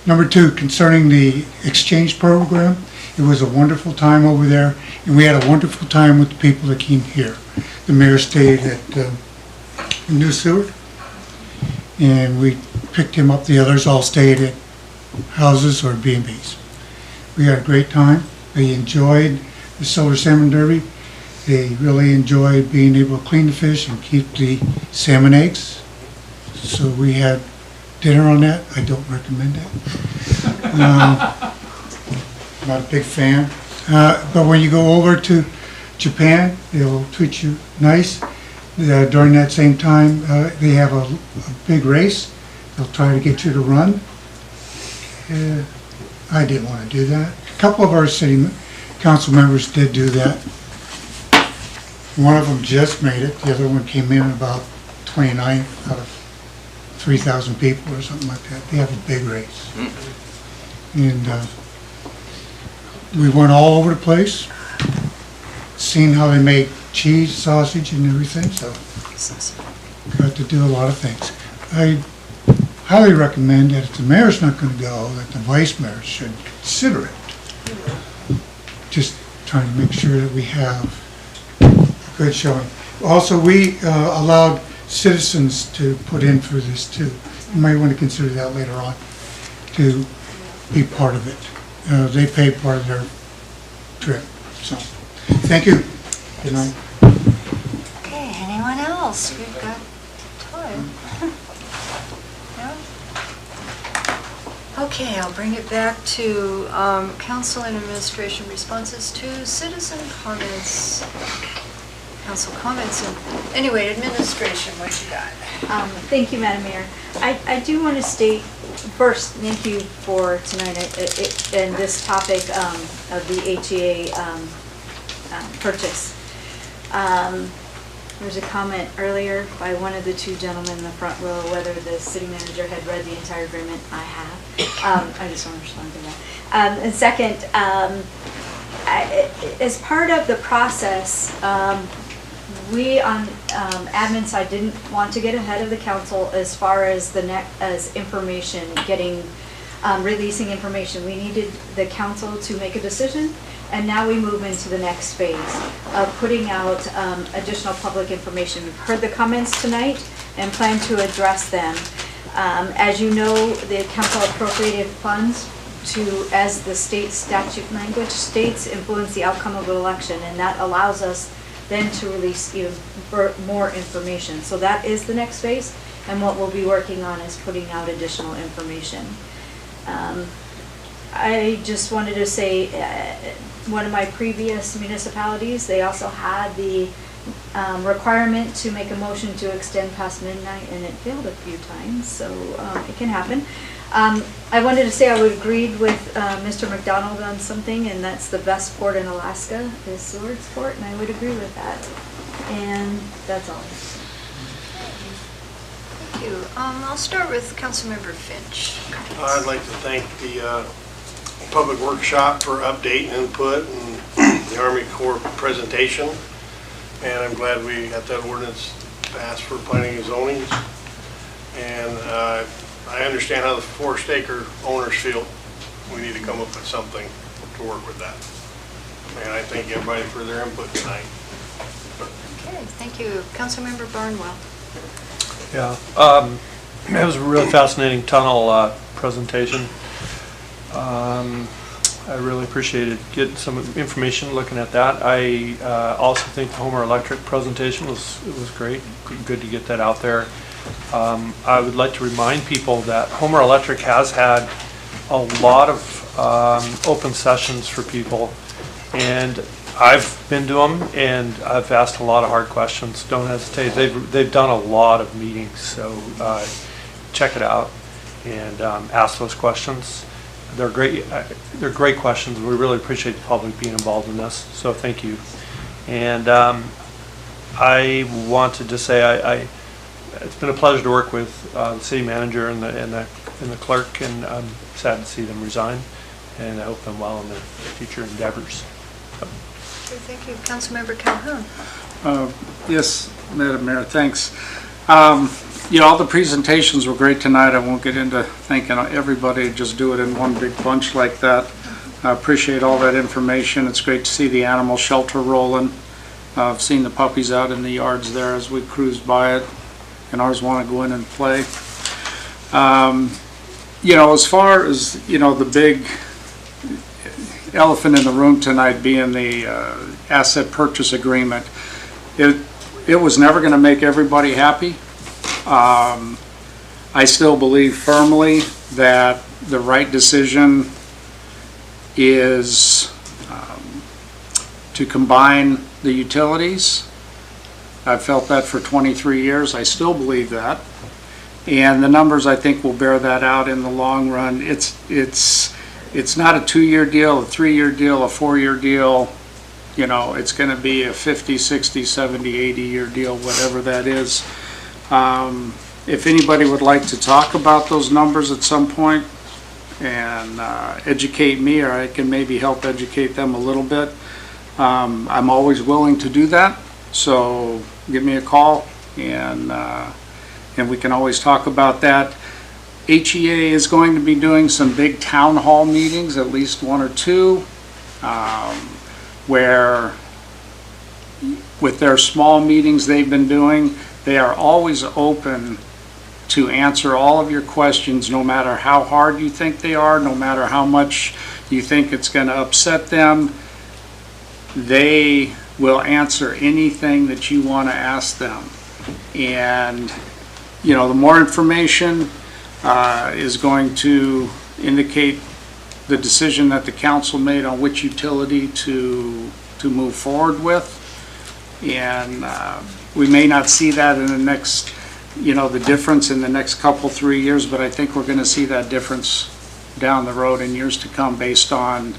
Number two, concerning the exchange program, it was a wonderful time over there, and we had a wonderful time with the people that came here. The mayor stayed at New Seward, and we picked him up. The others all stayed at houses or B&Bs. We had a great time. They enjoyed the Silver Salmon Derby. They really enjoyed being able to clean the fish and keep the salmon eggs. So we had dinner on that. I don't recommend that. Not a big fan. But when you go over to Japan, they'll treat you nice. During that same time, they have a big race. They'll try to get you to run. I didn't want to do that. A couple of our city council members did do that. One of them just made it. The other one came in about 29 out of 3,000 people or something like that. They have a big race. And we went all over the place, seen how they make cheese, sausage, and everything, so got to do a lot of things. I highly recommend that if the mayor's not going to go, that the vice mayor should consider it. Just trying to make sure that we have a good showing. Also, we allowed citizens to put in for this too. You might want to consider that later on, to be part of it. They pay part of their trip, so, thank you. Good night. Okay, anyone else? We've got time. No? Okay, I'll bring it back to council and administration responses to citizen comments. Council comments, and anyway, administration, what you got? Thank you, Madam Mayor. I do want to state first, thank you for tonight and this topic of the HEA purchase. There was a comment earlier by one of the two gentlemen in the front row whether the city manager had read the entire agreement. I have. I just want to respond to that. And second, as part of the process, we on admin side didn't want to get ahead of the council as far as as information, releasing information. We needed the council to make a decision, and now we move into the next phase of putting out additional public information. We've heard the comments tonight and plan to address them. As you know, the council appropriated funds to, as the state statute language states, influence the outcome of an election, and that allows us then to release even more information. So that is the next phase, and what we'll be working on is putting out additional information. I just wanted to say, one of my previous municipalities, they also had the requirement to make a motion to extend past midnight, and it failed a few times, so it can happen. I wanted to say I would agree with Mr. McDonald on something, and that's the best port in Alaska is Seward's Port, and I would agree with that. And that's all. Thank you. I'll start with Councilmember Finch. I'd like to thank the public workshop for update and input and the Army Corps presentation. And I'm glad we got that ordinance passed for planning and zoning. And I understand how the forest acre owners feel. We need to come up with something to work with that. And I thank everybody for their input tonight. Okay, thank you. Councilmember Barnwell. Yeah, it was a really fascinating tunnel presentation. I really appreciated getting some information looking at that. I also think the Homer Electric presentation was great. Good to get that out there. I would like to remind people that Homer Electric has had a lot of open sessions for people, and I've been to them and I've asked a lot of hard questions. Don't hesitate. They've done a lot of meetings, so check it out and ask those questions. They're great. They're great questions. We really appreciate the public being involved in this. So thank you. And I wanted to say it's been a pleasure to work with the city manager and the clerk, and I'm sad to see them resign. And I hope them well in their future endeavors. Okay, thank you. Councilmember Calhoun. Yes, Madam Mayor, thanks. All the presentations were great tonight. I won't get into thanking everybody, just do it in one big bunch like that. I appreciate all that information. It's great to see the animal shelter rolling. I've seen the puppies out in the yards there as we cruise by it, and ours want to go in and play. As far as, the big elephant in the room tonight being the asset purchase agreement, it was never going to make everybody happy. I still believe firmly that the right decision is to combine the utilities. I've felt that for 23 years. I still believe that. And the numbers, I think, will bear that out in the long run. It's not a 2-year deal, a 3-year deal, a 4-year deal. It's going to be a 50, 60, 70, 80-year deal, whatever that is. If anybody would like to talk about those numbers at some point and educate me, or I can maybe help educate them a little bit, I'm always willing to do that. So give me a call, and we can always talk about that. HEA is going to be doing some big town hall meetings, at least 1 or 2, where with their small meetings they've been doing, they are always open to answer all of your questions, no matter how hard you think they are, no matter how much you think it's going to upset them. They will answer anything that you want to ask them. And, the more information is going to indicate the decision that the council made on which utility to move forward with. And we may not see that in the next, the difference in the next couple, 3 years, but I think we're going to see that difference down the road in years to come based on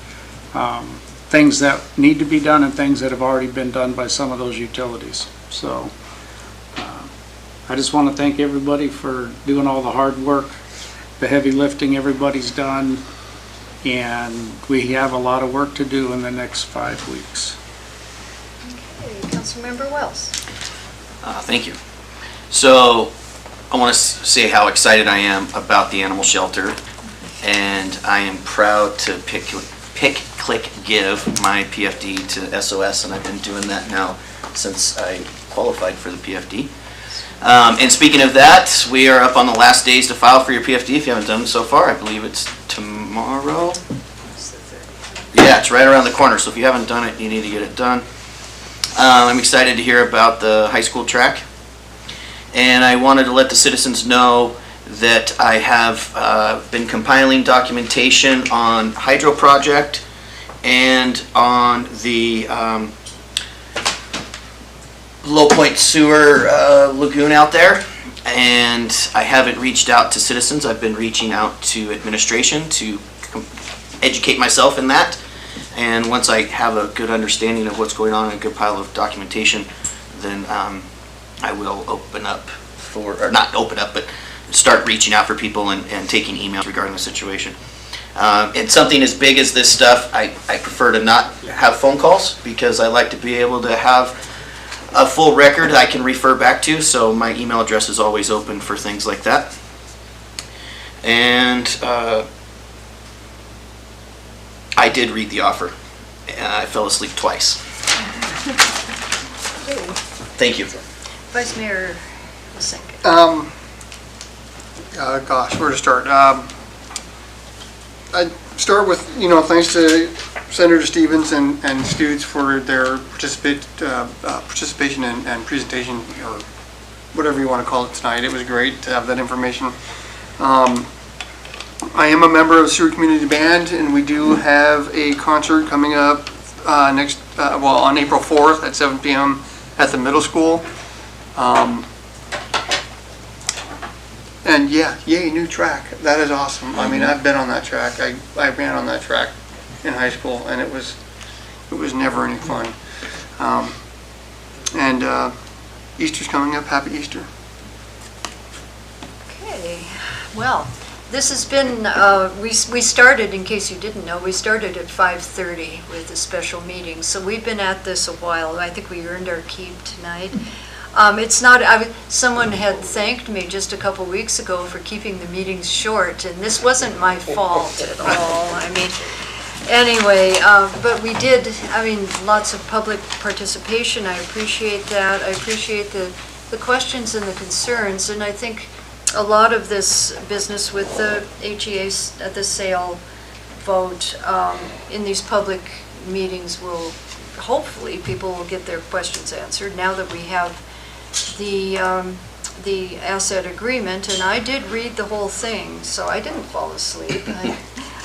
things that need to be done and things that have already been done by some of those utilities. So I just want to thank everybody for doing all the hard work, the heavy lifting everybody's done, and we have a lot of work to do in the next 5 weeks. Okay, Councilmember Wells. Thank you. So I want to say how excited I am about the animal shelter, and I am proud to pick, click, give my PFD to SOS, and I've been doing that now since I qualified for the PFD. And speaking of that, we are up on the last days to file for your PFD if you haven't done it so far. I believe it's tomorrow. Yeah, it's right around the corner, so if you haven't done it, you need to get it done. I'm excited to hear about the high school track, and I wanted to let the citizens know that I have been compiling documentation on hydro project and on the Low Point Sewer Lagoon out there. And I haven't reached out to citizens. I've been reaching out to administration to educate myself in that. And once I have a good understanding of what's going on and a good pile of documentation, then I will open up for, or not open up, but start reaching out for people and taking emails regarding the situation. And something as big as this stuff, I prefer to not have phone calls because I like to be able to have a full record I can refer back to, so my email address is always open for things like that. And I did read the offer. I fell asleep twice. Thank you. Vice Mayor Lisenko. Gosh, where to start? I'd start with, thanks to Senator Stevens and Stutes for their participation and presentation, or whatever you want to call it tonight. It was great to have that information. I am a member of the Sewer Community Band, and we do have a concert coming up on April 4th at 7 p.m. at the middle school. And yeah, yay, new track. That is awesome. I mean, I've been on that track. I ran on that track in high school, and it was never any fun. And Easter's coming up. Happy Easter. Okay, well, this has been, we started, in case you didn't know, we started at 5:30 with a special meeting. So we've been at this a while. I think we earned our keep tonight. It's not, someone had thanked me just a couple weeks ago for keeping the meetings short, and this wasn't my fault at all. I mean, anyway, but we did, lots of public participation. I appreciate that. I appreciate the questions and the concerns, and I think a lot of this business with the HEA, the sale vote in these public meetings will, hopefully, people will get their questions answered now that we have the asset agreement. And I did read the whole thing, so I didn't fall asleep.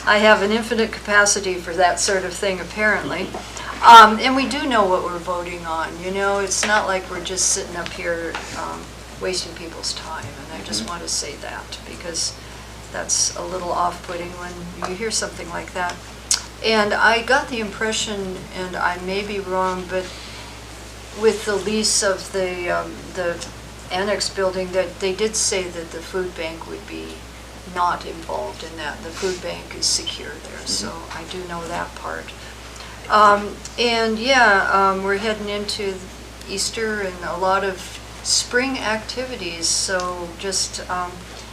I have an infinite capacity for that sort of thing, apparently. And we do know what we're voting on. It's not like we're just sitting up here wasting people's time. And I just want to say that because that's a little off-putting when you hear something like that. And I got the impression, and I may be wrong, but with the lease of the annex building, that they did say that the food bank would be not involved in that. The food bank is secure there, so I do know that part. And yeah, we're heading into Easter and a lot of spring activities, so just,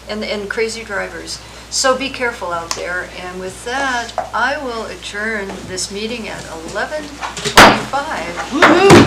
and crazy drivers. So be careful out there, and with that, I will adjourn this meeting at 11:25.